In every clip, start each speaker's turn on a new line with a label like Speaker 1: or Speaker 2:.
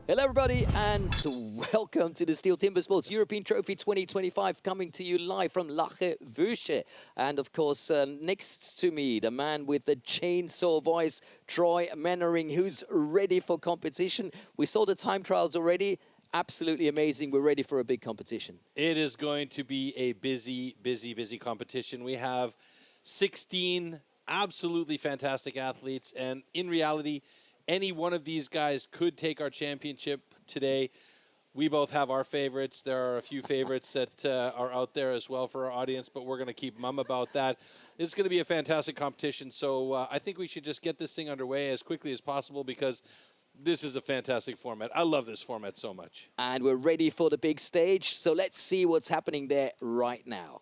Speaker 1: Hello everybody and welcome to the STIHL Timbersports European Trophy 2025, coming to you live from Lage Vuursche. And of course, next to me, the man with the chainsaw voice, Troy Mannering, who's ready for competition. We saw the time trials already. Absolutely amazing. We're ready for a big competition.
Speaker 2: It is going to be a busy competition. We have 16 absolutely fantastic athletes, and in reality, any one of these guys could take our championship today. We both have our favorites. There are a few favorites that are out there as well for our audience, but we're going to keep mum about that. It's going to be a fantastic competition, so I think we should just get this thing underway as quickly as possible because this is a fantastic format. I love this format so much.
Speaker 1: And we're ready for the big stage, so let's see what's happening there right now.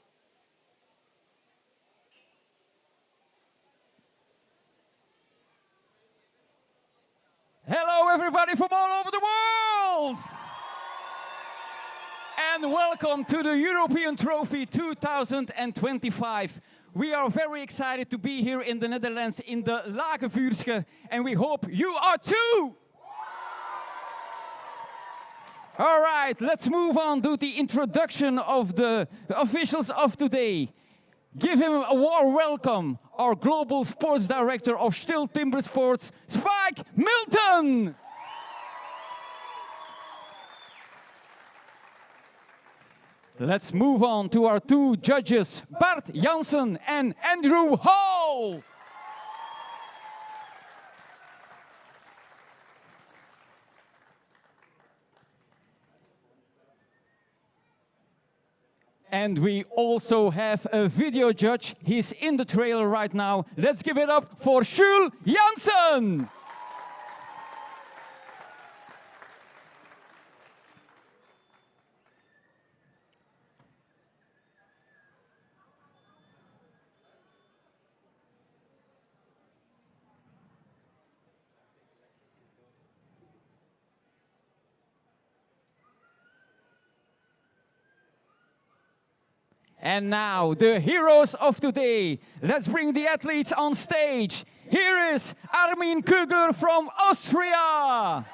Speaker 3: Hello everybody from all over the world! And welcome to the European Trophy 2025. We are very excited to be here in the Netherlands in the Lage Vuursche, and we hope you are too! All right, let's move on to the introduction of the officials of today. Give him a warm welcome, our Global Sports Director of STIHL Timbersports, Spike Milton! Let's move on to our two judges, Bart Jansen and Andrew Hall! And we also have a video judge. He's in the trailer right now. Let's give it up for Jules Jansen! And now, the heroes of today. Let's bring the athletes on stage. Here is Armin Kugler from Austria.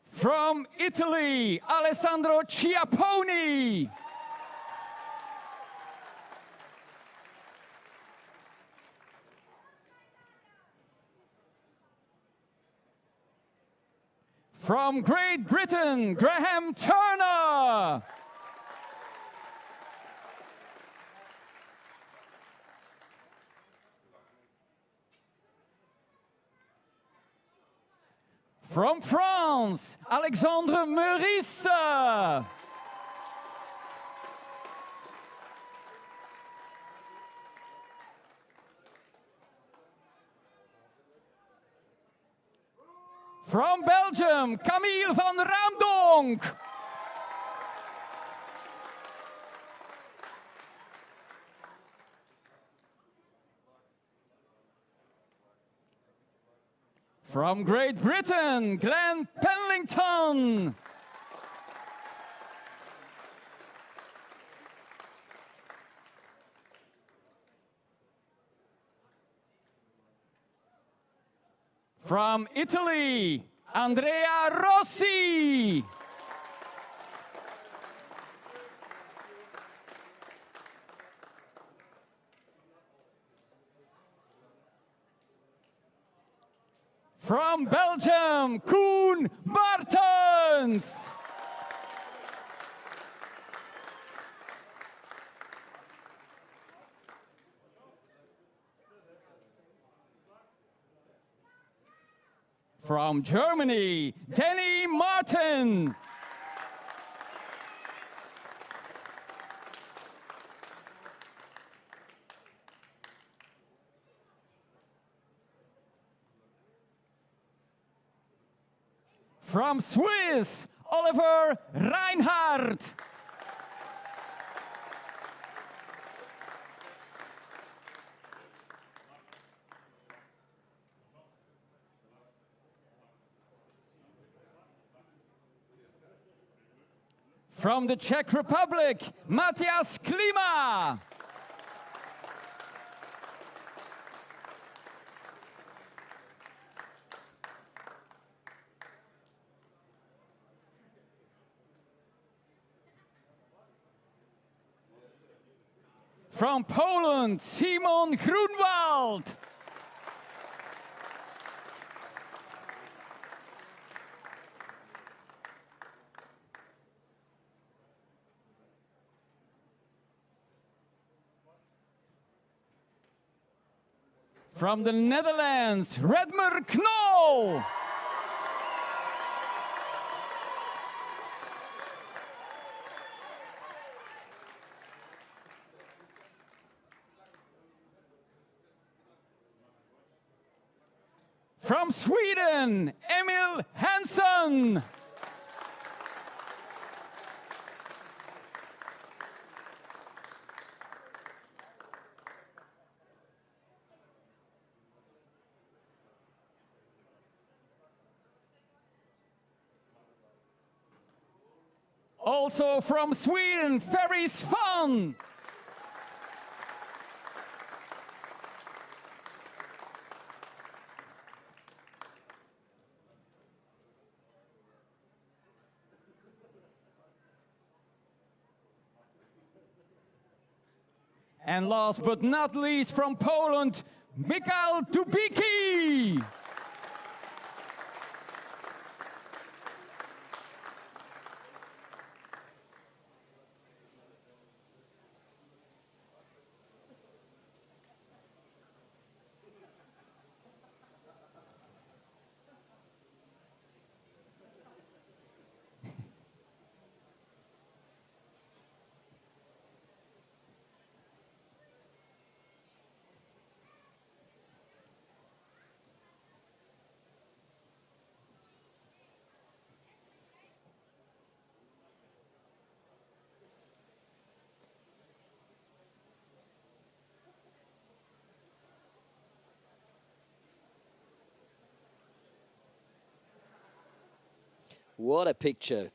Speaker 3: From Italy, Alessandro Ciaponi. From Great Britain, Graham Turner. From France, Alexandre Meurisse. From Belgium, Camille van Raemdonck. From Great Britain, Glenn Penlington. From Italy, Andrea Rossi. From Belgium, Koen Martens. From Germany, Danny Martin. From Swiss, Oliver Reinhardt. From the Czech Republic, Matthias Klima. From Poland, Simon Grunwald. From the Netherlands, Reinhardt Knol. From Sweden, Emil Hansen. Also from Sweden, Ferry Svan. And last but not least, from Poland, Dubitzky.
Speaker 1: What a picture.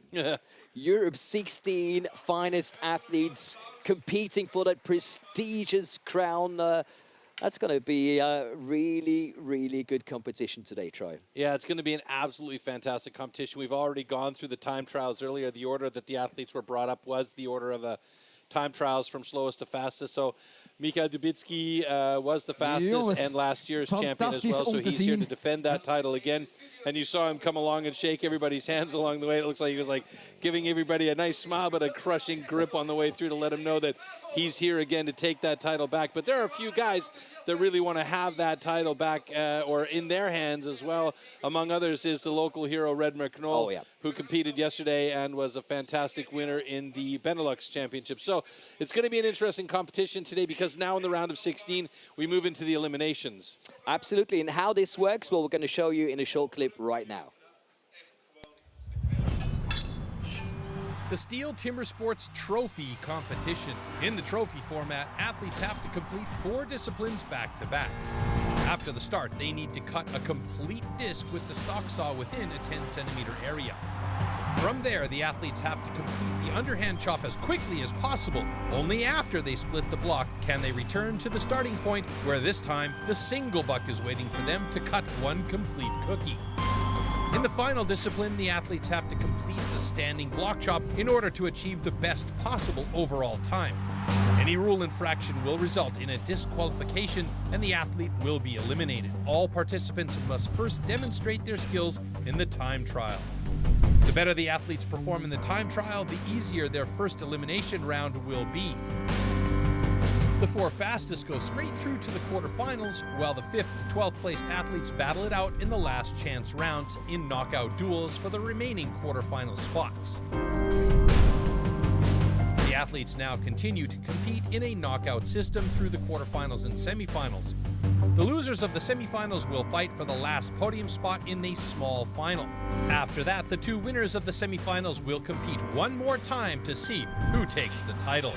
Speaker 1: Europe's 16 finest athletes competing for that prestigious crown. That's going to be a really, really good competition today, Troy.
Speaker 2: Yeah, it's going to be an absolutely fantastic competition. We've already gone through the time trials earlier. The order that the athletes were brought up was the order of the time trials from slowest to fastest. So Dubitzky was the fastest and last year's champion as well. So he's here to defend that title again. And you saw him come along and shake everybody's hands along the way. It looks like he was like giving everybody a nice smile, but a crushing grip on the way through to let him know that he's here again to take that title back. But there are a few guys that really want to have that title back or in their hands as well. Among others is the local hero, Reinhardt Knol, who competed yesterday and was a fantastic winner in the Benelux Championship. So it's going to be an interesting competition today because now in the round of 16, we move into the eliminations.
Speaker 1: Absolutely. And how this works, well, we're going to show you in a short clip right now.
Speaker 4: The STIHL Timbersports Trophy competition. In the trophy format, athletes have to complete 4 disciplines back-to-back. After the start, they need to cut a complete disc with the stock saw within a 10-centimeter area. From there, the athletes have to complete the underhand chop as quickly as possible. Only after they split the block can they return to the starting point, where this time, the single buck is waiting for them to cut one complete cookie. In the final discipline, the athletes have to complete the standing block chop in order to achieve the best possible overall time. Any rule infraction will result in a disqualification and the athlete will be eliminated. All participants must first demonstrate their skills in the time trial. The better the athletes perform in the time trial, the easier their first elimination round will be. The 4 fastest go straight through to the quarterfinals, while the 5th to 12th placed athletes battle it out in the last chance round in knockout duels for the remaining quarterfinal spots. The athletes now continue to compete in a knockout system through the quarterfinals and semifinals. The losers of the semifinals will fight for the last podium spot in the small final. After that, the 2 winners of the semifinals will compete one more time to see who takes the title.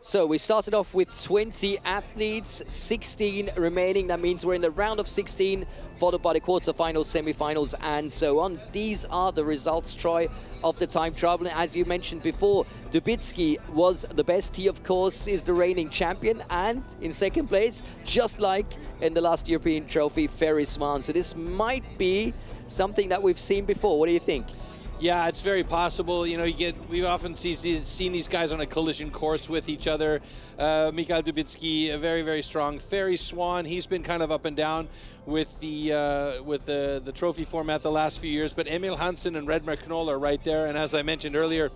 Speaker 1: So we started off with 20 athletes, 16 remaining. That means we're in the round of 16, followed by the quarterfinals, semifinals, and so on. These are the results, Troy, of the time trial. As you mentioned before, Dubitzky was the best. He, of course, is the reigning champion. And in second place, just like in the last European trophy, Ferry Svan. So this might be something that we've seen before. What do you think?
Speaker 2: Yeah, it's very possible. You know, we've often seen these guys on a collision course with each other. Mikael Dubitzky, a very, very strong. Ferry Svan, he's been kind of up and down with the trophy format the last few years. But Emil Hansen and Knol are right there. And as I mentioned earlier,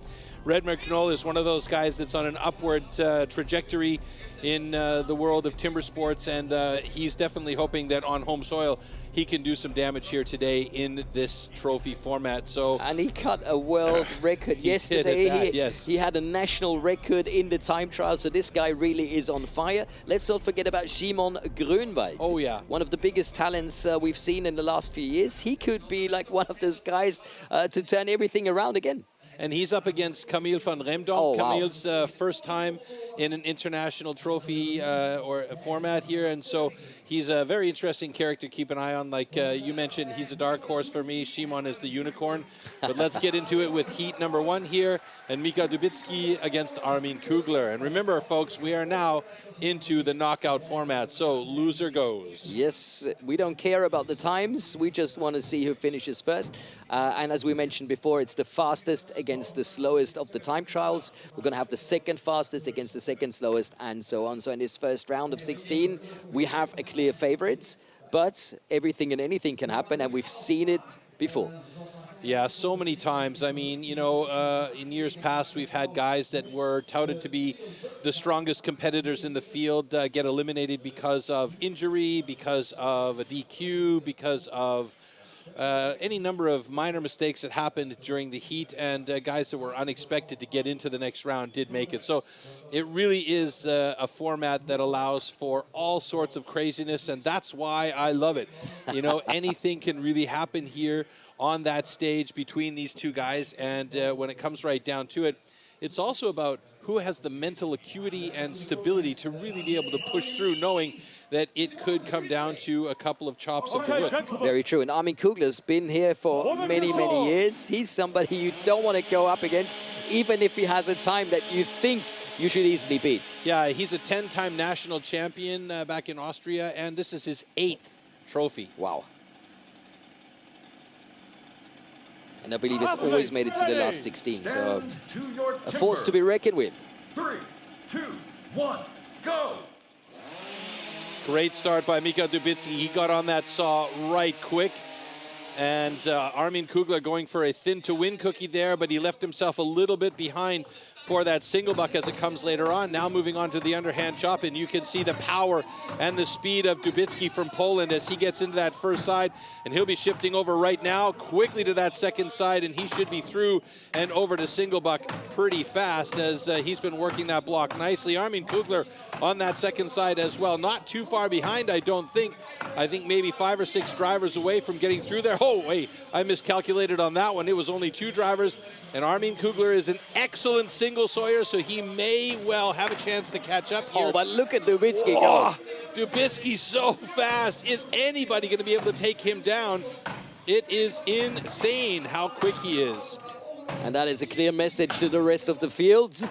Speaker 2: Knol is one of those guys that's on an upward trajectory in the world of timber sports, and he's definitely hoping that on home soil he can do some damage here today in this trophy format. So,
Speaker 1: and he cut a world record yesterday. He had a national record in the time trial, so this guy really is on fire. Let's not forget about Simon Grunwald.
Speaker 2: Oh yeah,
Speaker 1: one of the biggest talents we've seen in the last few years. He could be like one of those guys to turn everything around again.
Speaker 2: And he's up against Camille van Raemdonck.
Speaker 1: Oh, wow.
Speaker 2: Camille's first time in an international trophy or a format here, and so he's a very interesting character to keep an eye on. Like you mentioned, he's a dark horse for me. Simon is the unicorn. But let's get into it with heat number 1 here, and Mikael Dubitzky against Armin Kugler. And remember, folks, we are now into the knockout format, so loser goes.
Speaker 1: Yes, we don't care about the times. We just want to see who finishes first. And as we mentioned before, it's the fastest against the slowest of the time trials. We're going to have the second fastest against the second slowest, and so on. So in this first round of 16, we have a clear favorite, but everything and anything can happen, and we've seen it before.
Speaker 2: Yeah, so many times. I mean, you know, in years past, we've had guys that were touted to be the strongest competitors in the field get eliminated because of injury, because of a DQ, because of any number of minor mistakes that happened during the heat, and guys that were unexpected to get into the next round did make it. So it really is a format that allows for all sorts of craziness, and that's why I love it. You know, anything can really happen here on that stage between these two guys, and when it comes right down to it, it's also about who has the mental acuity and stability to really be able to push through, knowing that it could come down to a couple of chops of the wood.
Speaker 1: Very true. And Armin Kugler's been here for many, many years. He's somebody you don't want to go up against, even if he has a time that you think you should easily beat.
Speaker 2: Yeah, he's a 10-time national champion back in Austria, and this is his 8th trophy.
Speaker 1: Wow. And I believe he's always made it to the last 16, so a force to be reckoned with.
Speaker 5: 3, 2, 1, go!
Speaker 2: Great start by Mikael Dubitzky. He got on that saw right quick. And Armin Kugler going for a thin-to-win cookie there, but he left himself a little bit behind for that single buck as it comes later on. Now moving on to the underhand chop, and you can see the power and the speed of Dubitzky from Poland as he gets into that first side, and he'll be shifting over right now quickly to that second side, and he should be through and over to single buck pretty fast as he's been working that block nicely. Armin Kugler on that second side as well, not too far behind, I don't think. I think maybe 5 or 6 drivers away from getting through there. Oh, wait, I miscalculated on that one. It was only 2 drivers, and Armin Kugler is an excellent single sawyer, so he may well have a chance to catch up here.
Speaker 1: Oh, but look at Dubitzky go.
Speaker 2: Dubitzky's so fast. Is anybody going to be able to take him down? It is insane how quick he is.
Speaker 1: And that is a clear message to the rest of the field.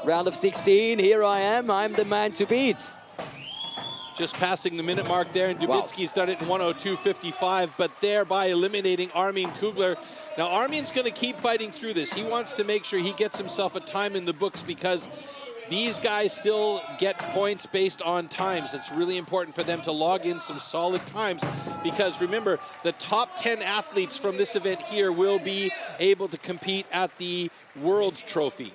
Speaker 1: Round of 16, here I am. I'm the man to beat.
Speaker 2: Just passing the minute mark there, and Dubitzky's done it in 1:02.55, but thereby eliminating Armin Kugler. Now, Armin's going to keep fighting through this. He wants to make sure he gets himself a time in the books because these guys still get points based on times. It's really important for them to log in some solid times because, remember, the top 10 athletes from this event here will be able to compete at the World Trophy.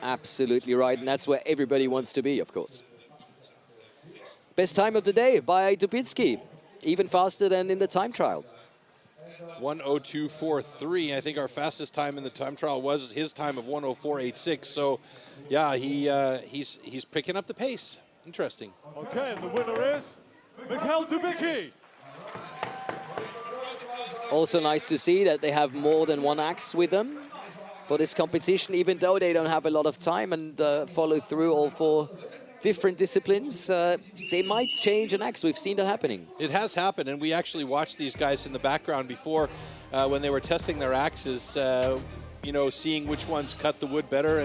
Speaker 1: Absolutely right, and that's where everybody wants to be, of course. Best time of the day by Dubitzky, even faster than in the time trial.
Speaker 2: 1:02.43. I think our fastest time in the time trial was his time of 1:04.86. So, yeah, he's picking up the pace. Interesting.
Speaker 6: Okay, and the winner is Mikael Dubitzky.
Speaker 1: Also nice to see that they have more than one axe with them for this competition, even though they don't have a lot of time and follow through all 4 different disciplines. They might change an axe. We've seen that happening.
Speaker 2: It has happened, and we actually watched these guys in the background before when they were testing their axes. you know, seeing which ones cut the wood better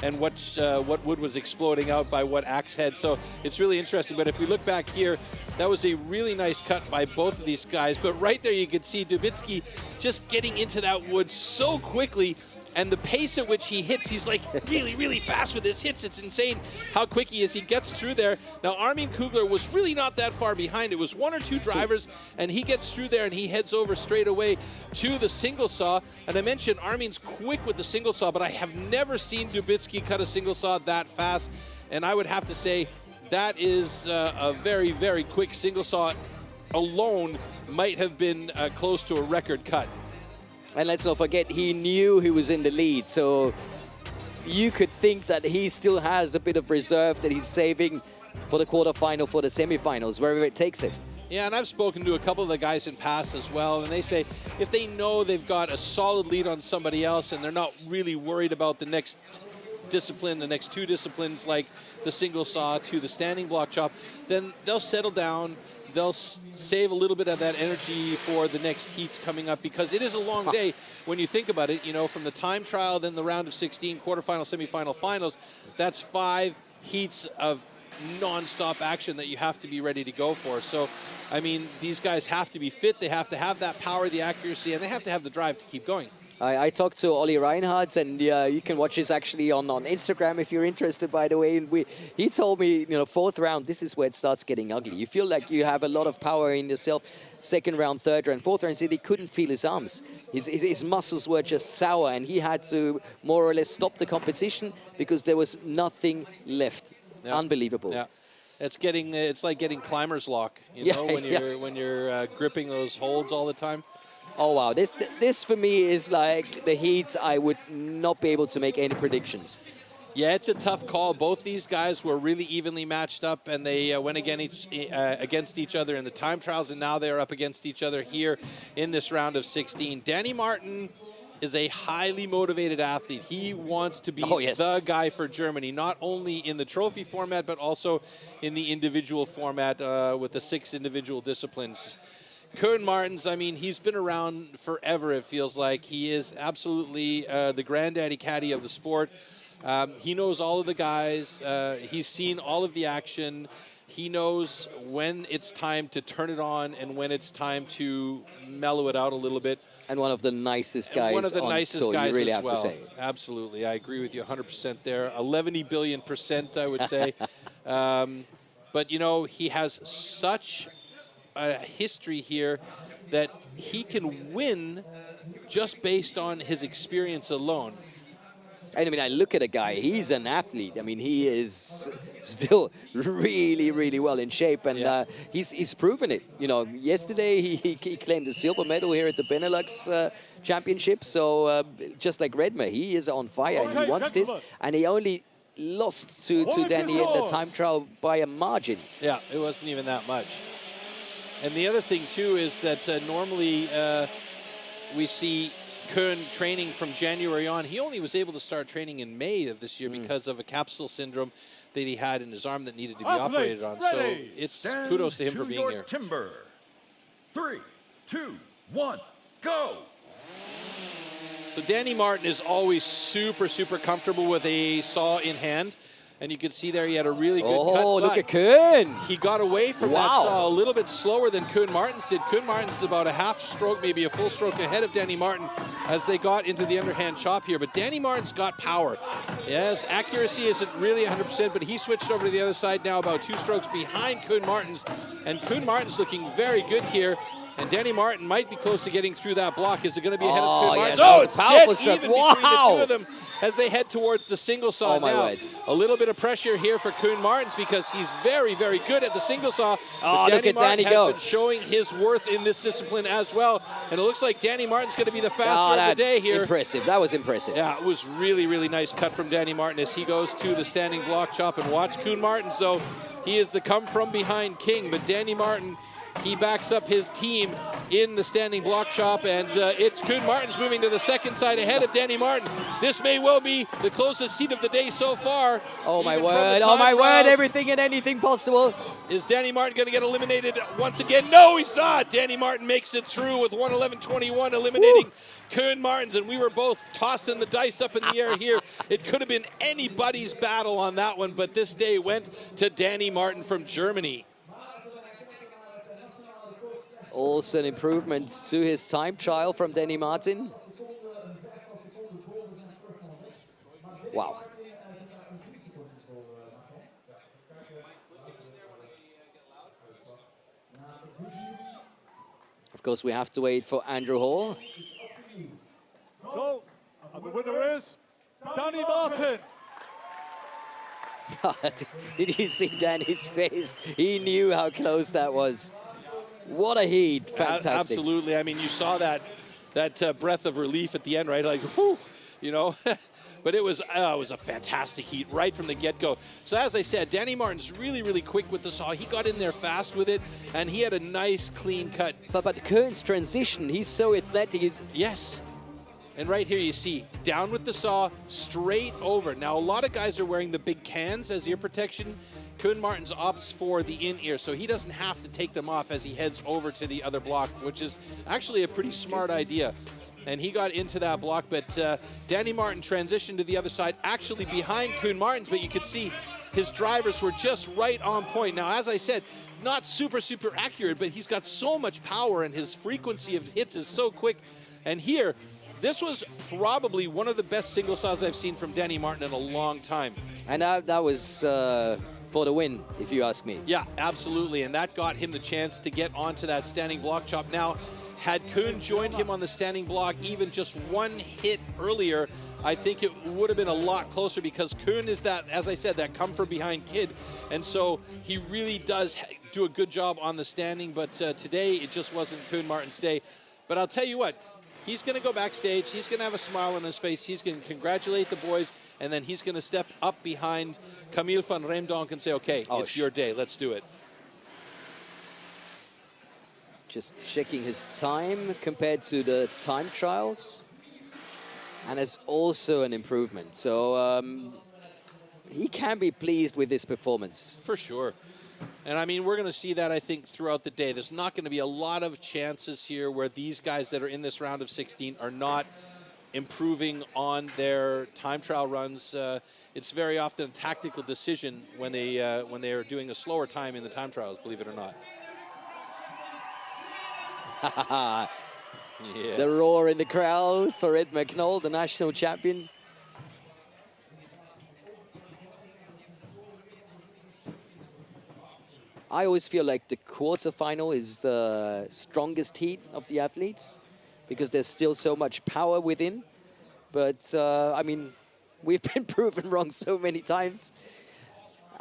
Speaker 2: and what wood was exploding out by what axe head. So it's really interesting. But if we look back here, that was a really nice cut by both of these guys. But right there you could see Dubitzky just getting into that wood so quickly. And the pace at which he hits, he's like really, really fast with his hits. It's insane how quick he is. He gets through there. Now, Armin Kugler was really not that far behind. It was 1 or 2 drivers, and he gets through there, and he heads over straight away to the single saw. And I mentioned Armin's quick with the single saw, but I have never seen Dubitzky cut a single saw that fast. And I would have to say that is a very, very quick single saw alone might have been close to a record cut.
Speaker 1: And let's not forget, he knew he was in the lead, so you could think that he still has a bit of reserve that he's saving for the quarterfinal, for the semifinals, wherever it takes him.
Speaker 2: Yeah, and I've spoken to a couple of the guys in past as well, and they say if they know they've got a solid lead on somebody else and they're not really worried about the next discipline, the next 2 disciplines like the single saw to the standing block chop, then they'll settle down. They'll save a little bit of that energy for the next heats coming up, because it is a long day when you think about it. You know, from the time trial, then the round of 16, quarterfinal, semifinal, finals. That's 5 heats of non-stop action that you have to be ready to go for. So, I mean, these guys have to be fit. They have to have that power, the accuracy, and they have to have the drive to keep going.
Speaker 1: I talked to Olli Reinhardt, and you can watch this actually on Instagram if you're interested, by the way. And he told me, you know, 4th round, this is where it starts getting ugly. You feel like you have a lot of power in yourself. 2nd round, 3rd round, 4th round, he couldn't feel his arms. His muscles were just sour, and he had to more or less stop the competition because there was nothing left. Yeah. Unbelievable.
Speaker 2: Yeah. It's like getting climber's lock, you know, when you're gripping those holds all the time.
Speaker 1: Oh, wow. This for me is like the heat I would not be able to make any predictions.
Speaker 2: Yeah, it's a tough call. Both these guys were really evenly matched up, and they went against each other in the time trials, and now they're up against each other here in this round of 16. Danny Martin is a highly motivated athlete. He wants to be the guy for Germany, not only in the trophy format, but also in the individual format with the 6 individual disciplines. Koen Martens, I mean, he's been around forever, it feels like. He is absolutely the granddaddy caddy of the sport. He knows all of the guys. He's seen all of the action. He knows when it's time to turn it on and when it's time to mellow it out a little bit.
Speaker 1: And one of the nicest guys.
Speaker 2: One of the nicest guys
Speaker 1: you really
Speaker 2: as
Speaker 1: have
Speaker 2: well.
Speaker 1: to say.
Speaker 2: Absolutely. I agree with you 100% there. 11 billion%, I would say. But, you know, he has such a history here that he can win just based on his experience alone.
Speaker 1: And I mean, I look at a guy, he's an athlete. I mean, he is still really, really well in shape, and he's proven it. You know, yesterday he claimed a silver medal here at the Benelux Championship. So just like Redmer, he is on fire, and he wants this. And he only lost to Danny in the time trial by a margin.
Speaker 2: Yeah, it wasn't even that much. And the other thing, too, is that normally we see Koen training from January on. He only was able to start training in May of this year because of a capsule syndrome that he had in his arm that needed to be operated on. So it's kudos to him for being here.
Speaker 5: Timber. 3, 2, 1, go!
Speaker 2: So Danny Martin is always super, super comfortable with a saw in hand. And you can see there he had a really good cut.
Speaker 1: Oh, look at Koen.
Speaker 2: He got away from that saw a little bit slower than Koen Martens did. Koen Martens is about a half stroke, maybe a full stroke ahead of Danny Martin as they got into the underhand chop here. But Danny Martin's got power. Yes, accuracy isn't really 100%, but he switched over to the other side now, about 2 strokes behind Koen Martens. And Koen Martens looking very good here. And Danny Martin might be close to getting through that block. Is it going to be ahead of Koen Martens?
Speaker 1: Yeah,
Speaker 2: it's dead even between the 2 of them as they head towards the single saw now. A little bit of pressure here for Koen Martens because he's very, very good at the single saw.
Speaker 1: Oh,
Speaker 2: but
Speaker 1: look at Danny
Speaker 2: has
Speaker 1: go.
Speaker 2: been showing his worth in this discipline as well. And it looks like Danny Martin's going to be the faster of the day here.
Speaker 1: Impressive. That was impressive.
Speaker 2: Yeah, it was really, really nice cut from Danny Martin as he goes to the standing block chop. And watch Koen Martens, though. He is the come-from-behind king. But Danny Martin, he backs up his team in the standing block chop, and it's Koen Martens moving to the second side ahead of Danny Martin. This may well be the closest seat of the day so far.
Speaker 1: Oh my word, oh my word, everything and anything possible.
Speaker 2: Is Danny Martin going to get eliminated once again? No, he's not. Danny Martin makes it through with 1:11.21, eliminating Koen Martens, and we were both tossing the dice up in the air here. It could have been anybody's battle on that one, but this day went to Danny Martin from Germany.
Speaker 1: Also an improvement to his time trial from Danny Martin. Wow. Of course, we have to wait for Andrew Hall.
Speaker 6: So, and the winner is Danny Martin.
Speaker 1: Did you see Danny's face? He knew how close that was. What a heat, fantastic.
Speaker 2: Absolutely, I mean, you saw that breath of relief at the end, right? Like, whew, you know. But it was a fantastic heat right from the get-go. So as I said, Danny Martin's really, really quick with the saw. He got in there fast with it, and he had a nice, clean cut.
Speaker 1: But Koen's transition, he's so athletic.
Speaker 2: Yes. And right here you see, down with the saw, straight over. Now, a lot of guys are wearing the big cans as ear protection. Koen Martens opts for the in-ear, so he doesn't have to take them off as he heads over to the other block, which is actually a pretty smart idea. And he got into that block, but Danny Martin transitioned to the other side, actually behind Koen Martens, but you could see his drivers were just right on point. Now, as I said, not super accurate, but he's got so much power and his frequency of hits is so quick. And here, this was probably one of the best single saws I've seen from Danny Martin in a long time.
Speaker 1: And that was for the win, if you ask me.
Speaker 2: Yeah, absolutely, and that got him the chance to get onto that standing block chop. Now, had Koen joined him on the standing block even just one hit earlier, I think it would have been a lot closer because Koen is that, as I said, that come from behind kid. And so he really does do a good job on the standing, but today it just wasn't Koen Martin's day. But I'll tell you what, he's going to go backstage, he's going to have a smile on his face, he's going to congratulate the boys, and then he's going to step up behind Camille van Raemdonck and say, okay, it's your day, let's do it.
Speaker 1: Just checking his time compared to the time trials. And it's also an improvement. So he can be pleased with this performance.
Speaker 2: For sure. And I mean, we're going to see that, I think, throughout the day. There's not going to be a lot of chances here where these guys that are in this round of 16 are not improving on their time trial runs. It's very often a tactical decision when they are doing a slower time in the time trials, believe it or not. Yes.
Speaker 1: The roar in the crowd for Edmund Knol, the national champion. I always feel like the quarterfinal is the strongest heat of the athletes because there's still so much power within. But, I mean, we've been proven wrong so many times.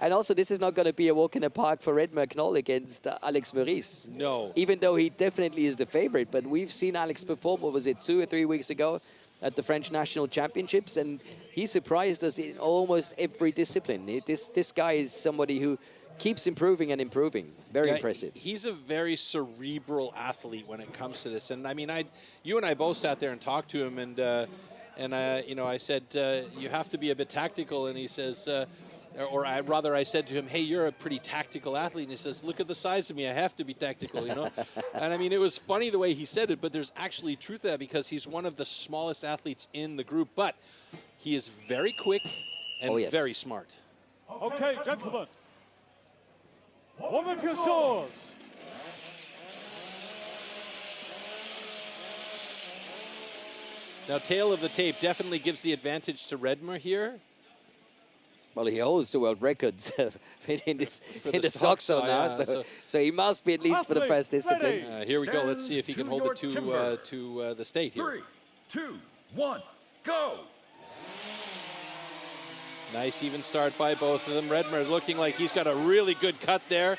Speaker 1: And also, this is not going to be a walk in the park for Edmund Knol against Alex Meurisse.
Speaker 2: No.
Speaker 1: Even though he definitely is the favorite. But we've seen Alex perform, what was it, 2 or 3 weeks ago at the French National Championships. And he surprised us in almost every discipline. This guy is somebody who keeps improving and improving. Very impressive.
Speaker 2: He's a very cerebral athlete when it comes to this. And I mean, you and I both sat there and talked to him. And you know, I said, you have to be a bit tactical. And he says... or rather, I said to him, hey, you're a pretty tactical athlete. And he says, look at the size of me. I have to be tactical, you know. And I mean, it was funny the way he said it, but there's actually truth to that because he's one of the smallest athletes in the group. But he is very quick and very smart.
Speaker 6: Okay, gentlemen. Woman Cassors.
Speaker 2: Now, tail of the tape definitely gives the advantage to Redmer here.
Speaker 1: Well, he holds the world records in the stock zone now, so he must be at least for the first discipline.
Speaker 2: Here we go. Let's see if he can hold it to the state here.
Speaker 5: 3, 2, 1, go!
Speaker 2: Nice even start by both of them. Redmer looking like he's got a really good cut there.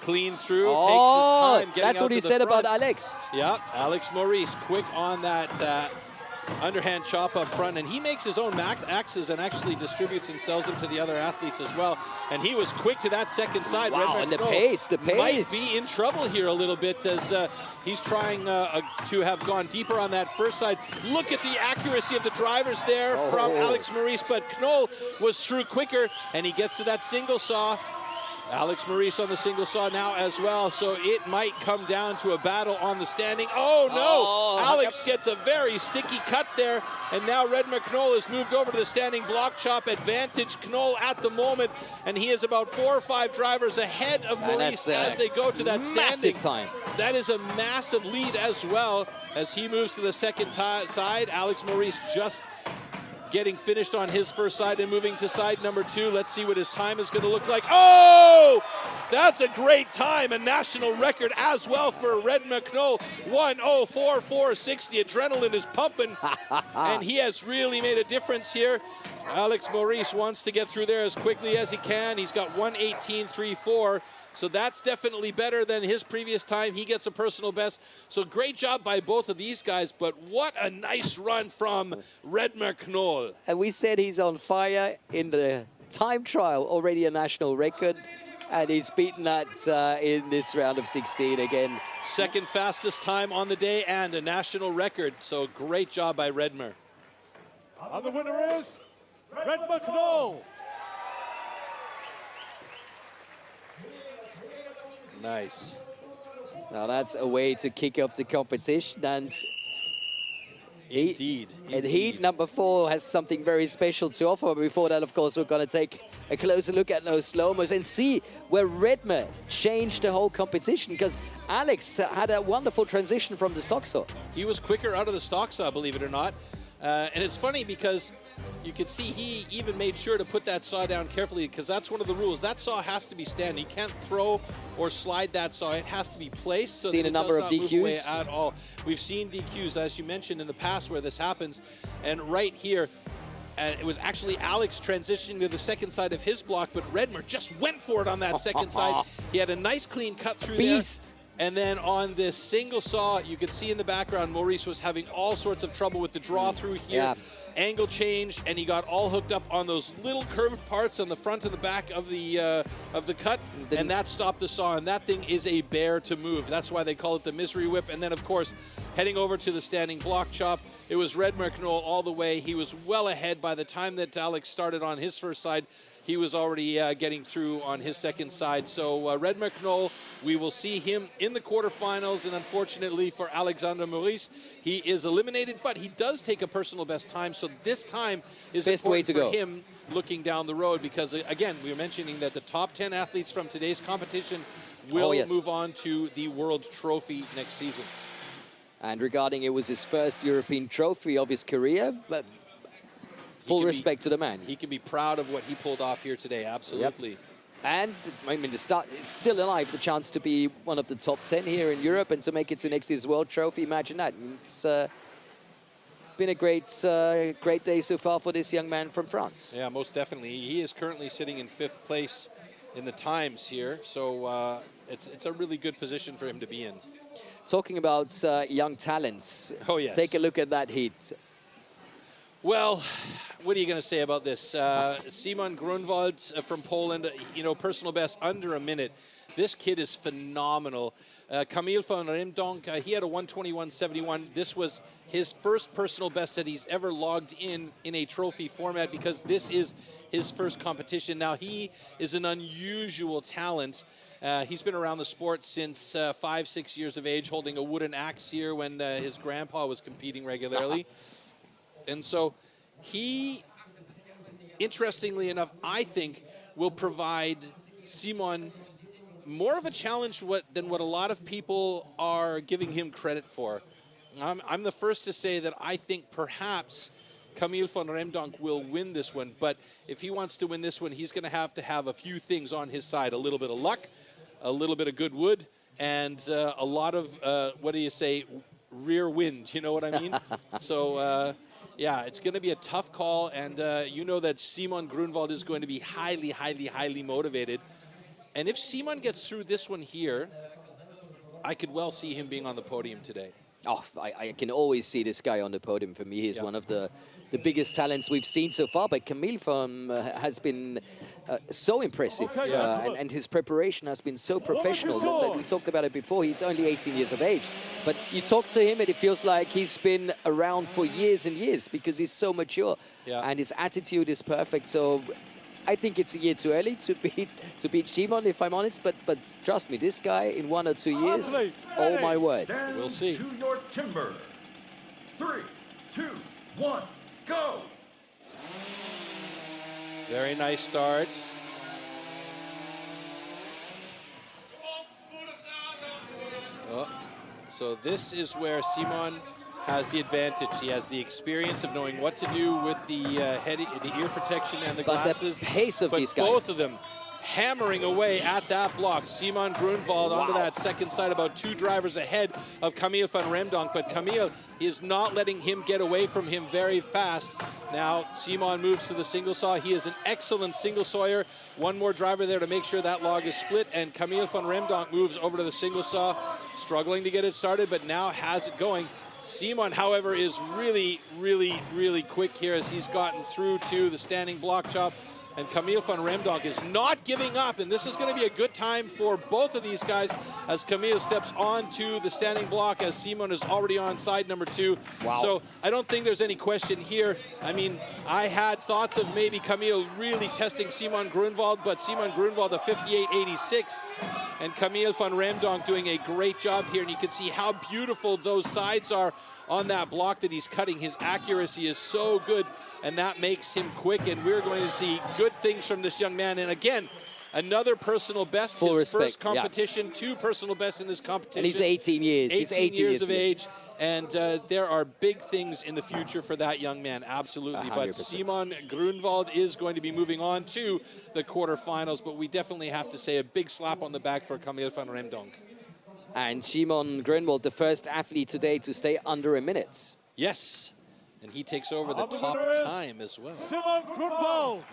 Speaker 2: Clean through, takes his time getting
Speaker 1: that's
Speaker 2: out
Speaker 1: what he
Speaker 2: to the
Speaker 1: said
Speaker 2: front.
Speaker 1: about Alex.
Speaker 2: Yeah, Alex Meurisse quick on that underhand chop up front, and he makes his own axes and actually distributes and sells them to the other athletes as well. And he was quick to that second side.
Speaker 1: Wow, and the pace.
Speaker 2: Might be in trouble here a little bit as he's trying to have gone deeper on that first side. Look at the accuracy of the drivers there from Alex Meurisse, but Knol was through quicker, and he gets to that single saw. Alex Meurisse on the single saw now as well, so it might come down to a battle on the standing. Oh no! Alex gets a very sticky cut there, and now Redmer Knol has moved over to the standing block chop advantage. Knol at the moment, and he is about 4 or 5 drivers ahead of Meurisse as they go to that standing.
Speaker 1: Time.
Speaker 2: That is a massive lead as well as he moves to the second side. Alex Meurisse just getting finished on his first side and moving to side number 2. Let's see what his time is going to look like. Oh, that's a great time, a national record as well for Redmer Knol. 1:04.46. The adrenaline is pumping, and he has really made a difference here. Alex Meurisse wants to get through there as quickly as he can. He's got 1:18.34. So that's definitely better than his previous time. He gets a personal best. So great job by both of these guys, but what a nice run from Redmer Knol.
Speaker 1: And we said he's on fire in the time trial, already a national record. And he's beaten that in this round of 16 again.
Speaker 2: Second fastest time on the day and a national record. So great job by Redmer.
Speaker 6: And the winner is Redmer Knol.
Speaker 2: Nice.
Speaker 1: Now that's a way to kick off the competition, and
Speaker 2: Indeed.
Speaker 1: heat number 4 has something very special to offer. But before that, of course, we're going to take a closer look at those slow-mos and see where Redmer changed the whole competition, because Alex had a wonderful transition from the stock saw.
Speaker 2: He was quicker out of the stock saw, believe it or not. And it's funny because you can see he even made sure to put that saw down carefully, because that's one of the rules. That saw has to be standing. You can't throw or slide that saw. It has to be placed. So
Speaker 1: seen a number of DQs
Speaker 2: at all. We've seen DQs, as you mentioned, in the past where this happens. And right here, it was actually Alex transitioning to the second side of his block, but Redmer just went for it on that second side. He had a nice clean cut through there. And then on this single saw, you could see in the background, Meurisse was having all sorts of trouble with the draw through here.
Speaker 1: Yeah.
Speaker 2: Angle change, and he got all hooked up on those little curved parts on the front and the back of the cut, and that stopped the saw. And that thing is a bear to move. That's why they call it the misery whip. And then, of course, heading over to the standing block chop, it was Redmer Knol all the way. He was well ahead by the time that Alex started on his first side. He was already getting through on his second side. So Redmer Knol, we will see him in the quarterfinals, and unfortunately for Alexander Meurisse, he is eliminated, but he does take a personal best time. So this time is
Speaker 1: best way to go
Speaker 2: for him looking down the road, because again, we were mentioning that the top 10 athletes from today's competition will move on to the World Trophy next season.
Speaker 1: And regarding it was his first European trophy of his career, but full respect to the man.
Speaker 2: He can be proud of what he pulled off here today, absolutely.
Speaker 1: Yep. And, I mean, it's still alive, the chance to be one of the top 10 here in Europe and to make it to next year's World Trophy. Imagine that. It's been a great day so far for this young man from France.
Speaker 2: Yeah, most definitely. He is currently sitting in 5th place in the times here, so it's a really good position for him to be in.
Speaker 1: Talking about young talents, take a look at that heat.
Speaker 2: Well, what are you going to say about this? Simon Grunwald from Poland, you know, personal best under a minute. This kid is phenomenal. Camille van Raemdonck, he had a 1:21.71. This was his first personal best that he's ever logged in a trophy format, because this is his first competition. Now, he is an unusual talent. He's been around the sport since 5-6 years of age, holding a wooden axe here when his grandpa was competing regularly. And so he, interestingly enough, I think, will provide Simon more of a challenge than what a lot of people are giving him credit for. I'm the first to say that I think perhaps Camille van Raemdonck will win this one, but if he wants to win this one, he's going to have a few things on his side. A little bit of luck, a little bit of good wood, and a lot of, what do you say, rear wind, you know what I mean? So, yeah, it's going to be a tough call, and you know that Simon Grunwald is going to be highly, highly, highly motivated. And if Simon gets through this one here, I could well see him being on the podium today.
Speaker 1: Oh, I can always see this guy on the podium. For me, he's one of the biggest talents we've seen so far. But Camille has been so impressive, and his preparation has been so professional. We talked about it before. He's only 18 years of age, but you talk to him and it feels like he's been around for years and years because he's so mature, and his attitude is perfect. So I think it's a year too early to beat Simon, if I'm honest. But trust me, this guy in 1 or 2 years, oh my word,
Speaker 5: we'll see. To your timber. 3, 2, 1, go.
Speaker 2: Very nice start. Oh, so this is where Simon has the advantage. He has the experience of knowing what to do with the ear protection and the glasses.
Speaker 1: The pace of these guys.
Speaker 2: Both of them hammering away at that block. Simon Grunwald onto that second side, about 2 drivers ahead of Camille van Raemdonck, but Camille is not letting him get away from him very fast. Now Simon moves to the single saw. He is an excellent single sawyer. One more driver there to make sure that log is split, and Camille van Raemdonck moves over to the single saw, struggling to get it started, but now has it going. Simon, however, is really, really, really quick here as he's gotten through to the standing block chop. And Camille van Raemdonck is not giving up, and this is going to be a good time for both of these guys as Camille steps onto the standing block as Simon is already on side number 2.
Speaker 1: Wow.
Speaker 2: So I don't think there's any question here. I mean, I had thoughts of maybe Camille really testing Simon Grunwald, but Simon Grunwald a 58.86, and Camille van Raemdonck doing a great job here, and you can see how beautiful those sides are on that block that he's cutting. His accuracy is so good, and that makes him quick, and we're going to see good things from this young man. And again, another personal best.
Speaker 1: Full
Speaker 2: his
Speaker 1: respect,
Speaker 2: first competition, 2 personal bests in this competition.
Speaker 1: And he's 18 years.
Speaker 2: 18 years of age, and there are big things in the future for that young man, absolutely.
Speaker 1: 100%.
Speaker 2: But Simon Grunwald is going to be moving on to the quarterfinals, but we definitely have to say a big slap on the back for Camille van Raemdonck.
Speaker 1: And Simon Grunwald, the first athlete today to stay under a minute.
Speaker 2: Yes, and he takes over the top time as well.
Speaker 6: Simon Grunwald.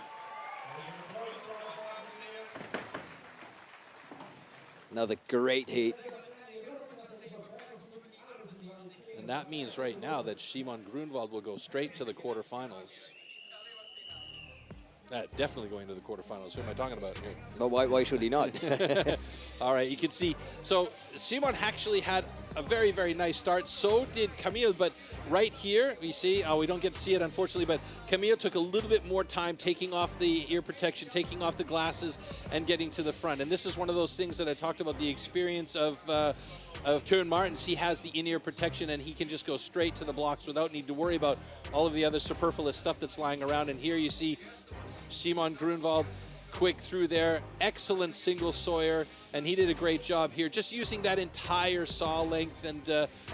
Speaker 1: Another great heat.
Speaker 2: And that means right now that Simon Grunwald will go straight to the quarterfinals. Definitely going to the quarterfinals. Who am I talking about here?
Speaker 1: But why should he not?
Speaker 2: All right, you can see. So Simon actually had a very, very nice start. So did Camille. But right here, we see, we don't get to see it, unfortunately, but Camille took a little bit more time taking off the ear protection, taking off the glasses, and getting to the front. And this is one of those things that I talked about, the experience of Martens. He has the in-ear protection, and he can just go straight to the blocks without need to worry about all of the other superfluous stuff that's lying around. And here you see Simon Grunwald quick through there, excellent single sawyer, and he did a great job here, just using that entire saw length. And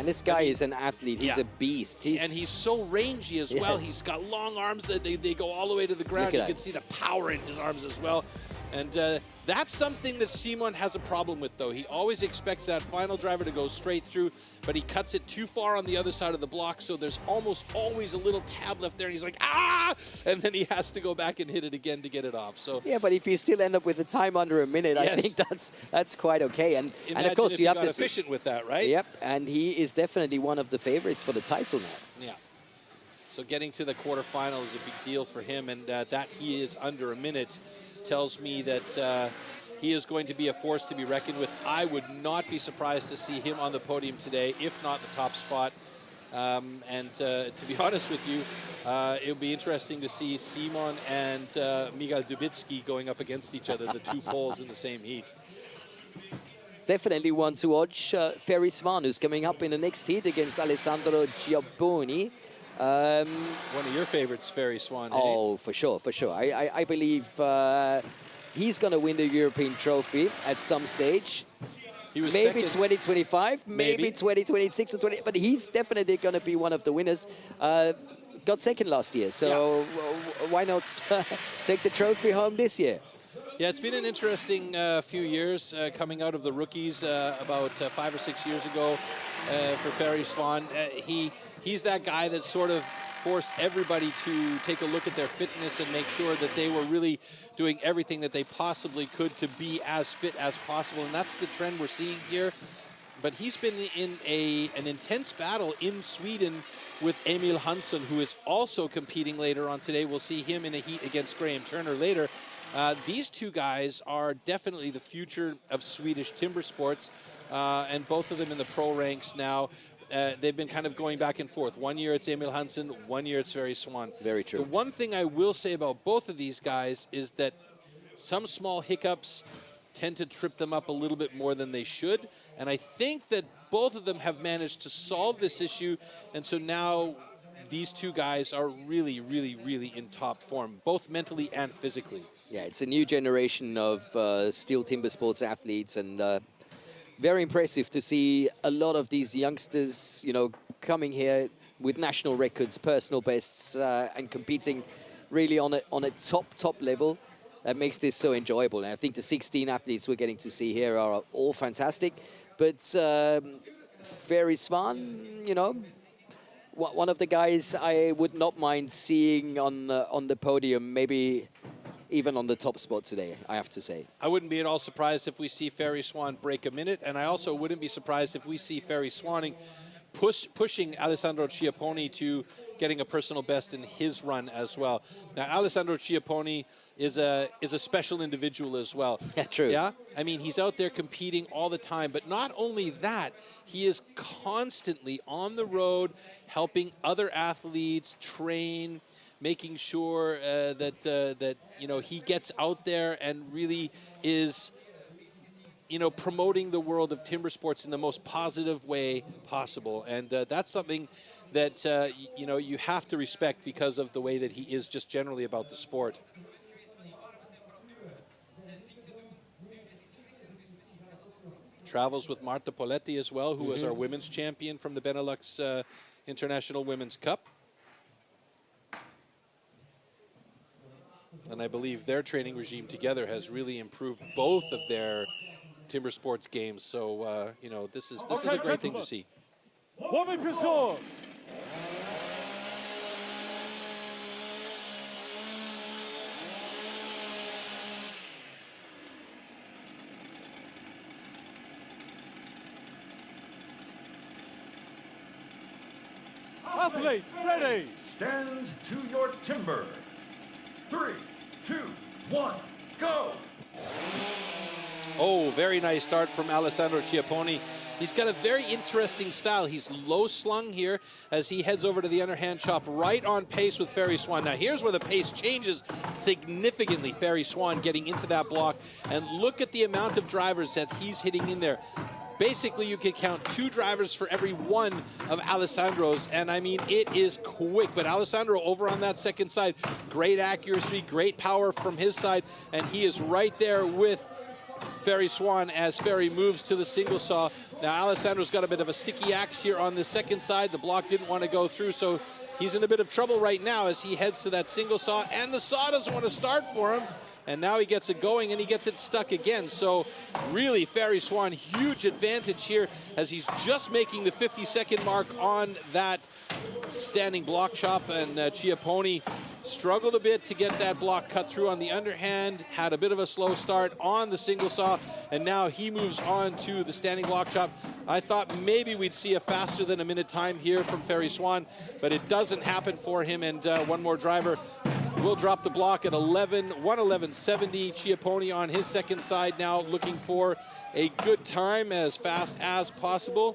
Speaker 1: this guy is an athlete. He's a beast.
Speaker 2: And he's so rangy as well. He's got long arms that they go all the way to the ground. You can see the power in his arms as well. And that's something that Simon has a problem with, though. He always expects that final driver to go straight through, but he cuts it too far on the other side of the block, so there's almost always a little tab left there, and he's like, ah! And then he has to go back and hit it again to get it off. So
Speaker 1: yeah, but if you still end up with a time under a minute, I think that's quite okay. And of course, you have to
Speaker 2: efficient with that, right?
Speaker 1: Yep, and he is definitely one of the favorites for the title now.
Speaker 2: Yeah. So getting to the quarterfinal is a big deal for him, and that he is under a minute tells me that he is going to be a force to be reckoned with. I would not be surprised to see him on the podium today, if not the top spot. And to be honest with you, it would be interesting to see Simon and Miguel Dubitzky going up against each other, the 2 poles in the same heat.
Speaker 1: Definitely one to watch. Ferry Svan, who's coming up in the next heat against Alessandro Ciaponi.
Speaker 2: One of your favorites, Ferry Svan.
Speaker 1: Oh, for sure, for sure. I believe he's going to win the European trophy at some stage. Maybe 2025, maybe 2026 or 20, but he's definitely going to be one of the winners. Got second last year, so why not take the trophy home this year?
Speaker 2: Yeah, it's been an interesting few years coming out of the rookies about 5 or 6 years ago for Ferry Svan. He's that guy that sort of forced everybody to take a look at their fitness and make sure that they were really doing everything that they possibly could to be as fit as possible. And that's the trend we're seeing here. but he's been in an intense battle in Sweden with Emil Hansen, who is also competing later on today. We'll see him in a heat against Graham Turner later. These two guys are definitely the future of Swedish timber sports, and both of them in the pro ranks now. They've been kind of going back and forth. 1 year it's Emil Hansen, 1 year it's Sverre Svan.
Speaker 1: Very true.
Speaker 2: The one thing I will say about both of these guys is that some small hiccups tend to trip them up a little bit more than they should. And I think that both of them have managed to solve this issue. And so now these two guys are really, really, really in top form, both mentally and physically.
Speaker 1: Yeah, it's a new generation of STIHL Timbersports athletes, and very impressive to see a lot of these youngsters, you know, coming here with national records, personal bests, and competing really on a top level. That makes this so enjoyable. And I think the 16 athletes we're getting to see here are all fantastic. But Sverre Svan, you know, one of the guys I would not mind seeing on the podium, maybe even on the top spot today, I have to say.
Speaker 2: I wouldn't be at all surprised if we see Sverre Svan break a minute, and I also wouldn't be surprised if we see Sverre Svan pushing Alessandro Ciaponi to getting a personal best in his run as well. Now, Alessandro Ciaponi is a special individual as well.
Speaker 1: Yeah, true.
Speaker 2: Yeah, I mean, he's out there competing all the time, but not only that, he is constantly on the road helping other athletes train, making sure that you know, he gets out there and really is, you know, promoting the world of timber sports in the most positive way possible. And that's something that you know, you have to respect because of the way that he is just generally about the sport. Travels with Marta Poletti as well, who was our women's champion from the Benelux International Women's Cup. And I believe their training regime together has really improved both of their timber sports games. So, you know, this is a great thing to see.
Speaker 6: Woman pursues. Athlete ready.
Speaker 5: Stand to your timber. 3, 2, 1, go!
Speaker 2: Oh, very nice start from Alessandro Ciaponi. He's got a very interesting style. He's low slung here as he heads over to the underhand chop, right on pace with Sverre Svan. Now here's where the pace changes significantly. Sverre Svan getting into that block, and look at the amount of drivers that he's hitting in there. Basically, you can count 2 drivers for every one of Alessandro's, and I mean, it is quick. But Alessandro over on that second side, great accuracy, great power from his side, and he is right there with Sverre Svan as Sverre moves to the single saw. Now, Alessandro's got a bit of a sticky axe here on the second side. The block didn't want to go through, so he's in a bit of trouble right now as he heads to that single saw, and the saw doesn't want to start for him. And now he gets it going, and he gets it stuck again. So really, Sverre Svan, huge advantage here as he's just making the 50-second mark on that standing block chop. And Ciaponi struggled a bit to get that block cut through on the underhand, had a bit of a slow start on the single saw, and now he moves on to the standing block chop. I thought maybe we'd see a faster than a minute time here from Sverre Svan, but it doesn't happen for him. And one more driver will drop the block at 1:11.70. Ciaponi on his second side now looking for a good time as fast as possible.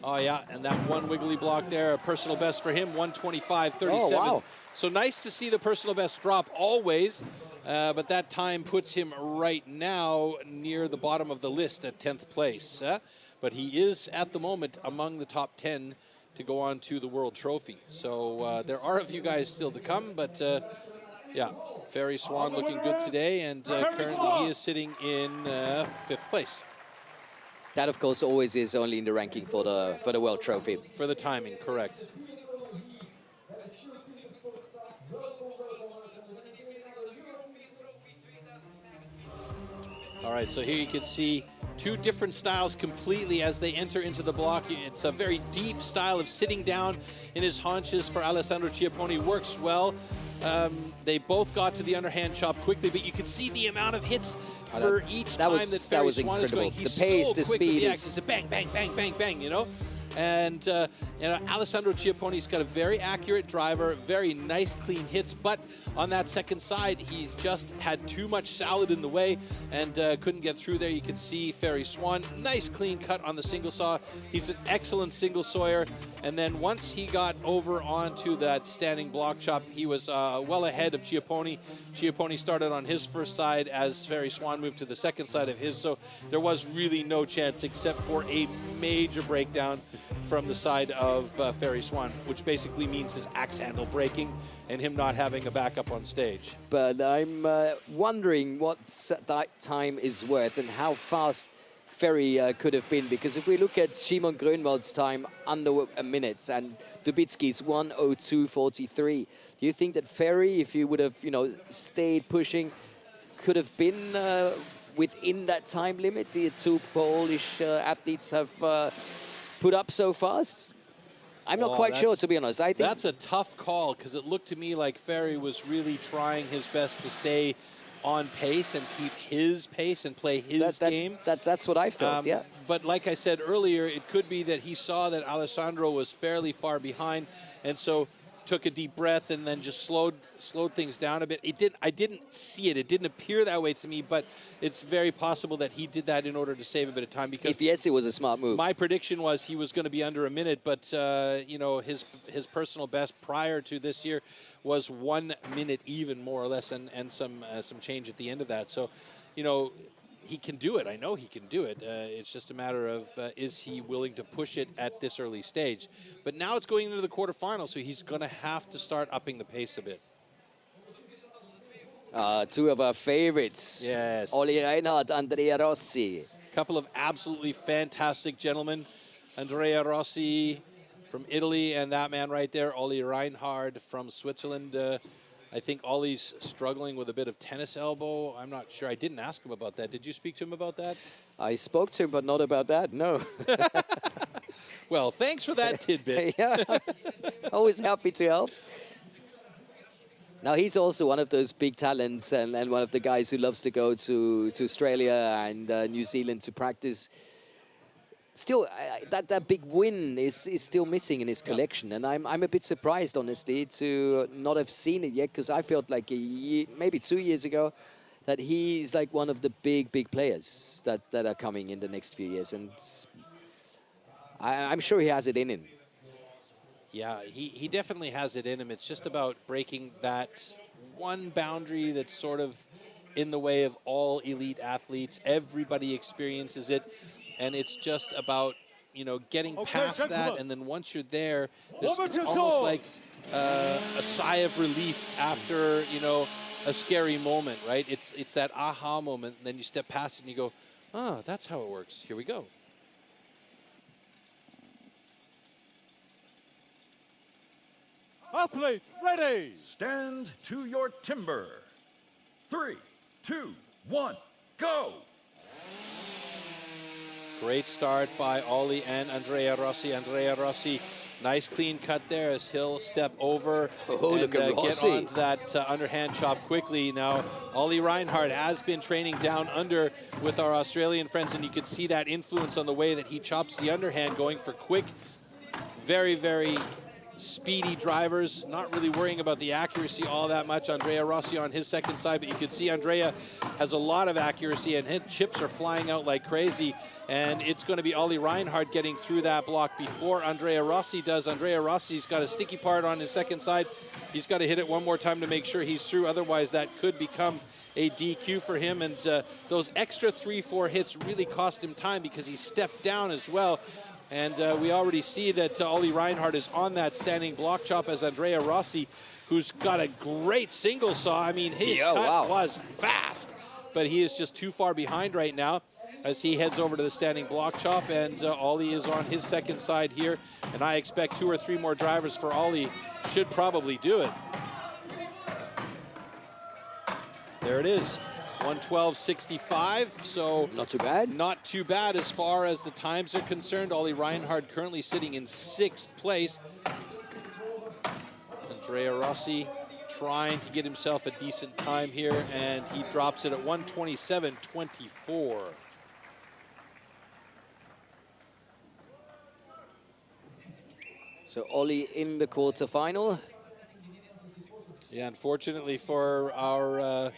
Speaker 2: Oh yeah, and that one wiggly block there, a personal best for him, 1:25.37.
Speaker 1: Oh, wow.
Speaker 2: So nice to see the personal best drop always, but that time puts him right now near the bottom of the list at 10th place. But he is at the moment among the top 10 to go on to the World Trophy. So there are a few guys still to come, but yeah, Sverre Svan looking good today, and currently he is sitting in 5th place.
Speaker 1: That, of course, always is only in the ranking for the World Trophy.
Speaker 2: For the timing, correct. All right, so here you can see 2 different styles completely as they enter into the block. It's a very deep style of sitting down in his haunches for Alessandro Ciaponi. Works well. They both got to the underhand chop quickly, but you could see the amount of hits for each time that Ferry Svan is going. He's
Speaker 1: the pace,
Speaker 2: so
Speaker 1: the
Speaker 2: quick
Speaker 1: speed
Speaker 2: with the
Speaker 1: is...
Speaker 2: action. It's a bang, bang, bang, bang, bang, you know? And Alessandro Ciaponi's got a very accurate driver, very nice, clean hits, but on that second side, he just had too much salad in the way and couldn't get through there. You can see Ferry Svan, nice, clean cut on the single saw. He's an excellent single sawyer. And then once he got over onto that standing block chop, he was well ahead of Ciaponi. Ciaponi started on his first side as Ferry Svan moved to the second side of his. So there was really no chance except for a major breakdown from the side of Ferry Svan, which basically means his axe handle breaking and him not having a backup on stage.
Speaker 1: But I'm wondering what that time is worth and how fast Ferry could have been, because if we look at Szymon Grunwald's time under a minute and Dubitzky's 1:02.43, do you think that Ferry, if he would have, you know, stayed pushing, could have been within that time limit the two Polish athletes have put up so fast? I'm not quite sure, to be honest. I think
Speaker 2: that's a tough call, because it looked to me like Ferry was really trying his best to stay on pace and keep his pace and play his game.
Speaker 1: That's what I felt, yeah.
Speaker 2: But like I said earlier, it could be that he saw that Alessandro was fairly far behind, and so took a deep breath and then just slowed things down a bit. I didn't see it. It didn't appear that way to me, but it's very possible that he did that in order to save a bit of time. Because
Speaker 1: if yes, it was a smart move.
Speaker 2: My prediction was he was going to be under a minute, but you know, his personal best prior to this year was 1 minute even, more or less, and some change at the end of that. So, you know, he can do it. I know he can do it. It's just a matter of is he willing to push it at this early stage. But now it's going into the quarterfinal, so he's going to have to start upping the pace a bit.
Speaker 1: Two of our favorites.
Speaker 2: Yes.
Speaker 1: Olli Reinhardt, Andrea Rossi.
Speaker 2: Couple of absolutely fantastic gentlemen. Andrea Rossi from Italy, and that man right there, Olli Reinhardt from Switzerland. I think Ollie's struggling with a bit of tennis elbow. I'm not sure. I didn't ask him about that. Did you speak to him about that?
Speaker 1: I spoke to him, but not about that, no.
Speaker 2: Well, thanks for that tidbit.
Speaker 1: Yeah, always happy to help. Now, he's also one of those big talents and one of the guys who loves to go to Australia and New Zealand to practice. Still, that big win is still missing in his collection, and I'm a bit surprised, honestly, to not have seen it yet, because I felt like maybe 2 years ago that he's like one of the big players that are coming in the next few years, and I'm sure he has it in him.
Speaker 2: Yeah, he definitely has it in him. It's just about breaking that one boundary that's sort of in the way of all elite athletes. Everybody experiences it. And it's just about, you know, getting past that, and then once you're there, it's almost like a sigh of relief after, you know, a scary moment, right? It's that aha moment, and then you step past it and you go, oh, that's how it works. Here we go.
Speaker 6: Athletes, ready!
Speaker 5: Stand to your timber. 3, 2, 1, go!
Speaker 2: Great start by Olli and Andrea Rossi. Andrea Rossi, nice clean cut there as he'll step over and
Speaker 1: look at
Speaker 2: get
Speaker 1: Rossi.
Speaker 2: onto that underhand chop quickly. Now, Olli Reinhardt has been training down under with our Australian friends, and you can see that influence on the way that he chops the underhand, going for quick, very, very speedy drivers, not really worrying about the accuracy all that much. Andrea Rossi on his second side, but you can see Andrea has a lot of accuracy, and his chips are flying out like crazy, and it's going to be Olli Reinhardt getting through that block before Andrea Rossi does. Andrea Rossi's got a sticky part on his second side. He's got to hit it one more time to make sure he's through, otherwise that could become a DQ for him, and those extra 3-4 hits really cost him time because he stepped down as well. And we already see that Olli Reinhardt is on that standing block chop as Andrea Rossi, who's got a great single saw. I mean, his cut was fast, but he is just too far behind right now as he heads over to the standing block chop, and Olli is on his second side here, and I expect 2 or 3 more drivers for Olli should probably do it. There it is. 1:12.65, so
Speaker 1: not too bad.
Speaker 2: Not too bad as far as the times are concerned. Olli Reinhardt currently sitting in 6th place. Andrea Rossi trying to get himself a decent time here, and he drops it at 1:27.24.
Speaker 1: So Ollie in the quarterfinal.
Speaker 2: Yeah, unfortunately for our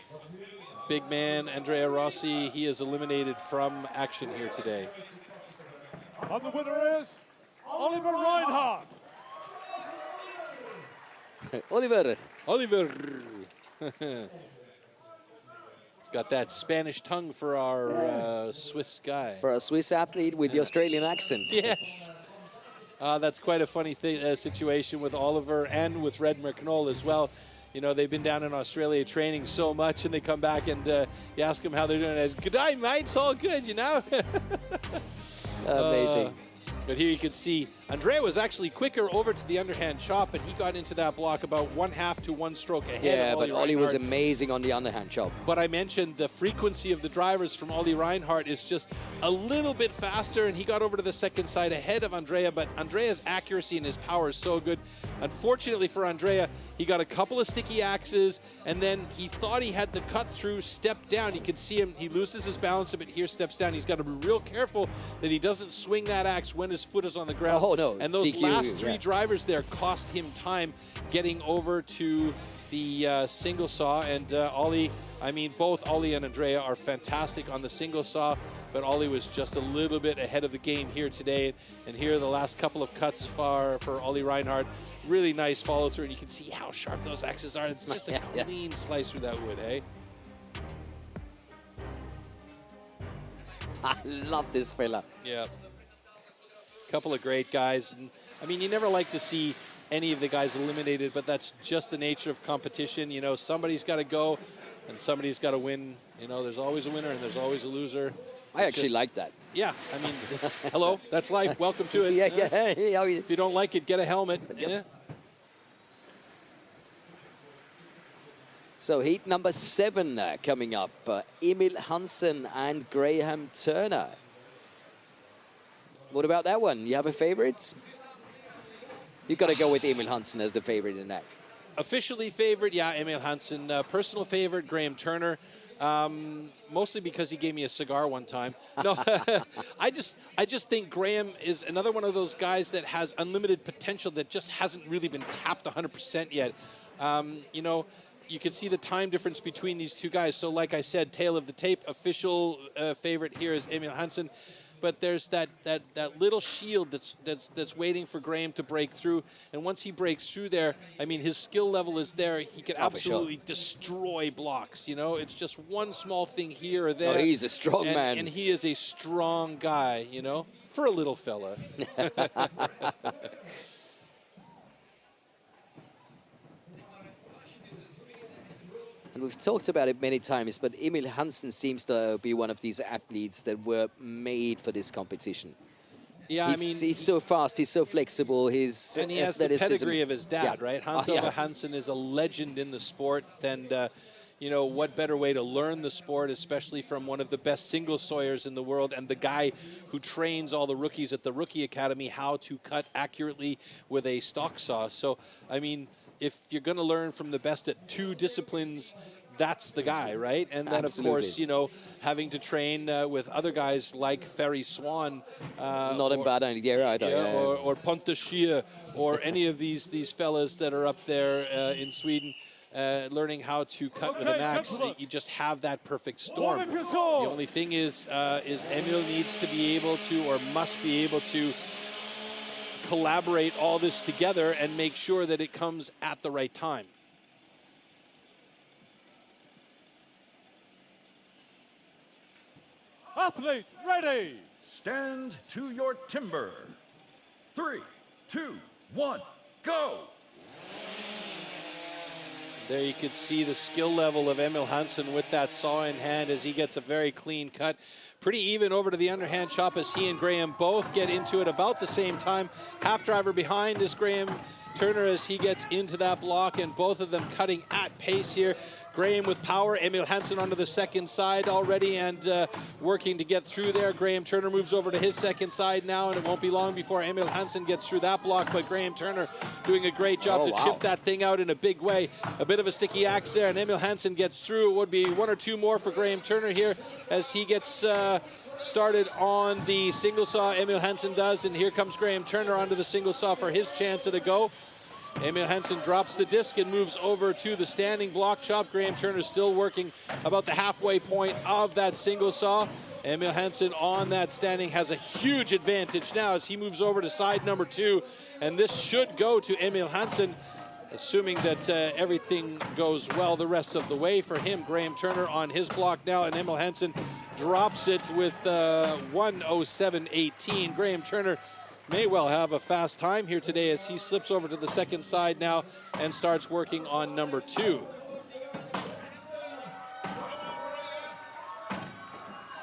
Speaker 2: big man, Andrea Rossi, he is eliminated from action here today.
Speaker 6: And the winner is Oliver Reinhardt.
Speaker 1: Oliver.
Speaker 2: Oliver. He's got that Spanish tongue for our Swiss guy.
Speaker 1: For a Swiss athlete with the Australian accent.
Speaker 2: Yes. That's quite a funny situation with Oliver and with Knol as well. You know, they've been down in Australia training so much, and they come back and you ask them how they're doing. As good day, mate. It's all good, you know.
Speaker 1: Amazing.
Speaker 2: But here you can see Andrea was actually quicker over to the underhand chop, and he got into that block about 1/2 to 1 stroke ahead.
Speaker 1: Yeah,
Speaker 2: of
Speaker 1: but
Speaker 2: Ollie
Speaker 1: Ollie was
Speaker 2: Reinhardt.
Speaker 1: amazing on the underhand chop.
Speaker 2: But I mentioned the frequency of the drivers from Ollie Reinhardt is just a little bit faster, and he got over to the second side ahead of Andrea, but Andrea's accuracy and his power is so good. Unfortunately for Andrea, he got a couple of sticky axes, and then he thought he had the cut through, stepped down. You can see him, he loses his balance a bit here, steps down. He's got to be real careful that he doesn't swing that axe when his foot is on the ground.
Speaker 1: Oh, no.
Speaker 2: And those
Speaker 1: DQ,
Speaker 2: last 3
Speaker 1: yeah.
Speaker 2: drivers there cost him time getting over to the single saw. And Ollie, I mean, both Ollie and Andrea are fantastic on the single saw, but Ollie was just a little bit ahead of the game here today. And here are the last couple of cuts for Ollie Reinhardt. Really nice follow through, and you can see how sharp those axes are. It's just a clean slice through that wood, eh?
Speaker 1: I love this fella.
Speaker 2: Yeah. Couple of great guys. And I mean, you never like to see any of the guys eliminated, but that's just the nature of competition. You know, somebody's got to go and somebody's got to win. You know, there's always a winner and there's always a loser.
Speaker 1: I actually like that.
Speaker 2: Yeah, I mean, hello, that's life. Welcome to it.
Speaker 1: Yeah.
Speaker 2: If you don't like it, get a helmet.
Speaker 1: Yep.
Speaker 2: Yeah.
Speaker 1: So heat number 7 coming up. Emil Hansen and Graham Turner. What about that one? You have a favorite? You got to go with Emil Hansen as the favorite in that.
Speaker 2: Officially favorite, yeah, Emil Hansen. Personal favorite, Graham Turner. Mostly because he gave me a cigar one time. No, I just think Graham is another one of those guys that has unlimited potential that just hasn't really been tapped 100% yet. You know, you can see the time difference between these two guys. So like I said, tail of the tape, official favorite here is Emil Hansen. But there's that little shield that's waiting for Graham to break through. And once he breaks through there, I mean, his skill level is there. He can absolutely destroy blocks, you know? It's just one small thing here or there.
Speaker 1: Oh, he's a strong man.
Speaker 2: And he is a strong guy, you know, for a little fella.
Speaker 1: And we've talked about it many times, but Emil Hansen seems to be one of these athletes that were made for this competition.
Speaker 2: Yeah,
Speaker 1: he's so fast, he's so flexible,
Speaker 2: and he has the pedigree of his dad, right? Hans-Ove Hansen is a legend in the sport, and you know, what better way to learn the sport, especially from one of the best single sawyers in the world and the guy who trains all the rookies at the Rookie Academy how to cut accurately with a stock saw. So, I mean, if you're going to learn from the best at 2 disciplines, that's the guy, right? And then, of course, you know, having to train with other guys like Ferry Svan.
Speaker 1: Not in bad idea either.
Speaker 2: Yeah, or Ponte Schier, or any of these fellas that are up there in Sweden. Learning how to cut with an axe, you just have that perfect storm. The only thing is Emil needs to be able to, or must be able to, collaborate all this together and make sure that it comes at the right time.
Speaker 6: Athletes ready.
Speaker 5: Stand to your timber. 3, 2, 1, go.
Speaker 2: There you can see the skill level of Emil Hansen with that saw in hand as he gets a very clean cut. Pretty even over to the underhand chop as he and Graham both get into it about the same time. Half driver behind is Graham. Turner as he gets into that block, and both of them cutting at pace here. Graham with power, Emil Hansen onto the second side already and working to get through there. Graham Turner moves over to his second side now, and it won't be long before Emil Hansen gets through that block, but Graham Turner doing a great job to chip that thing out in a big way. A bit of a sticky axe there, and Emil Hansen gets through. It would be 1 or 2 more for Graham Turner here as he gets started on the single saw. Emil Hansen does, and here comes Graham Turner onto the single saw for his chance at a go. Emil Hansen drops the disc and moves over to the standing block chop. Graham Turner still working about the halfway point of that single saw. Emil Hansen on that standing has a huge advantage now as he moves over to side number 2. And this should go to Emil Hansen, assuming that everything goes well the rest of the way for him. Graham Turner on his block now, and Emil Hansen drops it with 1:07.18. Graham Turner may well have a fast time here today as he slips over to the second side now and starts working on number 2.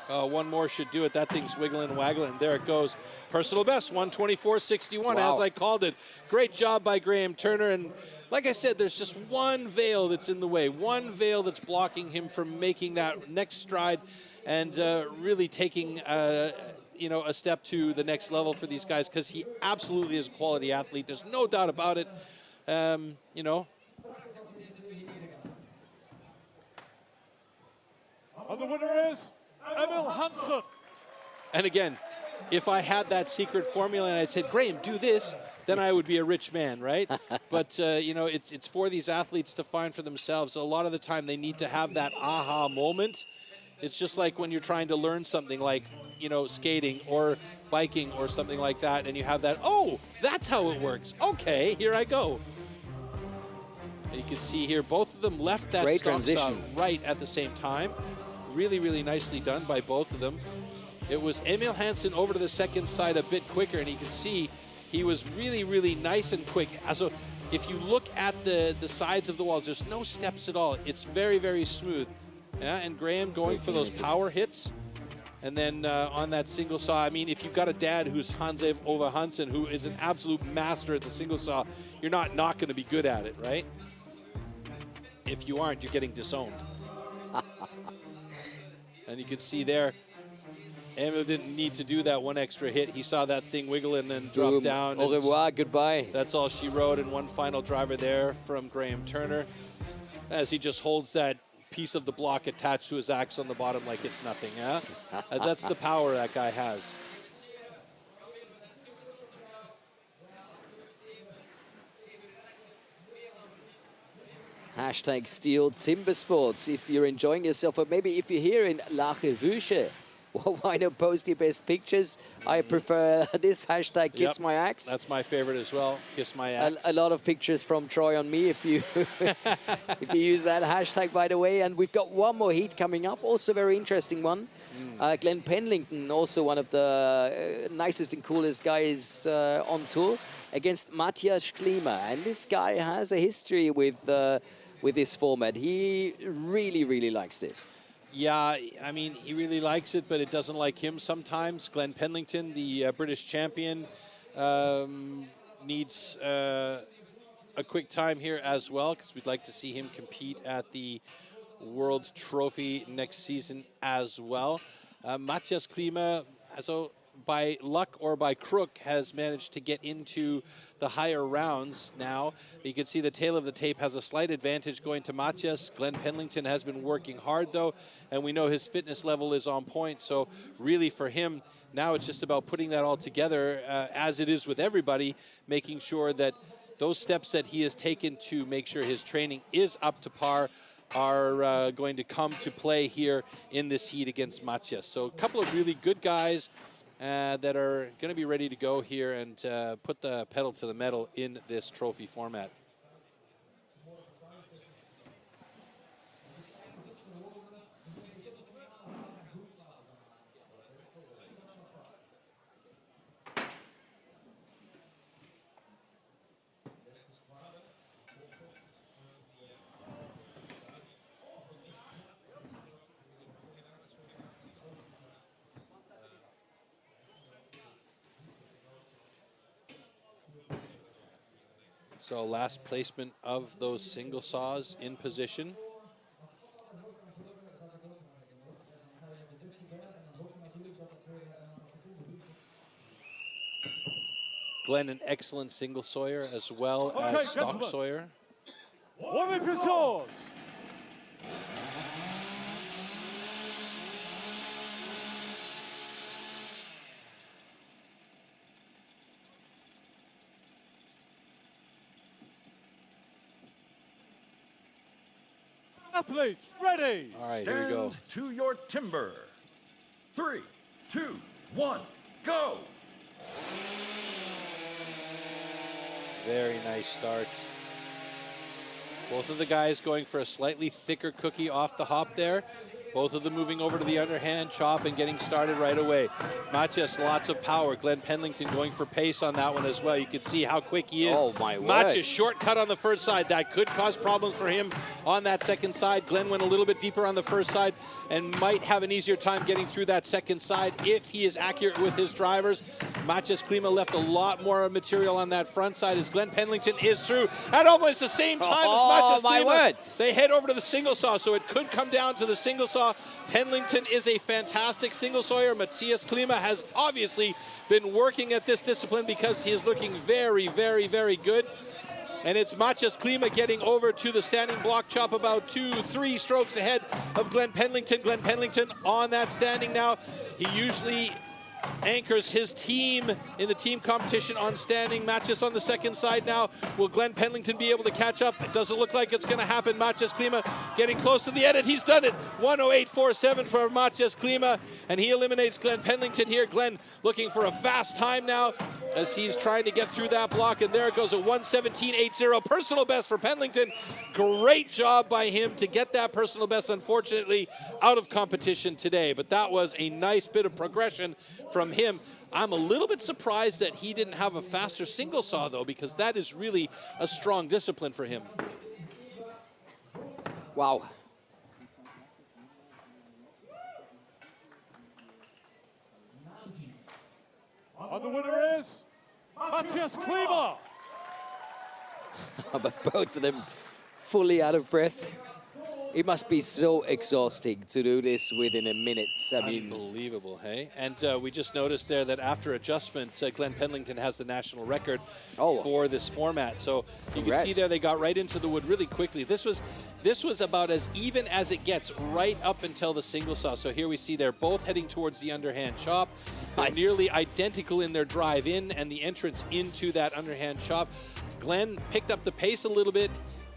Speaker 2: One more should do it. That thing's wiggling and waggling. There it goes. Personal best, 1:24.61, as I called it. Great job by Graham Turner. And like I said, there's just one veil that's in the way, one veil that's blocking him from making that next stride and really taking you know, a step to the next level for these guys, because he absolutely is a quality athlete. There's no doubt about it. You know.
Speaker 6: And the winner is Emil Hansen.
Speaker 2: And again, if I had that secret formula and I'd said, Graham, do this, then I would be a rich man, right? But, you know, it's for these athletes to find for themselves. So a lot of the time they need to have that aha moment. It's just like when you're trying to learn something like, you know, skating or biking or something like that, and you have that, oh, that's how it works. Okay, here I go. And you can see here, both of them left that stock saw right at the same time. Really, really nicely done by both of them. It was Emil Hansen over to the second side a bit quicker, and you can see he was really, really nice and quick. So if you look at the sides of the walls, there's no steps at all. It's very, very smooth. Yeah, and Graham going for those power hits. And then on that single saw, I mean, if you've got a dad who's Hanse Ove Hansen, who is an absolute master at the single saw, you're not going to be good at it, right? If you aren't, you're getting disowned. And you can see there, Emil didn't need to do that one extra hit. He saw that thing wiggle and then drop down.
Speaker 1: Au revoir, goodbye.
Speaker 2: That's all she wrote, and one final driver there from Graham Turner as he just holds that piece of the block attached to his axe on the bottom like it's nothing. Yeah, that's the power that guy has.
Speaker 1: Hashtag STIHL TIMBERSPORTS if you're enjoying yourself, or maybe if you're here in Lage Vuursche. Well, why not post your best pictures? I prefer this hashtag Kiss My Axe.
Speaker 2: That's my favorite as well, Kiss My Axe.
Speaker 1: A lot of pictures from Troy on me if you if you use that hashtag, by the way. And we've got one more heat coming up, also very interesting one. Glenn Penlington, also one of the nicest and coolest guys on tour, against Matthias Klima. And this guy has a history with this format. He really, really likes this.
Speaker 2: Yeah, I mean, he really likes it, but it doesn't like him sometimes. Glenn Penlington, the British champion, needs a quick time here as well, because we'd like to see him compete at the World Trophy next season as well. Matthias Klima, so by luck or by crook, has managed to get into the higher rounds now. You can see the tail of the tape has a slight advantage going to Matthias. Glenn Penlington has been working hard, though, and we know his fitness level is on point. So really for him, now it's just about putting that all together, as it is with everybody, making sure that those steps that he has taken to make sure his training is up to par are going to come to play here in this heat against Matthias. So a couple of really good guys that are going to be ready to go here and put the pedal to the metal in this trophy format. So last placement of those single saws in position. Glenn, an excellent single sawyer as well as stock sawyer.
Speaker 6: Warm up your saws. Athletes, ready.
Speaker 2: All right, here we go.
Speaker 5: Stand to your timber. 3, 2, 1, go.
Speaker 2: Very nice start. Both of the guys going for a slightly thicker cookie off the hop there. Both of them moving over to the underhand chop and getting started right away. Matjes, lots of power. Glenn Penlington going for pace on that one as well. You can see how quick he is.
Speaker 1: Oh, my word.
Speaker 2: Matjes, shortcut on the first side. That could cause problems for him on that second side. Glenn went a little bit deeper on the first side and might have an easier time getting through that second side if he is accurate with his drivers. Matjes Klima left a lot more material on that front side as Glenn Penlington is through at almost the same time as Matjes
Speaker 1: my
Speaker 2: Klima.
Speaker 1: word.
Speaker 2: They head over to the single saw, so it could come down to the single saw. Penlington is a fantastic single sawyer. Matjes Klima has obviously been working at this discipline because he is looking very, very, very good. And it's Matjes Klima getting over to the standing block chop about 2-3 strokes ahead of Glenn Penlington. Glenn Penlington on that standing now. He usually anchors his team in the team competition on standing. Matjes on the second side now. Will Glenn Penlington be able to catch up? It doesn't look like it's going to happen. Matjes Klima getting close to the edit. He's done it. 1:08.47 for Matjes Klima, and he eliminates Glenn Penlington here. Glenn looking for a fast time now as he's trying to get through that block, and there it goes, a 1:17.80 personal best for Penlington. Great job by him to get that personal best, unfortunately out of competition today, but that was a nice bit of progression from him. I'm a little bit surprised that he didn't have a faster single saw, though, because that is really a strong discipline for him.
Speaker 1: Wow.
Speaker 6: And the winner is Matjes Klima.
Speaker 1: But both of them fully out of breath. It must be so exhausting to do this within a minute. I mean,
Speaker 2: unbelievable, hey? And we just noticed there that after adjustment, Glenn Penlington has the national record for this format. So you can see there they got right into the wood really quickly. This was about as even as it gets right up until the single saw. So here we see they're both heading towards the underhand chop. They're nearly identical in their drive in and the entrance into that underhand chop. Glenn picked up the pace a little bit.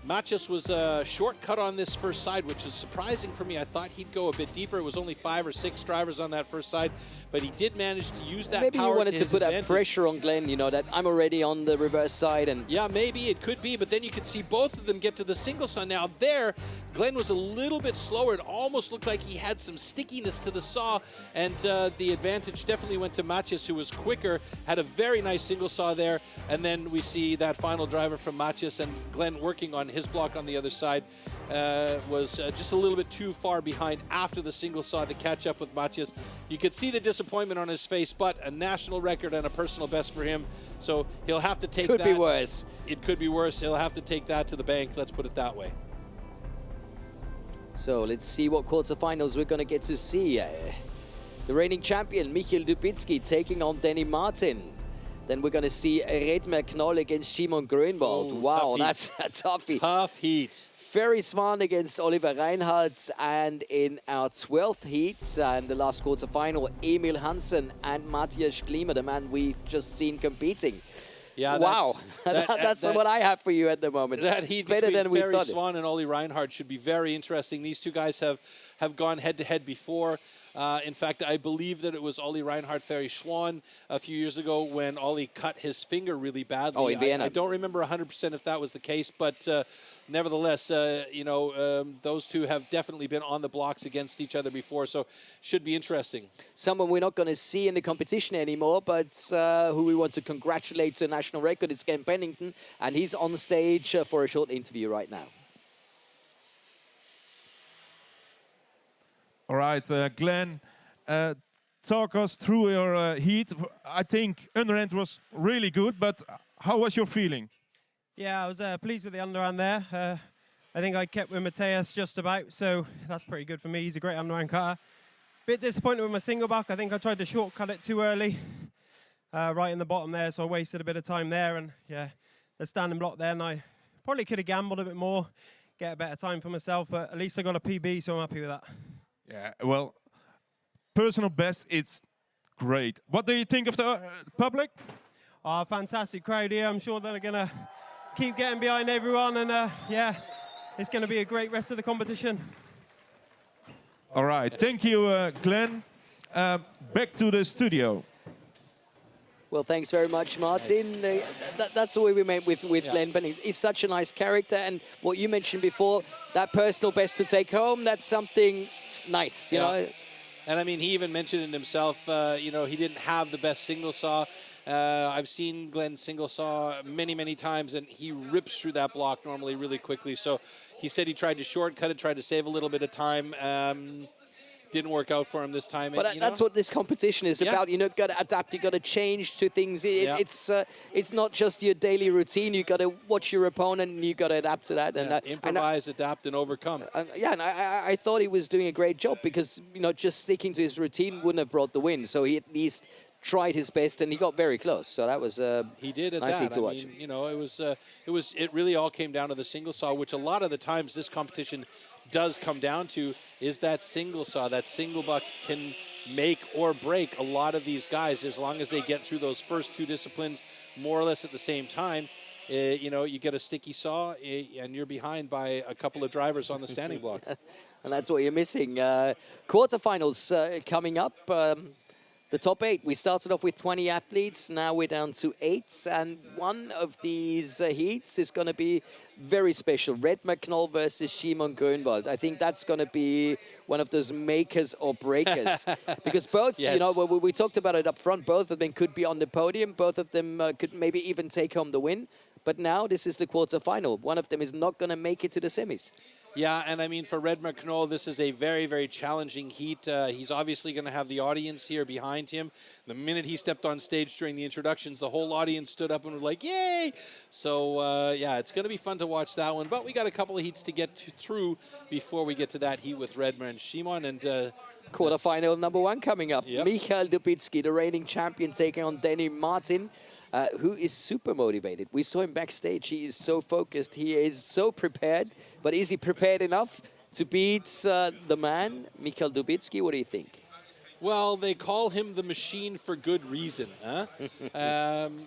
Speaker 2: Matjes was a shortcut on this first side, which is surprising for me. I thought he'd go a bit deeper. It was only 5 or 6 drivers on that first side, but he did manage to use that
Speaker 1: maybe
Speaker 2: power
Speaker 1: he wanted to put
Speaker 2: advantage.
Speaker 1: that pressure on Glenn, you know, that I'm already on the reverse side. And
Speaker 2: yeah, maybe it could be, but then you could see both of them get to the single saw. Now there, Glenn was a little bit slower. It almost looked like he had some stickiness to the saw, and the advantage definitely went to Matjes, who was quicker, had a very nice single saw there, and then we see that final driver from Matjes, and Glenn working on his block on the other side was just a little bit too far behind after the single saw to catch up with Matjes. You could see the disappointment on his face, but a national record and a personal best for him. So he'll have to take that.
Speaker 1: Could be worse.
Speaker 2: It could be worse. He'll have to take that to the bank. Let's put it that way.
Speaker 1: So let's see what quarterfinals we're going to get to see. The reigning champion, Dubitzky, taking on Danny Martin. Then we're going to see Raemdonck Knol against Simon Grunwald.
Speaker 2: Ooh,
Speaker 1: wow, that's a toughie.
Speaker 2: Tough heat.
Speaker 1: Ferry Svan against Oliver Reinhardt, and in our 12th heat and the last quarterfinal, Emil Hansen and Matjes Klima, the man we've just seen competing.
Speaker 2: Yeah,
Speaker 1: wow, that's what I have for you at the moment.
Speaker 2: That heat
Speaker 1: better
Speaker 2: between
Speaker 1: than we
Speaker 2: Ferry
Speaker 1: thought.
Speaker 2: Svan and Olli Reinhardt should be very interesting. These two guys have gone head-to-head before. In fact, I believe that it was Olli Reinhardt, Ferry Svan a few years ago when Olli cut his finger really badly.
Speaker 1: Oh, in Vienna.
Speaker 2: I don't remember 100% if that was the case, but nevertheless, you know, those two have definitely been on the blocks against each other before, so should be interesting.
Speaker 1: Someone we're not going to see in the competition anymore, but who we want to congratulate to a national record is Glenn Penlington, and he's on stage for a short interview right now.
Speaker 7: All right, Glenn, talk us through your heat. I think underhand was really good, but how was your feeling?
Speaker 8: Yeah, I was pleased with the underhand there. I think I kept with Mateus just about, so that's pretty good for me. He's a great underhand cutter. Bit disappointed with my single buck. I think I tried to shortcut it too early, right in the bottom there, so I wasted a bit of time there. And yeah, the standing block there, and I probably could have gambled a bit more, get a better time for myself, but at least I got a PB, so I'm happy with that.
Speaker 7: Yeah, well, personal best, it's great. What do you think of the public?
Speaker 8: Oh, fantastic crowd here. I'm sure they're going to keep getting behind everyone, and yeah, it's going to be a great rest of the competition.
Speaker 7: All right, thank you, Glenn. Back to the studio.
Speaker 1: Well, thanks very much, Martin.
Speaker 2: Nice.
Speaker 1: That's the way we made with Glenn, but he's such a nice character. And what you mentioned before, that personal best to take home, that's something nice, you know.
Speaker 2: And I mean, he even mentioned it himself, you know, he didn't have the best single saw. I've seen Glenn single saw many, many times, and he rips through that block normally really quickly. So he said he tried to shortcut it, tried to save a little bit of time. Didn't work out for him this time.
Speaker 1: But that's what this competition is about. You know, got to adapt. You got to change to things. It's not just your daily routine. You got to watch your opponent, and you got to adapt to that. And
Speaker 2: improvise, adapt, and overcome.
Speaker 1: Yeah, and I thought he was doing a great job because just sticking to his routine wouldn't have brought the win. So he at least tried his best, and he got very close. So that was
Speaker 2: he did at
Speaker 1: nice
Speaker 2: that.
Speaker 1: to watch.
Speaker 2: I mean, you know, it really all came down to the single saw, which a lot of the times this competition does come down to is that single saw. That single buck can make or break a lot of these guys as long as they get through those first two disciplines more or less at the same time. You know, you get a sticky saw and you're behind by a couple of drivers on the standing block.
Speaker 1: And that's what you're missing. Quarterfinals coming up. The top 8. We started off with 20 athletes. Now we're down to 8. And one of these heats is going to be very special. Raemdonck Knol versus Simon Grunwald. I think that's going to be one of those makers or breakers. Because both, you know, we talked about it up front, both of them could be on the podium. Both of them could maybe even take home the win. But now this is the quarterfinal. One of them is not going to make it to the semis.
Speaker 2: Yeah, and I mean, for Raemdonck Knol, this is a very, very challenging heat. He's obviously going to have the audience here behind him. The minute he stepped on stage during the introductions, the whole audience stood up and was like, yay! So, yeah, it's going to be fun to watch that one. But we got a couple of heats to get through before we get to that heat with Raemdonck and Simon. And
Speaker 1: quarterfinal number 1 coming up.
Speaker 2: Yep.
Speaker 1: Dubitzky, the reigning champion, taking on Danny Martin. Who is super motivated. We saw him backstage. He is so focused. He is so prepared. But is he prepared enough to beat the man, Dubitzky? What do you think?
Speaker 2: Well, they call him the machine for good reason. Huh?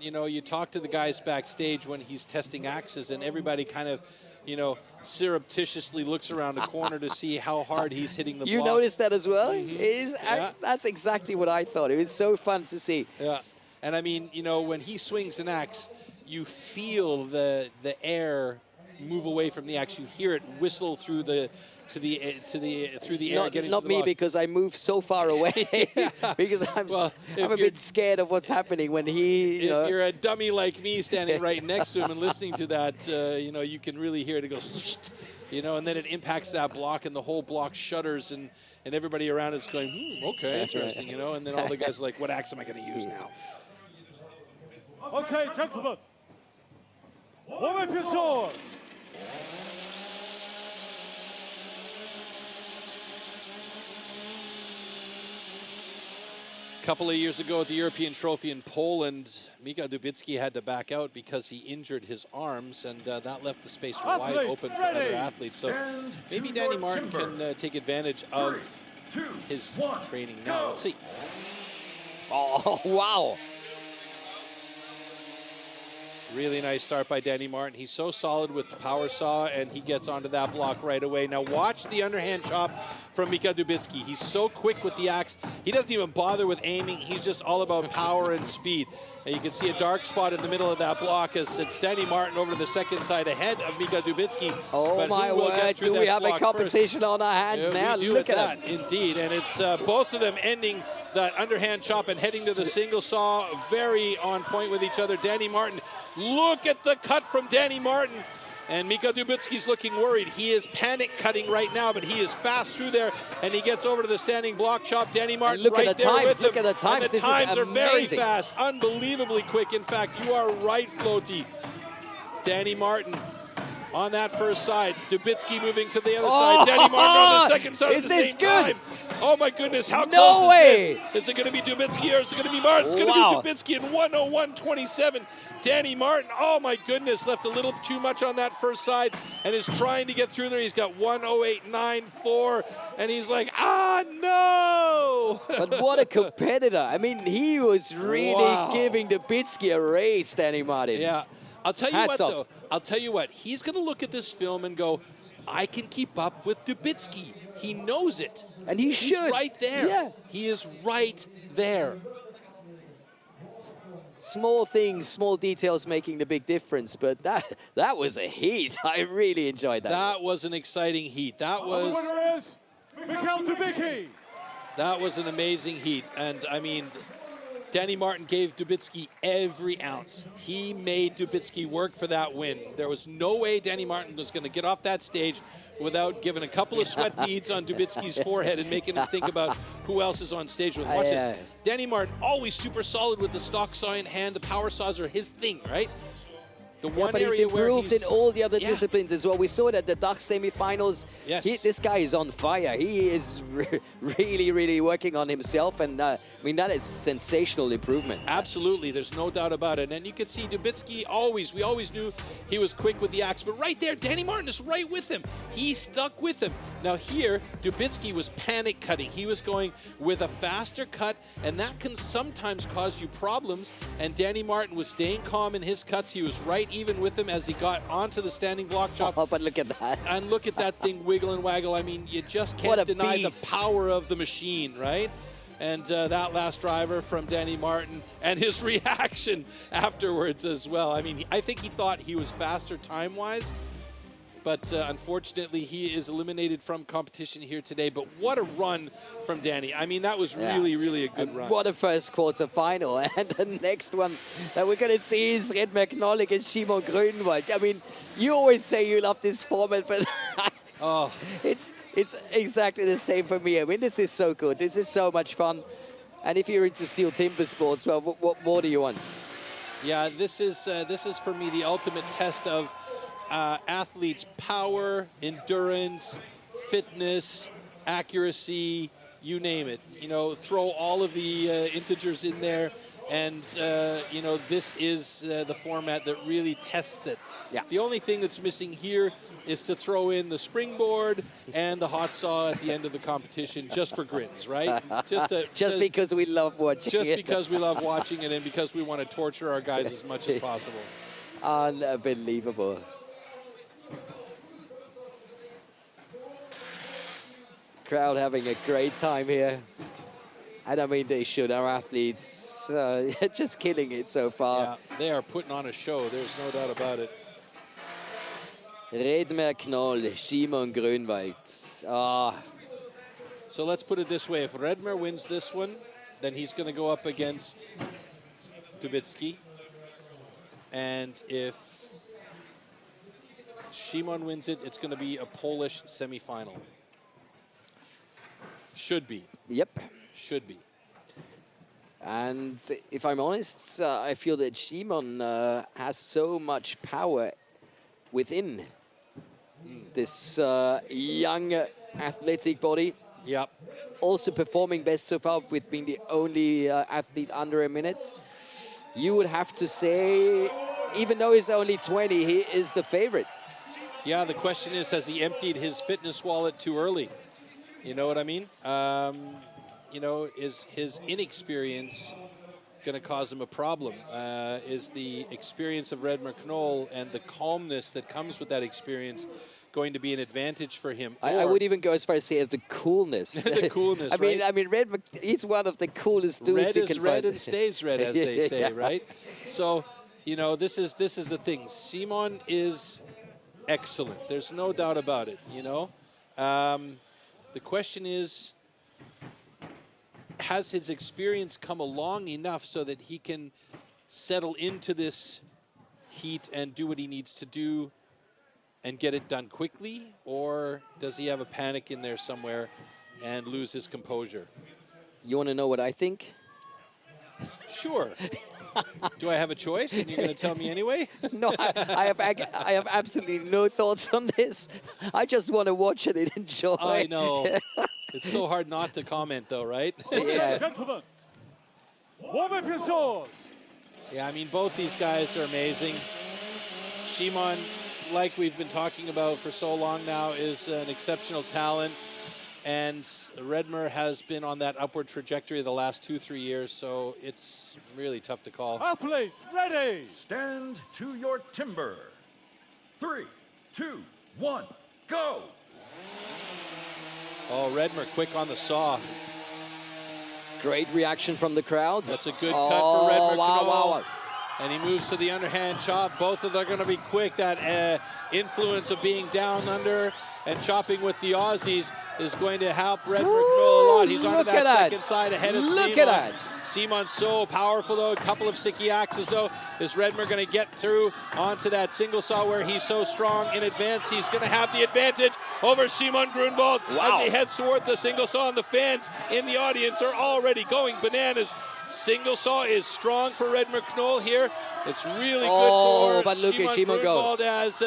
Speaker 2: You know, you talk to the guys backstage when he's testing axes, and everybody kind of, you know, surreptitiously looks around the corner to see how hard he's hitting the block.
Speaker 1: You noticed that as well? That's exactly what I thought. It was so fun to see.
Speaker 2: Yeah. And I mean, you know, when he swings an axe, you feel the air move away from the axe. You hear it whistle through the air.
Speaker 1: Not me, because I move so far away. Because I'm a bit scared of what's happening when he.
Speaker 2: If you're a dummy like me standing right next to him and listening to that, you know, you can really hear it. It goes, you know, and then it impacts that block, and the whole block shudders, and everybody around it's going, okay, interesting, you know, and then all the guys are like, what axe am I going to use now?
Speaker 6: Okay, gentlemen, warm up your swords.
Speaker 2: A couple of years ago at the European Trophy in Poland, Dubitzky had to back out because he injured his arms, and that left the space wide open for other athletes. So maybe Danny Martin can take advantage of his training now. Let's see.
Speaker 1: Oh, wow.
Speaker 2: Really nice start by Danny Martin. He's so solid with the power saw, and he gets onto that block right away. Now watch the underhand chop from Dubitzky. He's so quick with the axe. He doesn't even bother with aiming. He's just all about power and speed. And you can see a dark spot in the middle of that block as it's Danny Martin over to the second side ahead of Dubitzky.
Speaker 1: Oh,
Speaker 2: but
Speaker 1: my word. Do we have a competition first? On our hands now? Look at that.
Speaker 2: Indeed. And it's both of them ending that underhand chop and heading to the single saw. Very on point with each other. Danny Martin. Look at the cut from Danny Martin. And Dubitzky's looking worried. He is panic cutting right now, but he is fast through there, and he gets over to the standing block chop. Danny Martin right there with him.
Speaker 1: Look at the times.
Speaker 2: And the times are very fast, unbelievably quick. In fact, you are right, Floaty. Danny Martin on that first side. Dubitzky moving to the other side. Danny Martin on the second side at the same time. Oh my goodness, how close is this? Is it going to be Dubitzky or is it going to be Martin? It's going to be Dubitzky in 1:01.27. Danny Martin, oh my goodness, left a little too much on that first side and is trying to get through there. He's got 1:08.94 and he's like, no!
Speaker 1: But what a competitor. I mean, he was really giving Dubitzky a race, Danny Martin.
Speaker 2: Yeah. I'll tell you what, though. I'll tell you what. He's going to look at this film and go, I can keep up with Dubitzky. He knows it.
Speaker 1: And he should.
Speaker 2: He's right there.
Speaker 1: Yeah.
Speaker 2: He is right there.
Speaker 1: Small things, small details making the big difference. But that was a heat. I really enjoyed that.
Speaker 2: That was an exciting heat. That was... That was an amazing heat. And, I mean... Danny Martin gave Dubitzky every ounce. He made Dubitzky work for that win. There was no way Danny Martin was going to get off that stage without giving a couple of sweat beads on Dubitzky's forehead and making him think about who else is on stage with him. Watch this. Danny Martin, always super solid with the stock saw in hand. The power saws are his thing, right? The one
Speaker 1: but he's improved in all the other disciplines as well. We saw it at the Dach semifinals.
Speaker 2: Yes.
Speaker 1: This guy is on fire. He is really, really working on himself. And I mean, that is sensational improvement.
Speaker 2: Absolutely. There's no doubt about it. And you can see Dubitzky we always knew he was quick with the axe. But right there, Danny Martin is right with him. He stuck with him. Now here, Dubitzky was panic cutting. He was going with a faster cut. And that can sometimes cause you problems. And Danny Martin was staying calm in his cuts. He was right even with him as he got onto the standing block chop.
Speaker 1: Oh, but look at that.
Speaker 2: And look at that thing wiggle and waggle. I mean, you just can't deny the power of the machine, right? And that last driver from Danny Martin and his reaction afterwards as well. I mean, I think he thought he was faster time-wise, but unfortunately he is eliminated from competition here today. But what a run from Danny. I mean, that was really, really a good run.
Speaker 1: What a first quarter-final. And the next one that we're going to see is Knol against Simon Grunwald. I mean, you always say you love this format, but it's exactly the same for me. I mean, this is so good. This is so much fun. And if you're into STIHL Timbersports, well, what more do you want?
Speaker 2: Yeah, this is for me the ultimate test of athletes' power, endurance, fitness, accuracy, you name it. You know, throw all of the integers in there, and you know, this is the format that really tests it.
Speaker 1: Yeah.
Speaker 2: The only thing that's missing here is to throw in the springboard and the hot saw at the end of the competition just for grins, right?
Speaker 1: Just because we love watching
Speaker 2: just
Speaker 1: it.
Speaker 2: because we love watching it and because we want to torture our guys as much as possible.
Speaker 1: Unbelievable. Crowd having a great time here. And I mean, they should. Our athletes just killing it so far.
Speaker 2: Yeah, they are putting on a show. There's no doubt about it.
Speaker 1: Raemdonck, Knol, Simon Grunwald.
Speaker 2: So let's put it this way. If Redmer wins this one, then he's going to go up against Dubitzky. And if Simon wins it, it's going to be a Polish semifinal. Should be.
Speaker 1: Yep.
Speaker 2: Should be.
Speaker 1: And if I'm honest, I feel that Simon has so much power within this young athletic body.
Speaker 2: Yep.
Speaker 1: Also performing best so far with being the only athlete under a minute. You would have to say, even though he's only 20, he is the favorite.
Speaker 2: Yeah, the question is, has he emptied his fitness wallet too early? You know what I mean? You know, is his inexperience going to cause him a problem? Is the experience of Raemdonck Knol and the calmness that comes with that experience going to be an advantage for him?
Speaker 1: I would even go as far as say as the coolness.
Speaker 2: The coolness,
Speaker 1: I mean, Raemdonck, he's one of the coolest dudes you can find.
Speaker 2: Red is red and stays red, as they say, right? So, you know, this is the thing. Simon is excellent. There's no doubt about it, you know? The question is, has his experience come along enough so that he can settle into this heat and do what he needs to do and get it done quickly? Or does he have a panic in there somewhere and lose his composure?
Speaker 1: You want to know what I think?
Speaker 2: Sure. Do I have a choice? And you're going to tell me anyway?
Speaker 1: No, I have absolutely no thoughts on this. I just want to watch it and enjoy.
Speaker 2: I know. It's so hard not to comment, though, right?
Speaker 1: Yeah.
Speaker 6: Gentlemen, warm up your swords.
Speaker 2: Yeah, I mean, both these guys are amazing. Szymon, like we've been talking about for so long now, is an exceptional talent. And Redmer has been on that upward trajectory the last 2-3 years, so it's really tough to call.
Speaker 6: Athletes, ready.
Speaker 5: Stand to your timber. 3, 2, 1, go!
Speaker 2: Oh, Redmer quick on the saw.
Speaker 1: Great reaction from the crowd.
Speaker 2: That's a good cut for Redmer.
Speaker 1: Wow,
Speaker 2: Knol.
Speaker 1: wow.
Speaker 2: And he moves to the underhand chop. Both of them are going to be quick. That influence of being down under and chopping with the Aussies is going to help Redmer Knol a lot. He's onto that second side ahead of Szymon.
Speaker 1: Look at that.
Speaker 2: Szymon's so powerful, though. A couple of sticky axes, though. Is Redmer going to get through onto that single saw where he's so strong in advance? He's going to have the advantage over Szymon Grunwald as he heads toward the single saw, and the fans in the audience are already going bananas. Single saw is strong for Redmer Knol here. It's really good for
Speaker 1: but look at Szymon
Speaker 2: Grunwald as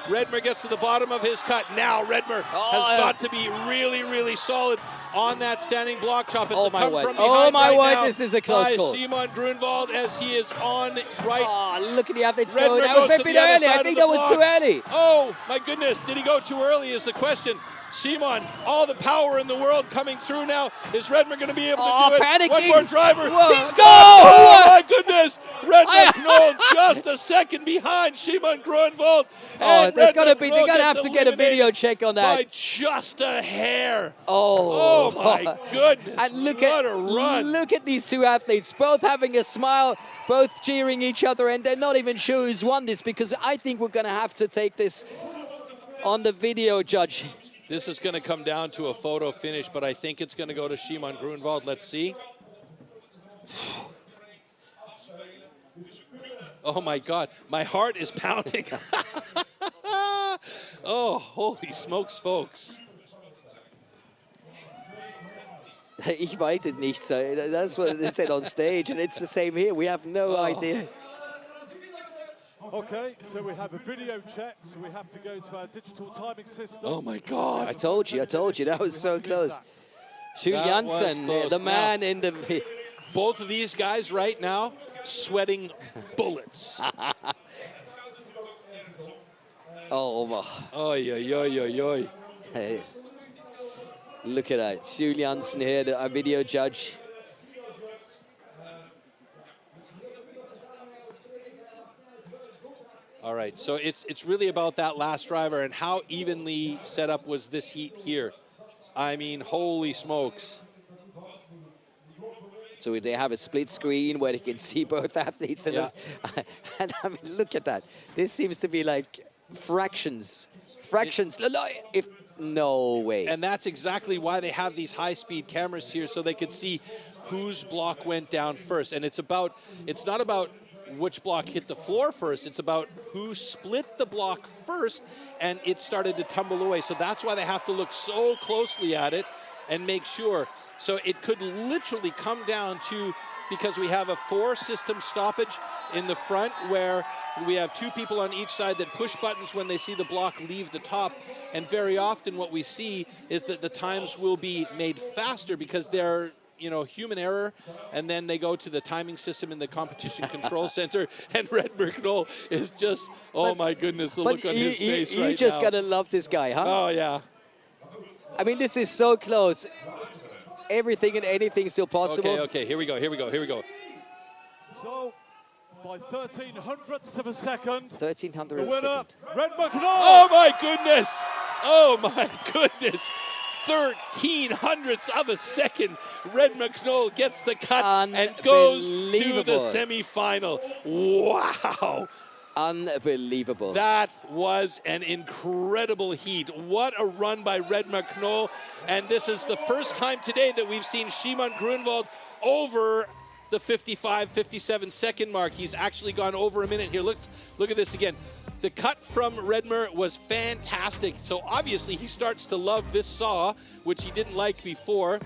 Speaker 2: Redmer gets to the bottom of his cut. Now Redmer has got to be really, really solid on that standing block chop. It's
Speaker 1: my word.
Speaker 2: from behind now
Speaker 1: This is a close call.
Speaker 2: Szymon Grunwald as he is on right.
Speaker 1: Oh, look at the athletes
Speaker 2: Redmer
Speaker 1: go. That was
Speaker 2: goes to
Speaker 1: maybe
Speaker 2: the other
Speaker 1: early.
Speaker 2: side
Speaker 1: I
Speaker 2: of
Speaker 1: think
Speaker 2: the
Speaker 1: that was
Speaker 2: block.
Speaker 1: too early.
Speaker 2: Oh, my goodness. Did he go too early is the question. Szymon, all the power in the world coming through now. Is Redmer going to be able to do it?
Speaker 1: Panicking.
Speaker 2: One more driver.
Speaker 1: Whoa.
Speaker 2: He's
Speaker 1: Go!
Speaker 2: Oh, my goodness. Redmer Knol just a second behind Szymon Grunwald.
Speaker 1: Oh, there's
Speaker 2: got to
Speaker 1: be. They're gonna have to get a video check on that.
Speaker 2: By just a hair.
Speaker 1: Oh,
Speaker 2: my goodness.
Speaker 1: And look
Speaker 2: what a run.
Speaker 1: Look at these two athletes, both having a smile, both cheering each other, and they're not even sure who's won this, because I think we're going to have to take this on the video judge.
Speaker 2: This is going to come down to a photo finish, but I think it's going to go to Szymon Grunwald. Let's see. Oh, my God. My heart is pounding. Oh, holy smokes, folks.
Speaker 1: Ich weiß it nicht. So that's what they said on stage, and it's the same here. We have no idea.
Speaker 6: Okay, so we have a video check, so we have to go to our digital timing system.
Speaker 2: Oh my God.
Speaker 1: I told you, that was so close. Jules
Speaker 2: That was
Speaker 1: Janssen,
Speaker 2: close.
Speaker 1: the man in the...
Speaker 2: Both of these guys right now sweating bullets.
Speaker 1: Oh, my.
Speaker 2: Oy, oy, oy, oy, oy.
Speaker 1: Hey. Look at that. Jules Janssen here, our video judge.
Speaker 2: All right, so it's really about that last driver and how evenly set up was this heat here. I mean, holy smokes.
Speaker 1: So they have a split screen where they can see both athletes. And, and I mean, look at that. This seems to be like fractions. No way.
Speaker 2: And that's exactly why they have these high-speed cameras here, so they could see whose block went down first. And it's not about which block hit the floor first, it's about who split the block first and it started to tumble away. So that's why they have to look so closely at it and make sure. So it could literally come down to, because we have a 4-system stoppage in the front where we have 2 people on each side that push buttons when they see the block leave the top. And very often what we see is that the times will be made faster because they're, you know, human error, and then they go to the timing system in the competition control center, and Redmer Knol is just, oh my goodness, the look on his face right now.
Speaker 1: You just gotta love this guy, huh?
Speaker 2: Oh, yeah.
Speaker 1: I mean, this is so close. Everything and anything still possible.
Speaker 2: Okay, here we go.
Speaker 6: So, by 1300ths of a second,
Speaker 1: 1300
Speaker 6: the
Speaker 1: of a
Speaker 6: winner,
Speaker 1: second.
Speaker 6: Redmer Knol.
Speaker 2: Oh my goodness! Oh my goodness! 1300ths of a second. Redmer Knol gets the cut and goes to the semifinal. Wow!
Speaker 1: Unbelievable.
Speaker 2: That was an incredible heat. What a run by Redmer Knol. And this is the first time today that we've seen Szymon Grunwald over the 55, 57 second mark. He's actually gone over a minute here. Look at this again. The cut from Redmer was fantastic. So obviously he starts to love this saw, which he didn't like before.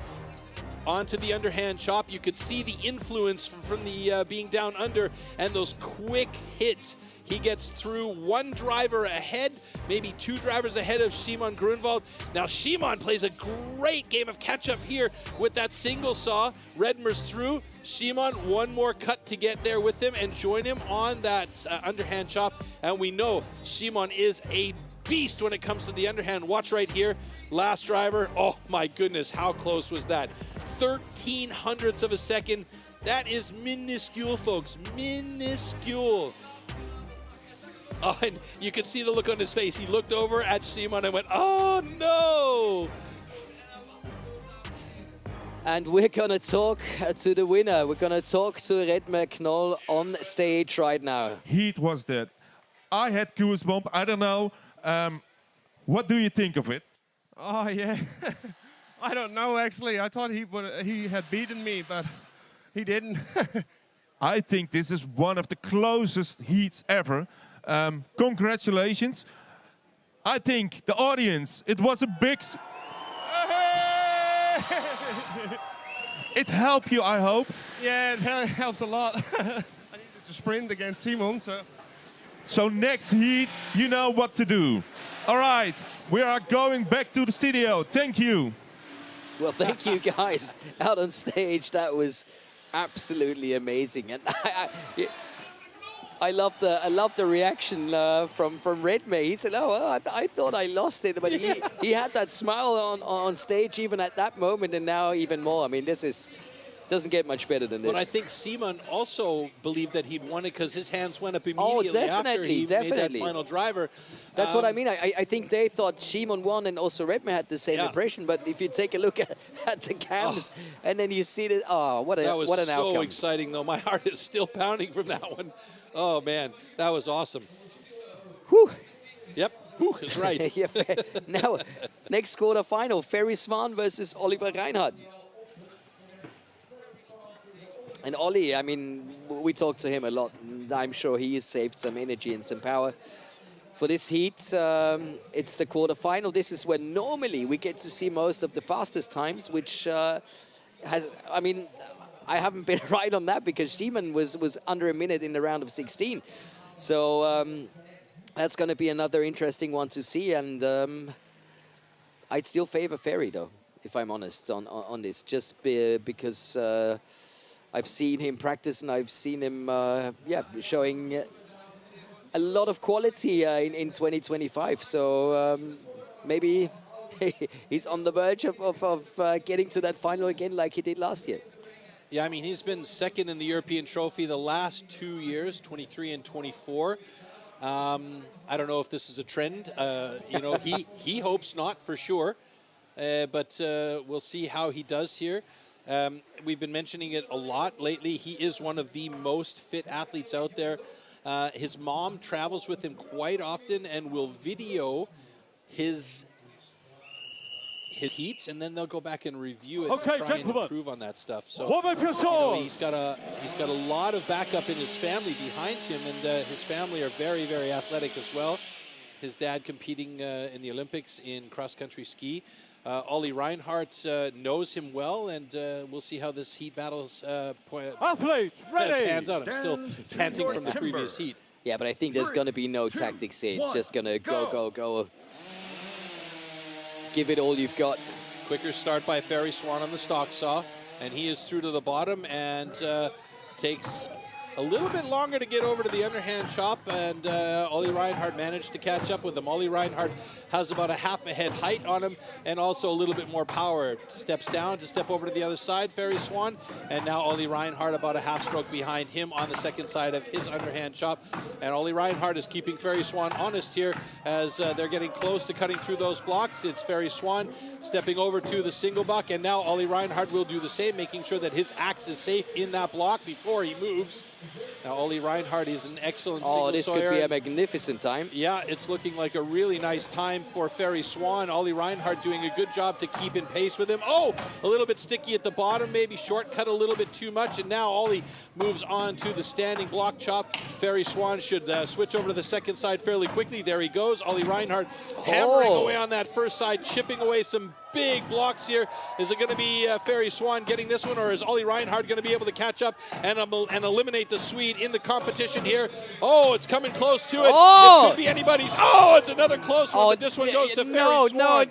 Speaker 2: onto the underhand chop. You could see the influence from the being down under and those quick hits. He gets through one driver ahead, maybe two drivers ahead of Simon Grunwald. Now Simon plays a great game of catch-up here with that single saw. Redmer's through. Simon, one more cut to get there with him and join him on that underhand chop. And we know Simon is a beast when it comes to the underhand. Watch right here. Last driver. Oh my goodness, how close was that? 13 hundredths of a second. That is minuscule, folks. Minuscule. Oh, and you could see the look on his face. He looked over at Simon and went, oh no!
Speaker 1: And we're going to talk to the winner. We're going to talk to Raemdonck Knol on stage right now.
Speaker 7: Heat was that. I had goosebumps. I don't know. What do you think of it?
Speaker 8: Oh, yeah. I don't know, actually. I thought he had beaten me, but he didn't.
Speaker 7: I think this is one of the closest heats ever. Congratulations. I think the audience, it was a big... It helped you, I hope.
Speaker 8: Yeah, it helps a lot. I needed to sprint against Simon, so...
Speaker 7: So next heat, you know what to do. All right, we are going back to the studio. Thank you.
Speaker 1: Well, thank you guys out on stage. That was absolutely amazing. And I love the reaction from Raemdonck. He said, "Oh, well, I thought I lost it," but he had that smile on stage even at that moment, and now even more. I mean, this doesn't get much better than this.
Speaker 2: But I think Simon also believed that he'd won it because his hands went up immediately after he made that final driver.
Speaker 1: That's what I mean. I think they thought Simon won, and also Raemdonck had the same impression. But if you take a look at the cams, and then you see that, what an outcome.
Speaker 2: That was so exciting, though. My heart is still pounding from that one. Oh, man, that was awesome.
Speaker 1: Whew.
Speaker 2: Yep, whew is right.
Speaker 1: Yeah, now, next quarterfinal, Svan versus Oliver Reinhardt. And Ollie, I mean, we talked to him a lot. And I'm sure he has saved some energy and some power for this heat. It's the quarterfinal. This is when normally we get to see most of the fastest times, which I mean, I haven't been right on that because Simon was under a minute in the round of 16. So that's going to be another interesting one to see. And I'd still favor Ferry, though, if I'm honest, on this, just because I've seen him practice and I've seen him, showing a lot of quality in 2025. So maybe he's on the verge of getting to that final again like he did last year.
Speaker 2: Yeah, I mean, he's been second in the European trophy the last 2 years, 23 and 24. I don't know if this is a trend. You know, he hopes not for sure, but we'll see how he does here. We've been mentioning it a lot lately. He is one of the most fit athletes out there. His mom travels with him quite often and will video his heats, and then they'll go back and review it to try and improve on that stuff. So you know, he's got a lot of backup in his family behind him, and his family are very, very athletic as well. His dad competing in the Olympics in cross-country ski. Ollie Reinhardt knows him well, and we'll see how this heat battles
Speaker 6: Athletes, ready!
Speaker 2: pans out. I'm still panting from the previous heat.
Speaker 1: Yeah, but I think there's going to be no tactics here. It's just going to go. Give it all you've got.
Speaker 2: Quicker start by Svan on the stock saw, and he is through to the bottom and takes a little bit longer to get over to the underhand chop, and Ollie Reinhardt managed to catch up with him. Ollie Reinhardt has about a half a head height on him and also a little bit more power. Steps down to step over to the other side, Svan, and now Ollie Reinhardt about a half stroke behind him on the second side of his underhand chop. And Ollie Reinhardt is keeping Svan honest here as they're getting close to cutting through those blocks. It's Svan stepping over to the single buck, and now Ollie Reinhardt will do the same, making sure that his axe is safe in that block before he moves. Now, Ollie Reinhardt is an excellent single
Speaker 1: this
Speaker 2: sawyer.
Speaker 1: could be a magnificent time.
Speaker 2: Yeah, it's looking like a really nice time for Svan. Ollie Reinhardt doing a good job to keep in pace with him. Oh, a little bit sticky at the bottom, maybe shortcut a little bit too much, and now Ollie moves on to the standing block chop. Svan should switch over to the second side fairly quickly. There he goes. Ollie Reinhardt hammering away on that first side, chipping away some big blocks here. Is it going to be Ferry Svan getting this one, or is Ollie Reinhardt going to be able to catch up and eliminate the Swede in the competition here? Oh, it's coming close to it.
Speaker 1: Oh!
Speaker 2: It could be anybody's. Oh, it's another close one,
Speaker 1: Oh,
Speaker 2: but this one goes to Ferry
Speaker 1: no,
Speaker 2: Svan.
Speaker 1: no.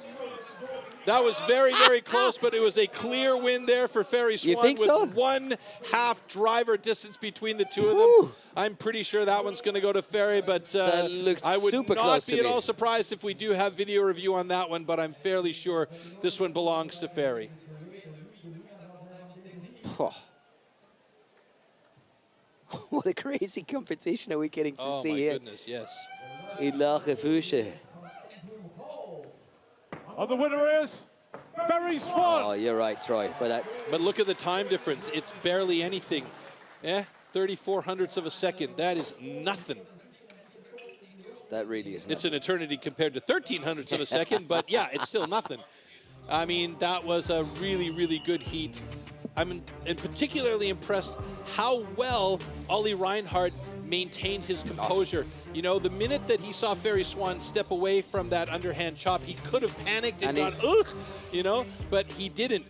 Speaker 2: That was very, very close, but it was a clear win there for Ferry Svan.
Speaker 1: You think
Speaker 2: with
Speaker 1: so?
Speaker 2: 1/2 driver distance between the two of them. I'm pretty sure that one's going to go to Ferry, but
Speaker 1: That looked
Speaker 2: I would
Speaker 1: super
Speaker 2: not
Speaker 1: close
Speaker 2: be
Speaker 1: to
Speaker 2: at
Speaker 1: me.
Speaker 2: all surprised if we do have video review on that one, but I'm fairly sure this one belongs to Ferry.
Speaker 1: Oh. What a crazy competition are we getting to see here
Speaker 2: Oh, my goodness, yes.
Speaker 1: in Lage Vuursche.
Speaker 6: And the winner is Ferry Svan.
Speaker 1: Oh, you're right, Troy. But
Speaker 2: But look at the time difference. It's barely anything. 34 hundredths of a second. That is nothing.
Speaker 1: that really is.
Speaker 2: It's an eternity compared to 13 hundredths of a second, but yeah, it's still nothing. I mean, that was a really, really good heat. I'm particularly impressed how well Ollie Reinhardt maintained his composure. You know, the minute that he saw Ferry Svan step away from that underhand chop, he could have panicked and gone, ugh, you know, but he didn't.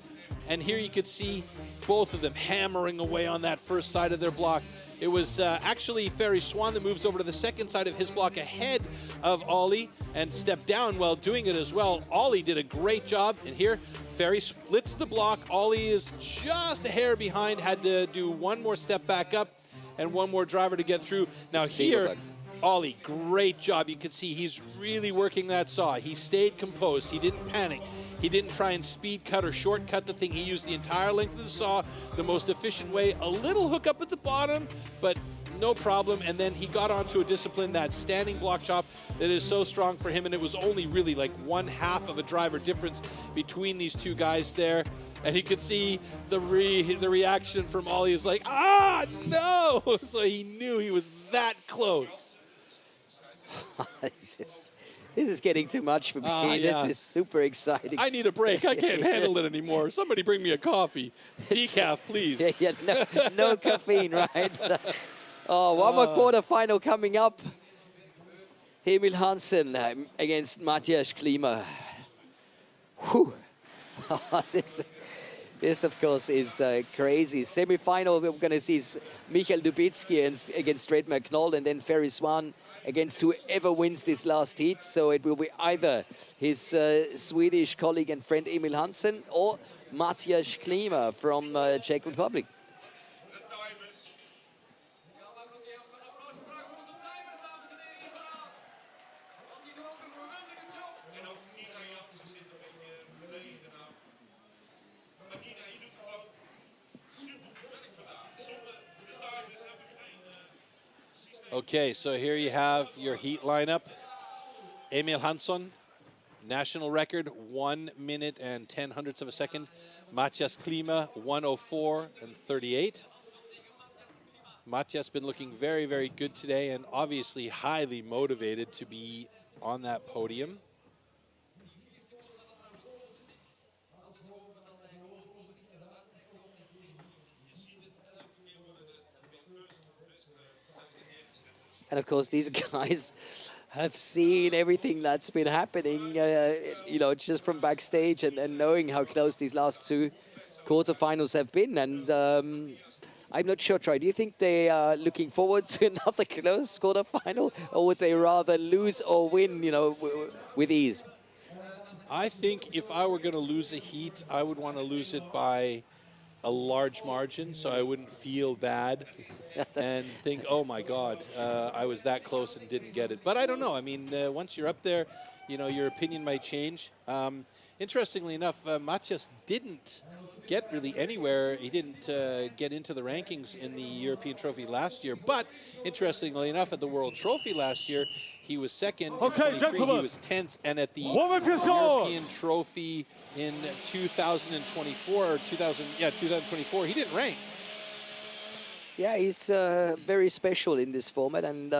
Speaker 2: And here you could see both of them hammering away on that first side of their block. It was actually Ferry Svan that moves over to the second side of his block ahead of Ollie and stepped down while doing it as well. Ollie did a great job, and here Ferry splits the block. Ollie is just a hair behind, had to do one more step back up and one more driver to get through. Now here, Ollie, great job. You can see he's really working that saw. He stayed composed. He didn't panic. He didn't try and speed cut or shortcut the thing. He used the entire length of the saw the most efficient way. A little hook up at the bottom, but no problem. And then he got onto a discipline, that standing block chop, that is so strong for him. And it was only really like 1/2 of a driver difference between these two guys there. And you could see the reaction from Ollie is like, ah, no! So he knew he was that close.
Speaker 1: This is getting too much for me.
Speaker 2: Yeah.
Speaker 1: This is super exciting.
Speaker 2: I need a break. I can't handle it anymore. Somebody bring me a coffee. Decaf, please.
Speaker 1: Yeah, no caffeine, right? Oh, one more quarterfinal coming up. Emil Hansen against Matthias Klima. Whew. This, of course, is crazy. Semi-final, we're going to see Michael Dubitzky against Raemdonck Knol, and then Ferry Svan against whoever wins this last heat. So it will be either his Swedish colleague and friend Emil Hansen or Matthias Klima from Czech Republic.
Speaker 2: Okay, so here you have your heat lineup. Emil Hansen, national record, 1 minute and 10 hundredths of a second. Matthias Klima, 1:04 and 38. Matthias been looking very, very good today and obviously highly motivated to be on that podium.
Speaker 1: And of course, these guys have seen everything that's been happening, you know, just from backstage and knowing how close these last two quarterfinals have been. And I'm not sure, Troy, do you think they are looking forward to another close quarterfinal, or would they rather lose or win, you know, with ease?
Speaker 2: I think if I were going to lose a heat, I would want to lose it by a large margin, so I wouldn't feel bad and think, oh my God, I was that close and didn't get it. But I don't know. I mean, once you're up there, you know, your opinion might change. Interestingly enough, Matthias didn't get really anywhere. He didn't get into the rankings in the European Trophy last year. But interestingly enough, at the World Trophy last year, he was second.
Speaker 6: Okay,
Speaker 2: in 23,
Speaker 6: gentlemen.
Speaker 2: he was 10th. And at the
Speaker 6: Warm up your
Speaker 2: European
Speaker 6: swords.
Speaker 2: Trophy in 2024, or 2024, he didn't rank.
Speaker 1: Yeah, he's very special in this format, and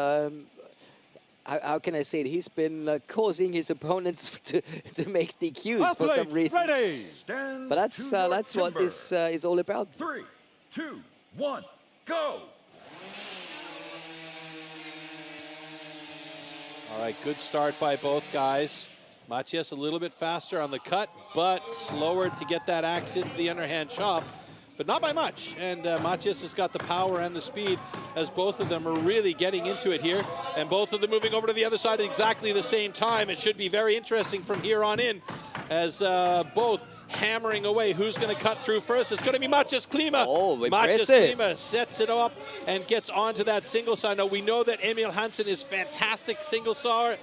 Speaker 1: how can I say it? He's been causing his opponents to make DQs for some reason.
Speaker 6: Ready.
Speaker 1: But that's what this is all about.
Speaker 5: 3, 2, 1, go!
Speaker 2: All right, good start by both guys. Matthias a little bit faster on the cut. but slower to get that axe into the underhand chop, but not by much. And Matthias has got the power and the speed, as both of them are really getting into it here. And both of them moving over to the other side at exactly the same time. It should be very interesting from here on in, as both hammering away. Who's going to cut through first? It's going to be Matthias Klima.
Speaker 1: Oh,
Speaker 2: Matthias
Speaker 1: impressive.
Speaker 2: Klima sets it up and gets onto that single side. Now, we know that Emil Hansen is fantastic single sawyer,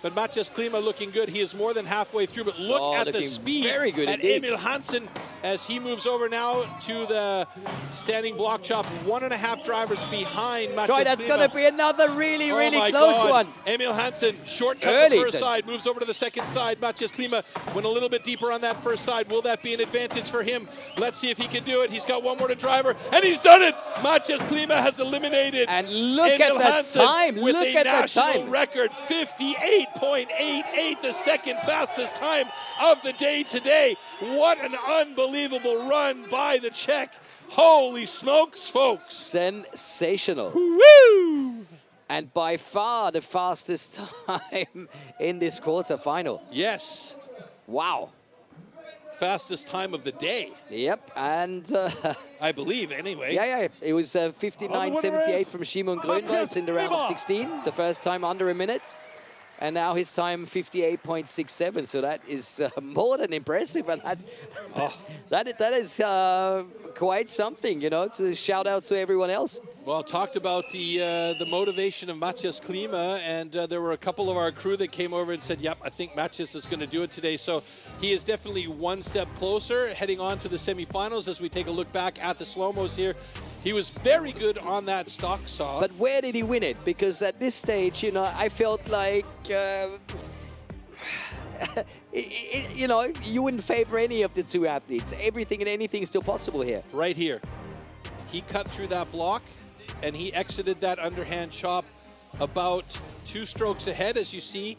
Speaker 2: but Matthias Klima looking good. He is more than halfway through, but look at the speed
Speaker 1: very good
Speaker 2: at
Speaker 1: indeed.
Speaker 2: Emil Hansen as he moves over now to the standing block chop. 1.5 drivers behind Matthias
Speaker 1: Troy, that's
Speaker 2: Klima.
Speaker 1: going to be another really,
Speaker 2: Oh
Speaker 1: really
Speaker 2: my
Speaker 1: close
Speaker 2: God.
Speaker 1: one.
Speaker 2: Emil Hansen, shortcut
Speaker 1: Early
Speaker 2: the first
Speaker 1: to-
Speaker 2: side, moves over to the second side. Matthias Klima went a little bit deeper on that first side. Will that be an advantage for him? Let's see if he can do it. He's got one more to driver, and he's done it. Matthias Klima has eliminated
Speaker 1: And look
Speaker 2: Emil
Speaker 1: at that
Speaker 2: Hansen
Speaker 1: time.
Speaker 2: with
Speaker 1: Look
Speaker 2: a
Speaker 1: at that
Speaker 2: national
Speaker 1: time.
Speaker 2: record, 58.88, the second fastest time of the day today. What an unbelievable run by the Czech. Holy smokes, folks.
Speaker 1: Sensational.
Speaker 2: Woo!
Speaker 1: And by far the fastest time in this quarterfinal.
Speaker 2: Yes,
Speaker 1: Wow.
Speaker 2: fastest time of the day,
Speaker 1: Yep. And
Speaker 2: I believe, anyway.
Speaker 1: yeah, it was 59.78 from Simon Grunwald in the round of 16, the first time under a minute. And now his time 58.67, so that is more than impressive. And that is quite something, you know, to shout out to everyone else.
Speaker 2: Well, talked about the motivation of Matthias Klima, and there were a couple of our crew that came over and said, yep, I think Matthias is going to do it today. So he is definitely one step closer, heading on to the semifinals. As we take a look back at the slow-mos here, he was very good on that stock saw.
Speaker 1: But where did he win it? Because at this stage, you know, I felt like, you know, you wouldn't favor any of the two athletes. Everything and anything is still possible here.
Speaker 2: Right here, he cut through that block, and he exited that underhand chop about 2 strokes ahead, as you see,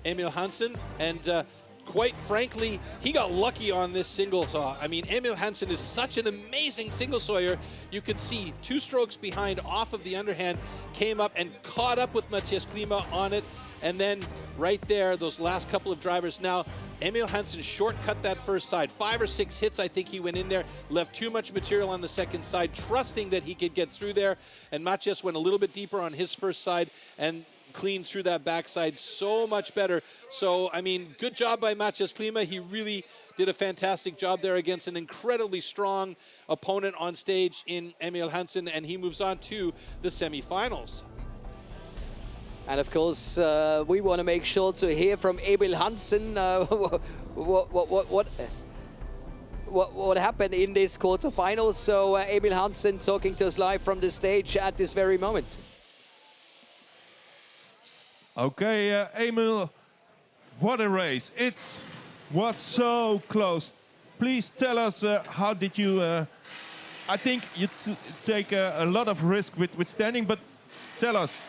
Speaker 2: Emil Hansen. And quite frankly, he got lucky on this single saw. I mean, Emil Hansen is such an amazing single sawyer. You could see 2 strokes behind off of the underhand, came up and caught up with Matthias Klima on it. And then right there, those last couple of drivers. Now, Emil Hansen shortcut that first side. 5 or 6 hits, I think he went in there, left too much material on the second side, trusting that he could get through there. And Matthias went a little bit deeper on his first side and clean through that backside so much better. So, I mean, good job by Matthias Klima. He really did a fantastic job there against an incredibly strong opponent on stage in Emil Hansen, and he moves on to the semifinals.
Speaker 1: And of course, we want to make sure to hear from Emil Hansen what happened in this quarterfinal. So Emil Hansen talking to us live from the stage at this very moment.
Speaker 7: Okay, Emil, what a race. It was so close. Please tell us, how did you... I think you take a lot of risk with standing, but tell us.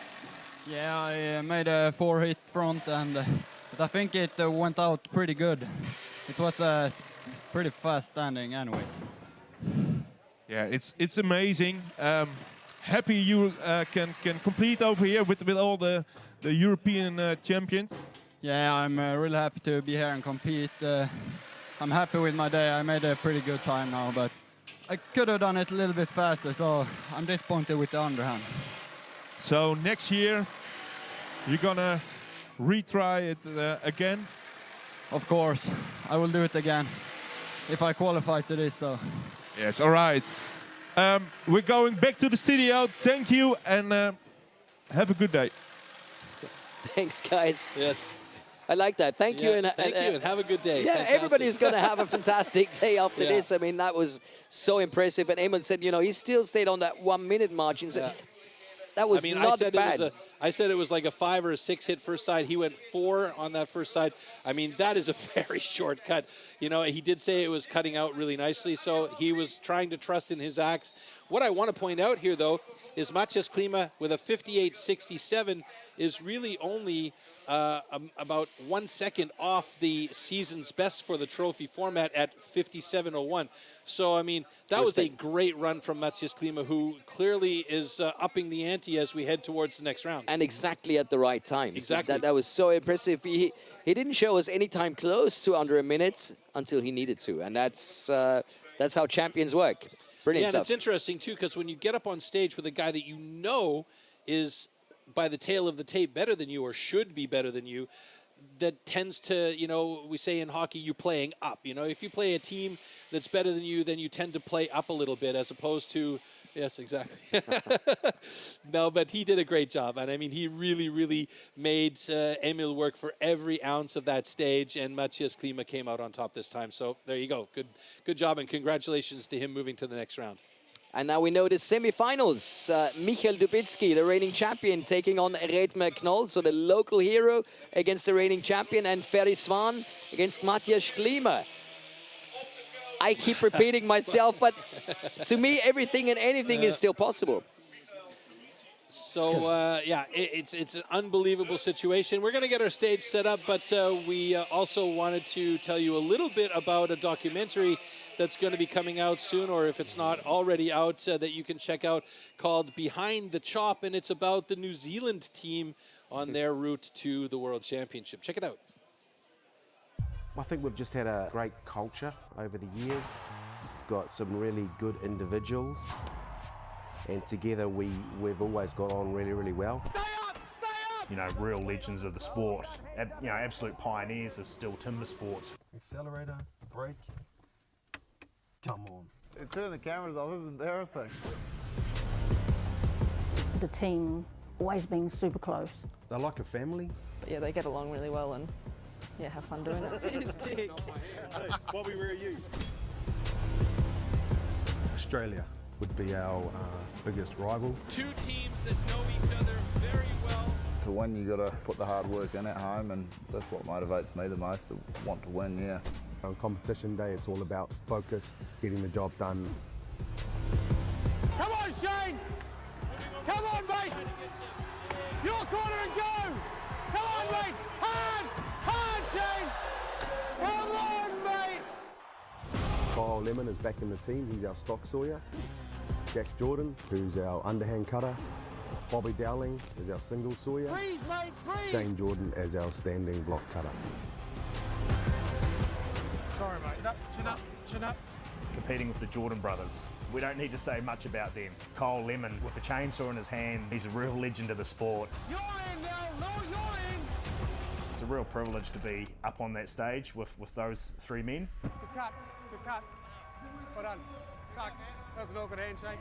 Speaker 9: Yeah, I made a 4-hit front, and but I think it went out pretty good. It was pretty fast standing anyways.
Speaker 7: Yeah, it's amazing. Happy you can compete over here with all the European champions.
Speaker 9: Yeah, I'm really happy to be here and compete. I'm happy with my day. I made a pretty good time now, but I could have done it a little bit faster, so I'm disappointed with the underhand.
Speaker 7: So next year, you're gonna retry it again?
Speaker 9: Of course, I will do it again if I qualify to this. So.
Speaker 7: Yes, all right. We're going back to the studio. Thank you, and have a good day.
Speaker 1: Thanks, guys.
Speaker 2: Yes.
Speaker 1: I like that. Thank you. And,
Speaker 2: thank you, and have a good day.
Speaker 1: Yeah,
Speaker 2: Fantastic.
Speaker 1: everybody's going to have a fantastic day after
Speaker 2: Yeah.
Speaker 1: this. I mean, that was so impressive. And Emil said, you know, he still stayed on that 1 minute margin. So
Speaker 2: Yeah.
Speaker 1: that was not bad.
Speaker 2: I said it was like a 5 or a 6 hit first side. He went 4 on that first side. I mean, that is a very short cut. You know, he did say it was cutting out really nicely, so he was trying to trust in his axe. What I want to point out here, though, is Matthias Klima with a 58.67 is really only about 1 second off the season's best for the trophy format at 57.01. So, I mean, that was a great run from Matthias Klima, who clearly is upping the ante as we head towards the next round.
Speaker 1: And exactly at the right time.
Speaker 2: Exactly.
Speaker 1: So that was so impressive. He didn't show us any time close to under a minute until he needed to. And that's how champions work. Brilliant
Speaker 2: Yeah,
Speaker 1: stuff.
Speaker 2: and it's interesting, too, because when you get up on stage with a guy that you know is, by the tail of the tape, better than you or should be better than you, that tends to, you know, we say in hockey, you're playing up. You know, if you play a team that's better than you, then you tend to play up a little bit as opposed to, yes, exactly. No, but he did a great job. And I mean, he really, really made Emil work for every ounce of that stage. And Matthias Klima came out on top this time. So there you go. Good job. And congratulations to him moving to the next round.
Speaker 1: And now we know the semi-finals. Michael Dubitzky, the reigning champion, taking on Raemdonck Knol, so the local hero against the reigning champion, and Svan against Matthias Klima. I keep repeating myself, but to me, everything and anything is still possible.
Speaker 2: So, yeah, it's an unbelievable situation. We're going to get our stage set up, but we also wanted to tell you a little bit about a documentary that's going to be coming out soon, or if it's not already out, that you can check out, called Behind the Chop, and it's about the New Zealand team on their route to the World Championship. Check it out.
Speaker 10: I think we've just had a great culture over the years, got some really good individuals, and together we've always got on really, really well.
Speaker 11: Stay up! Stay up! You know, real legends of the sport, you know, absolute pioneers of STIHL Timbersports.
Speaker 12: Accelerator, brake. Come on.
Speaker 13: Turn the cameras off, this is embarrassing.
Speaker 14: The team always being super close.
Speaker 10: They're like a family.
Speaker 15: But yeah, they get along really well and yeah, have fun doing it.
Speaker 11: Hey, Bobby, where are you?
Speaker 10: Australia would be our biggest rival.
Speaker 4: Two teams that know each other very well.
Speaker 13: To win, you got to put the hard work in at home, and that's what motivates me the most, to want to win, yeah.
Speaker 10: On competition day, it's all about focus, getting the job done.
Speaker 11: Come on, Shane! Come on, mate! Your corner and go! Come on, mate! Hard! Hard, Shane! Come on, mate!
Speaker 10: Kyle Lemon is back in the team. He's our stock sawyer. Jack Jordan, who's our underhand cutter. Bobby Dowling is our single sawyer.
Speaker 11: Freeze, mate, freeze!
Speaker 10: Shane Jordan as our standing block cutter.
Speaker 11: Sorry, mate. Chin up, chin up. Competing with the Jordan brothers. We don't need to say much about them. Kyle Lemon with a chainsaw in his hand. He's a real legend of the sport. You're in now, no, you're in! It's a real privilege to be up on that stage with those three men. Good cut, good cut. Well done. Fuck, that was an awkward handshake.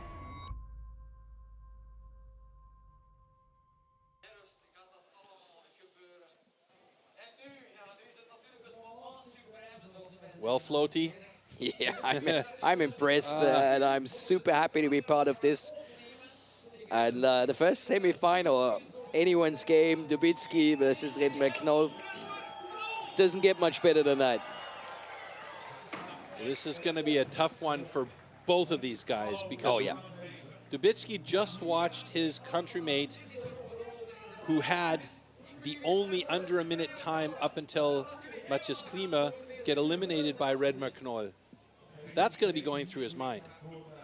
Speaker 2: Well, Floaty.
Speaker 1: Yeah, I'm impressed and I'm super happy to be part of this. And the first semi-final, anyone's game, Dubitzky versus Raemdonck Knol, doesn't get much better than that.
Speaker 2: This is going to be a tough one for both of these guys because Dubitzky just watched his countrymate, who had the only under a minute time up until Matthias Klima, get eliminated by Raemdonck Knol. That's going to be going through his mind.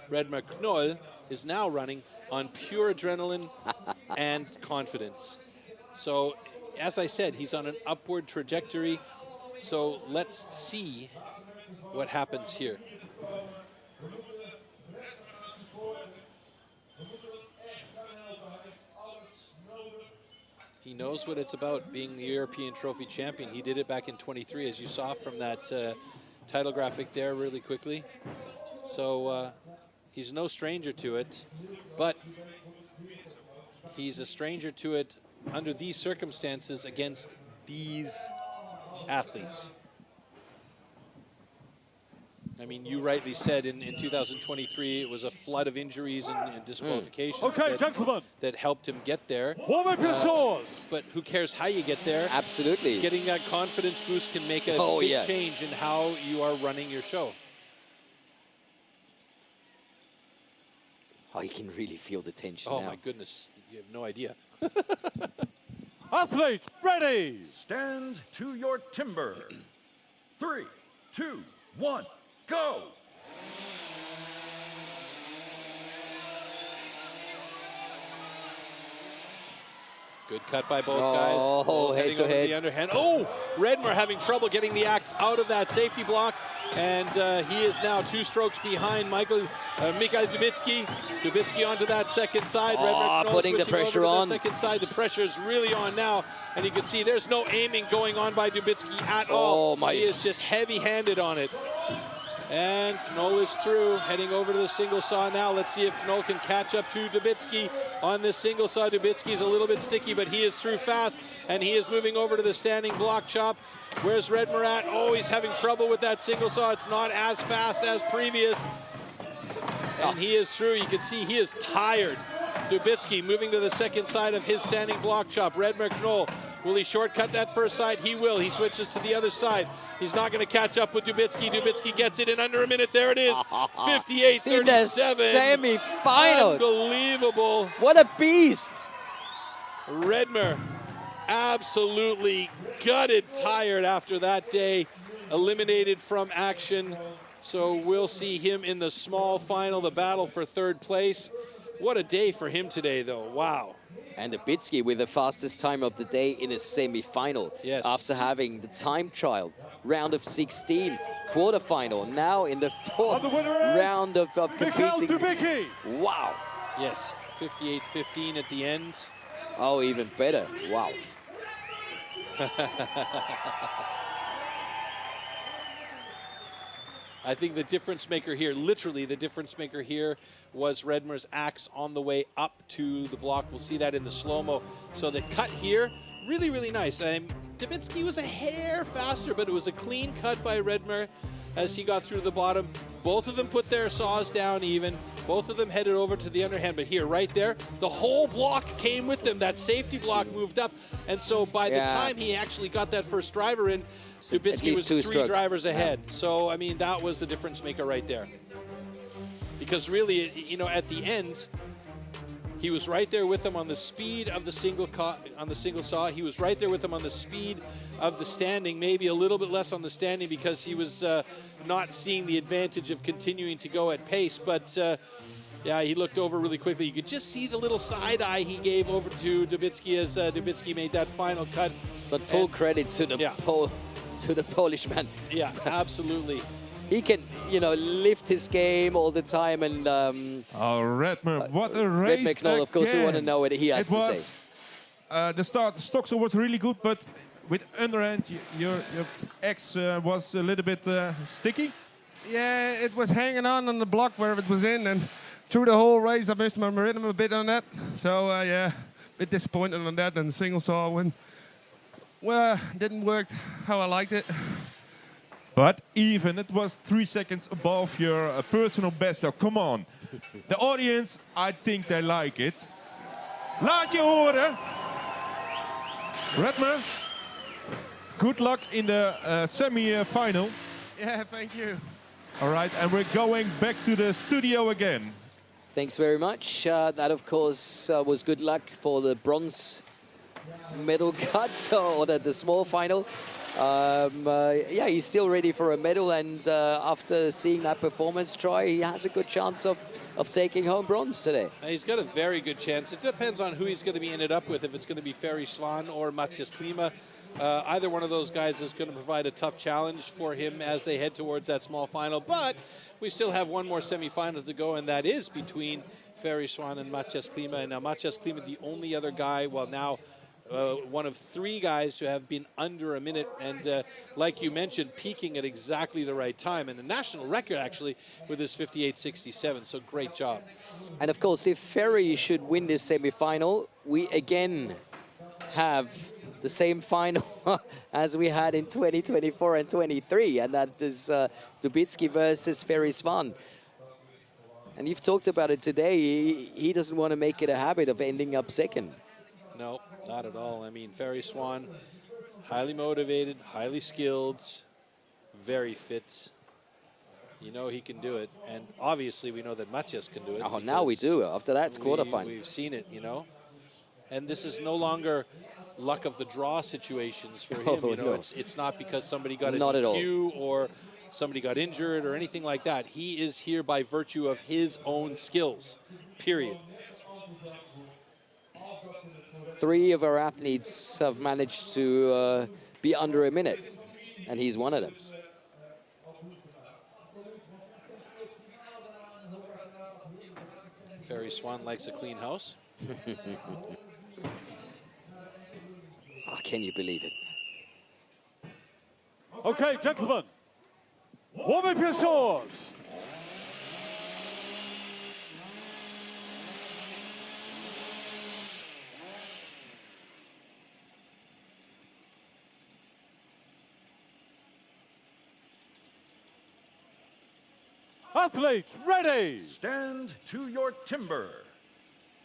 Speaker 2: Raemdonck Knol is now running on pure adrenaline and confidence. So, as I said, he's on an upward trajectory. So let's see what happens here. He knows what it's about, being the European Trophy champion. He did it back in 23, as you saw from that title graphic there really quickly. So he's no stranger to it, but he's a stranger to it under these circumstances against these athletes. I mean, you rightly said in 2023 it was a flood of injuries and disqualifications that helped him get there.
Speaker 6: Warm up your saws.
Speaker 2: But who cares how you get there?
Speaker 1: Absolutely.
Speaker 2: Getting that confidence boost can make a big change in how you are running your show.
Speaker 1: Oh, you can really feel the tension
Speaker 2: Oh
Speaker 1: now.
Speaker 2: my goodness, you have no idea.
Speaker 6: Athletes, ready!
Speaker 5: Stand to your timber. 3, 2, 1, go!
Speaker 2: Good cut by both guys. Both
Speaker 1: head
Speaker 2: heading
Speaker 1: to
Speaker 2: over
Speaker 1: head.
Speaker 2: the underhand. Oh, Redmer having trouble getting the axe out of that safety block. And he is now 2 strokes behind Mikhail Dubitzky. Dubitzky onto that second side. Redmer Knol
Speaker 1: putting the
Speaker 2: switching
Speaker 1: pressure
Speaker 2: over to
Speaker 1: on.
Speaker 2: the second side. The pressure is really on now. And you can see there's no aiming going on by Dubitzky at all.
Speaker 1: Oh, my.
Speaker 2: He is just heavy-handed on it. And Knol is through, heading over to the single saw now. Let's see if Knol can catch up to Dubitzky on this single saw. Dubitzky's a little bit sticky, but he is through fast, and he is moving over to the standing block chop. Where's Redmer at? Oh, he's having trouble with that single saw. It's not as fast as previous. And he is through. You can see he is tired. Dubitzky moving to the second side of his standing block chop. Redmer Knol. Will he shortcut that first side? He will. He switches to the other side. He's not going to catch up with Dubitzky. Dubitzky gets it in under a minute. There it is. 58-37.
Speaker 1: In the semi-final.
Speaker 2: Unbelievable.
Speaker 1: What a beast.
Speaker 2: Redmer absolutely gutted, tired after that day. Eliminated from action. So we'll see him in the small final, the battle for third place. What a day for him today, though. Wow.
Speaker 1: And Dubitzky with the fastest time of the day in a semi-final.
Speaker 2: Yes.
Speaker 1: After having the time trial, round of 16, quarterfinal. Now in the 4th round of competing. Wow.
Speaker 2: Yes, 58-15 at the end.
Speaker 1: Oh, even better. Wow.
Speaker 2: I think the difference maker here, literally the difference maker here, was Redmer's axe on the way up to the block. We'll see that in the slow-mo. So the cut here, really, really nice. Dubitzky was a hair faster, but it was a clean cut by Redmer as he got through the bottom. Both of them put their saws down even. Both of them headed over to the underhand. But here, right there, the whole block came with them. That safety block moved up. And so by the time he actually got that first driver in, Dubitzky was 3 drivers ahead. So, I mean, that was the difference maker right there. Because really, you know, at the end, he was right there with them on the speed of the single saw. He was right there with them on the speed of the standing, maybe a little bit less on the standing because he was not seeing the advantage of continuing to go at pace. But yeah, he looked over really quickly. You could just see the little side eye he gave over to Dubitzky as Dubitzky made that final cut.
Speaker 1: But full credit to the Polish man.
Speaker 2: Yeah, absolutely.
Speaker 1: He can, you know, lift his game all the time and...
Speaker 7: oh, Redmer, what a race
Speaker 1: Redmer Knol, of course, we want to know what he has to say.
Speaker 7: The start, the Stockster was really good, but with underhand, your X was a little bit sticky.
Speaker 8: Yeah, it was hanging on the block where it was in, and through the whole race, I missed my rhythm a bit on that. So, yeah, a bit disappointed on that, and the single saw when, well, didn't work how I liked it.
Speaker 7: But even it was 3 seconds above your personal best, so come on. The audience, I think they like it. Laat je horen. Redmer, good luck in the semi-final.
Speaker 8: Yeah, thank you.
Speaker 7: All right, and we're going back to the studio again.
Speaker 1: Thanks very much. That, of course, was good luck for the bronze medal cut, or the small final. Yeah, he's still ready for a medal, and after seeing that performance, Troy, he has a good chance of taking home bronze today.
Speaker 2: He's got a very good chance. It depends on who he's going to be ended up with, if it's going to be Svan or Matthias Klima. Either one of those guys is going to provide a tough challenge for him as they head towards that small final. But we still have one more semi-final to go, and that is between Svan and Matthias Klima. And now Matthias Klima, the only other guy, well, now one of 3 guys who have been under a minute, and like you mentioned, peaking at exactly the right time, and a national record actually with his 58.67. So great job.
Speaker 1: And of course, if Ferry should win this semi-final, we again have the same final as we had in 2024 and 23, and that is Dubitzky versus Svan. And you've talked about it today. He doesn't want to make it a habit of ending up second.
Speaker 2: No, not at all. I mean, Svan, highly motivated, highly skilled, very fit. You know he can do it. And obviously we know that Matthias can do it.
Speaker 1: Oh, now we do. After that, it's quarterfinal.
Speaker 2: We've seen it, you know. And this is no longer luck of the draw situations for him. You know,
Speaker 1: no.
Speaker 2: It's not because somebody got a
Speaker 1: Not at all.
Speaker 2: DQ or somebody got injured or anything like that. He is here by virtue of his own skills, period.
Speaker 1: 3 of our athletes have managed to be under a minute, and he's one of them.
Speaker 2: Ferry Svan likes a clean house.
Speaker 1: Oh, can you believe it?
Speaker 6: Okay, gentlemen, warm up your swords. Athletes, ready!
Speaker 5: Stand to your timber.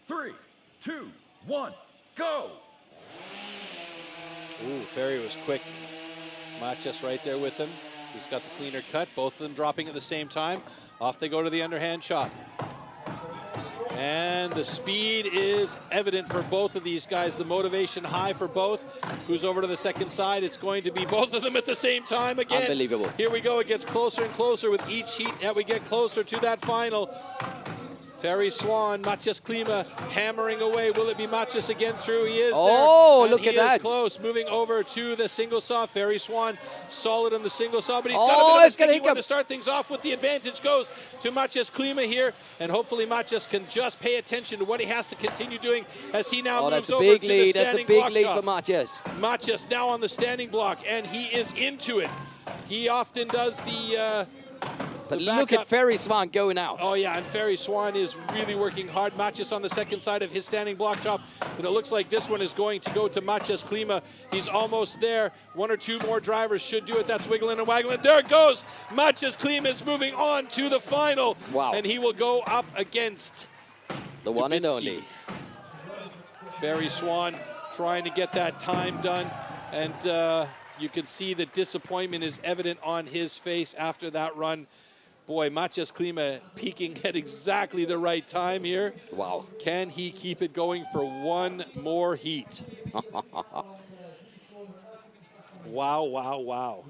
Speaker 5: 3, 2, 1, go!
Speaker 2: Ooh, Ferry was quick. Matthias right there with him. He's got the cleaner cut. Both of them dropping at the same time. Off they go to the underhand chop. And the speed is evident for both of these guys. The motivation high for both. Who's over to the second side? It's going to be both of them at the same time again.
Speaker 1: Unbelievable.
Speaker 2: Here we go. It gets closer and closer with each heat that we get closer to that final. Ferry Svan, Matthias Klima hammering away. Will it be Matthias again through? He is
Speaker 1: oh,
Speaker 2: there.
Speaker 1: Look at that.
Speaker 2: He is close. Moving over to the single saw. Ferry Svan solid on the single saw, but he's got
Speaker 1: Oh,
Speaker 2: a bit
Speaker 1: it's
Speaker 2: of a
Speaker 1: gonna
Speaker 2: sticky one
Speaker 1: hiccup.
Speaker 2: to start things off with. The advantage goes to Matthias Klima here, and hopefully Matthias can just pay attention to what he has to continue doing as he now moves
Speaker 1: that's a
Speaker 2: over
Speaker 1: big
Speaker 2: to
Speaker 1: lead.
Speaker 2: the
Speaker 1: That's a
Speaker 2: standing
Speaker 1: big
Speaker 2: block
Speaker 1: lead
Speaker 2: chop.
Speaker 1: for Matthias.
Speaker 2: Matthias now on the standing block, and he is into it. He often does the
Speaker 1: But
Speaker 2: the
Speaker 1: look
Speaker 2: backup.
Speaker 1: at Ferry Svan going out.
Speaker 2: Oh yeah, and Ferry Svan is really working hard. Matthias on the second side of his standing block chop, but it looks like this one is going to go to Matthias Klima. He's almost there. 1 or 2 more drivers should do it. That's wiggling and waggling. There it goes. Matthias Klima is moving on to the final.
Speaker 1: Wow.
Speaker 2: And he will go up against
Speaker 1: The one and
Speaker 2: Dubitzky.
Speaker 1: only.
Speaker 2: Ferry Svan trying to get that time done, and you can see the disappointment is evident on his face after that run. Boy, Matthias Klima peaking at exactly the right time here.
Speaker 1: Wow.
Speaker 2: Can he keep it going for 1 more heat? Wow, wow, wow.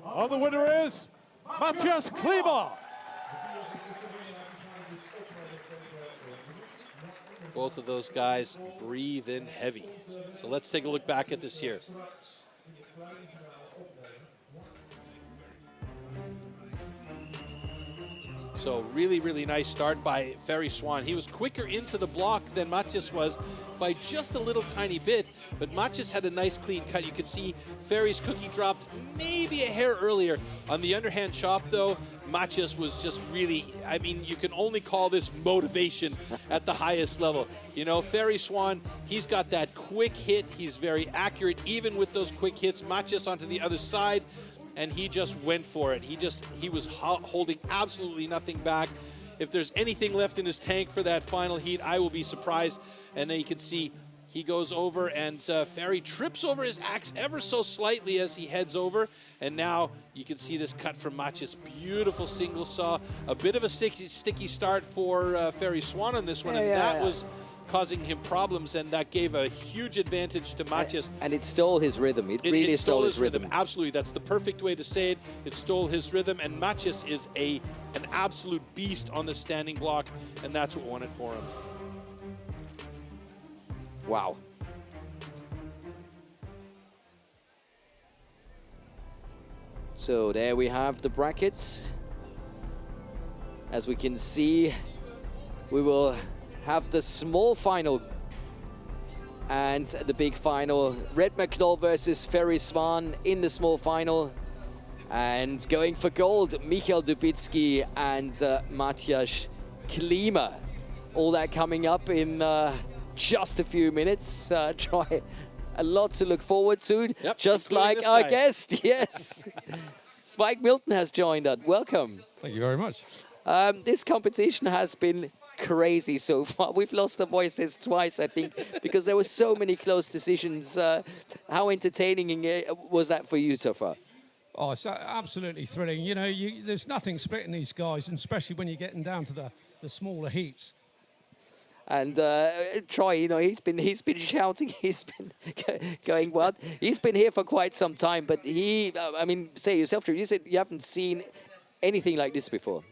Speaker 6: And the winner is Matthias Klima.
Speaker 2: Both of those guys breathe in heavy. So let's take a look back at this here. So really, really nice start by Ferry Svan. He was quicker into the block than Matthias was by just a little tiny bit, but Matthias had a nice clean cut. You could see Ferry's cookie dropped maybe a hair earlier. On the underhand chop though, Matthias was just really, I mean, you can only call this motivation at the highest level. You know, Ferry Svan, he's got that quick hit. He's very accurate, even with those quick hits. Matthias onto the other side, and he just went for it. He was holding absolutely nothing back. If there's anything left in his tank for that final heat, I will be surprised. And then you can see he goes over, and Ferry trips over his axe ever so slightly as he heads over. And now you can see this cut from Matthias. Beautiful single saw. A bit of a sticky start for Ferry Svan on this one, and that was causing him problems, and that gave a huge advantage to Matthias.
Speaker 1: And it stole his rhythm. It really stole his rhythm.
Speaker 2: Absolutely, that's the perfect way to say it. It stole his rhythm, and Matthias is an absolute beast on the standing block, and that's what won it for him.
Speaker 1: Wow. So there we have the brackets. As we can see, we will have the small final and the big final. Raemdonck Knol versus Ferry Svan in the small final. And going for gold, Michael Dubitzky and Matthias Klima. All that coming up in just a few minutes. Try a lot to look forward to, just like our guest. Yes. Spike Milton has joined us. Welcome.
Speaker 16: Thank you very much.
Speaker 1: This competition has been crazy so far. We've lost the voices twice, I think, because there were so many close decisions. How entertaining was that for you so far?
Speaker 16: Oh, it's absolutely thrilling. You know, there's nothing splitting these guys, and especially when you're getting down to the smaller heats.
Speaker 1: And Troy, you know, he's been shouting, he's been going wild. He's been here for quite some time, but I mean, say yourself, Troy, you said you haven't seen anything like this before.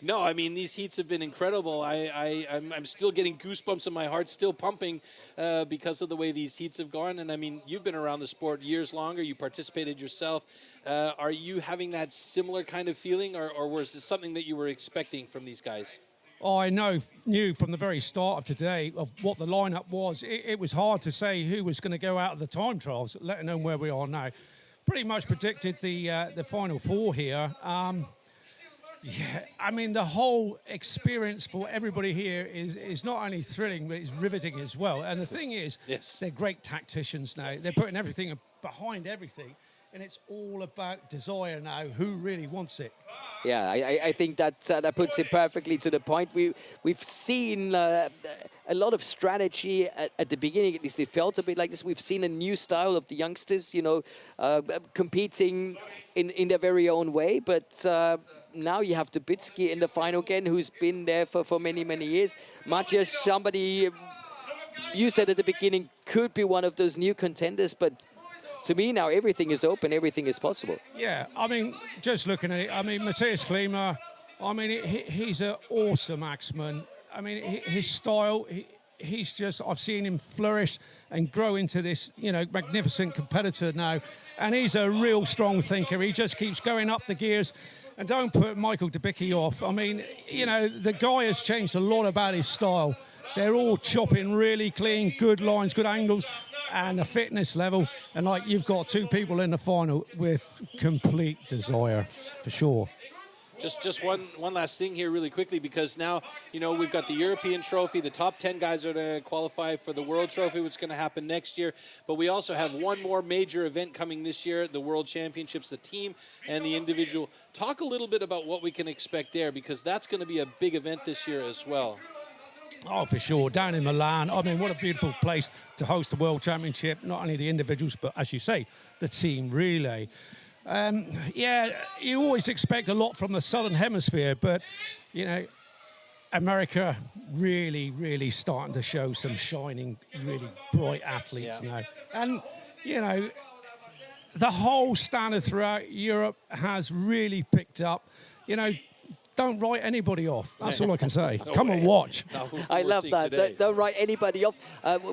Speaker 2: No, I mean, these heats have been incredible. I'm still getting goosebumps and my heart's still pumping because of the way these heats have gone. And I mean, you've been around the sport years longer. You participated yourself. Are you having that similar kind of feeling, or was this something that you were expecting from these guys?
Speaker 16: Oh, I knew from the very start of today of what the lineup was. It was hard to say who was going to go out of the time trials, let alone where we are now. Pretty much predicted the final four here. Yeah, I mean, the whole experience for everybody here is not only thrilling, but it's riveting as well. And the thing is, they're great tacticians now. They're putting everything behind everything, and it's all about desire now, who really wants it.
Speaker 1: Yeah, I think that puts it perfectly to the point. We've seen a lot of strategy at the beginning, at least it felt a bit like this. We've seen a new style of the youngsters, you know, competing in their very own way, but now you have Dubitzky in the final again, who's been there for many, many years. Matthias, somebody you said at the beginning could be one of those new contenders, but to me now everything is open, everything is possible.
Speaker 16: Yeah, I mean, just looking at it, I mean, Matthias Klima, I mean, he's an awesome axeman. I mean, his style, he's just, I've seen him flourish and grow into this, you know, magnificent competitor now. And he's a real strong thinker. He just keeps going up the gears. And don't put Michael Dubitzky off. I mean, you know, the guy has changed a lot about his style. They're all chopping really clean, good lines, good angles, and a fitness level. And like, you've got two people in the final with complete desire, for sure.
Speaker 2: Just one last thing here really quickly, because now, you know, we've got the European trophy. The top 10 guys are going to qualify for the World Trophy, which is going to happen next year. But we also have one more major event coming this year, the World Championships, the team and the individual. Talk a little bit about what we can expect there, because that's going to be a big event this year as well.
Speaker 16: Oh, for sure. Down in Milan. I mean, what a beautiful place to host the World Championship. Not only the individuals, but as you say, the team relay. Yeah, you always expect a lot from the Southern Hemisphere, but, you know, America really, really starting to show some shining, really bright athletes now. And, you know, the whole standard throughout Europe has really picked up. You know, don't write anybody off. That's all I can say. Come and watch.
Speaker 1: I love that. Don't write anybody off.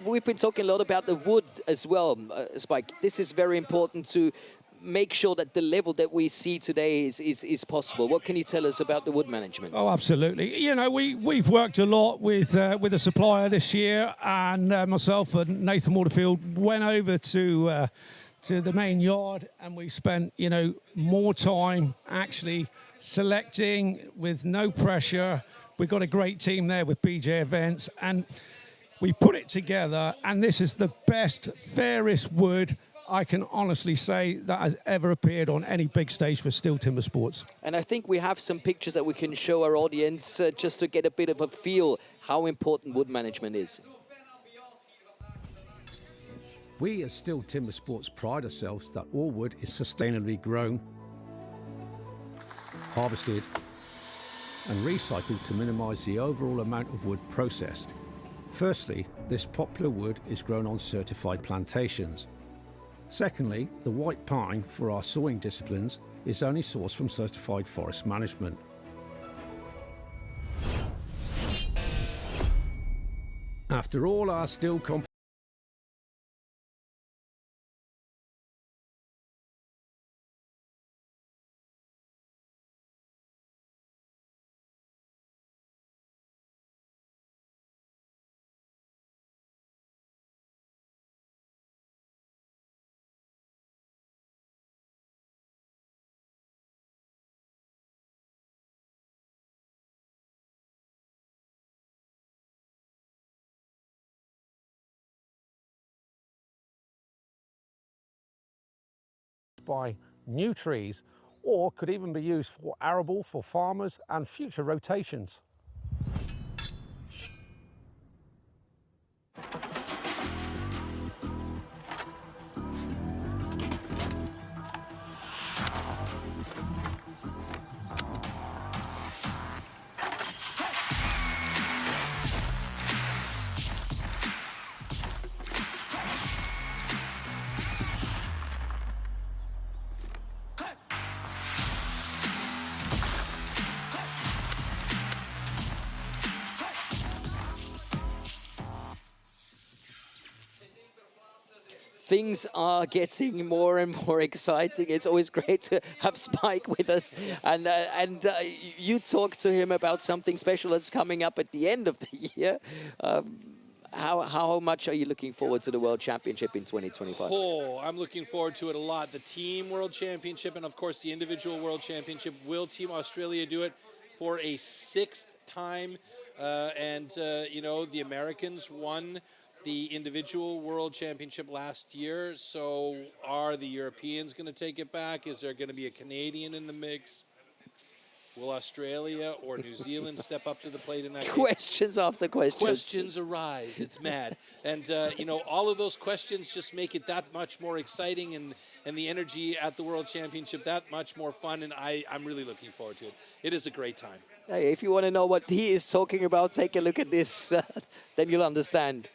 Speaker 1: We've been talking a lot about the wood as well, Spike. This is very important to make sure that the level that we see today is possible. What can you tell us about the wood management?
Speaker 16: Oh, absolutely. You know, we've worked a lot with a supplier this year, and myself and Nathan Waterfield went over to the main yard, and we spent, you know, more time actually selecting with no pressure. We've got a great team there with BJ Events, and we put it together, and this is the best, fairest wood I can honestly say that has ever appeared on any big stage for STIHL Timbersports.
Speaker 1: And I think we have some pictures that we can show our audience just to get a bit of a feel how important wood management is.
Speaker 17: We at STIHL Timbersports pride ourselves that all wood is sustainably grown, harvested and recycled to minimise the overall amount of wood processed. Firstly, this popular wood is grown on certified plantations. Secondly, the white pine for our sawing disciplines is only sourced from certified forest management. After all our STIHL by new trees, or could even be used for arable for farmers and future rotations.
Speaker 1: things are getting more and more exciting. It's always great to have Spike with us. And you talked to him about something special that's coming up at the end of the year. How much are you looking forward to the World Championship in 2025?
Speaker 2: Oh, I'm looking forward to it a lot. The Team World Championship and, of course, the Individual World Championship. Will Team Australia do it for a 6th time? You know, the Americans won the Individual World Championship last year. So are the Europeans going to take it back? Is there going to be a Canadian in the mix? Will Australia or New Zealand step up to the plate in that case?
Speaker 1: Questions after questions.
Speaker 2: Questions arise. It's mad. And, you know, all of those questions just make it that much more exciting, and the energy at the World Championship that much more fun, and I'm really looking forward to it. It is a great time.
Speaker 1: Hey, if you want to know what he is talking about, take a look at this. Then you'll understand.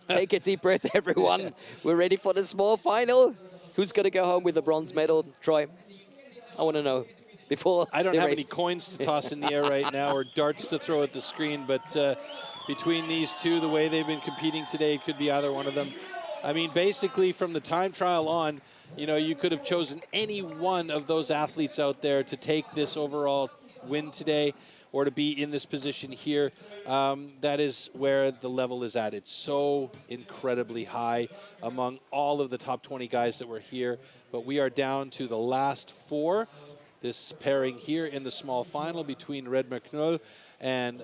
Speaker 1: Take a deep breath, everyone. We're ready for the small final. Who's going to go home with the bronze medal? Troy, I want to know before
Speaker 2: I don't
Speaker 1: the
Speaker 2: have
Speaker 1: race.
Speaker 2: any coins to toss in the air right now or darts to throw at the screen, but between these two, the way they've been competing today, it could be either one of them. I mean, basically, from the time trial on, you know, you could have chosen any one of those athletes out there to take this overall win today, or to be in this position here. That is where the level is at. It's so incredibly high among all of the top 20 guys that were here. But we are down to the last 4. This pairing here in the small final between Knol and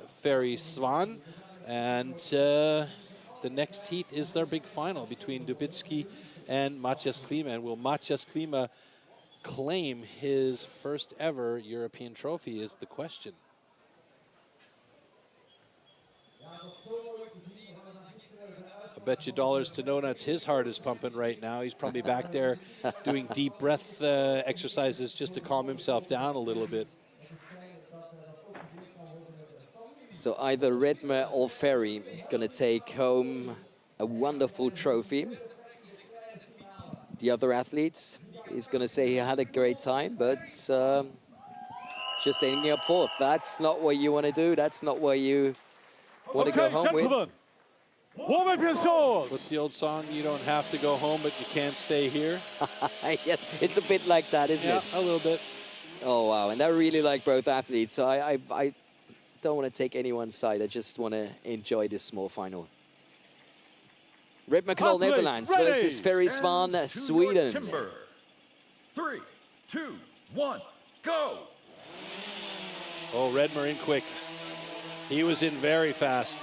Speaker 2: Svan. And the next heat is their big final between Dubitzky and Matthias Klima. And will Matthias Klima claim his first ever European trophy is the question. I bet you dollars to donuts his heart is pumping right now. He's probably back there doing deep breath exercises just to calm himself down a little bit.
Speaker 1: So either Redmer or Ferry going to take home a wonderful trophy. The other athletes, he's going to say he had a great time, but just ending up 4th. That's not what you want to do. That's not what you want to go home with.
Speaker 6: Warm up your swords.
Speaker 2: What's the old song? You don't have to go home, but you can't stay here.
Speaker 1: Yes, it's a bit like that, isn't it?
Speaker 2: Yeah, a little bit.
Speaker 1: Oh, wow. And I really like both athletes. So I don't want to take anyone's side. I just want to enjoy this small final. Knol, Netherlands versus Ferry Svan, Sweden.
Speaker 5: Timber. 3, 2, 1, go!
Speaker 2: Oh, Redmer in quick. He was in very fast.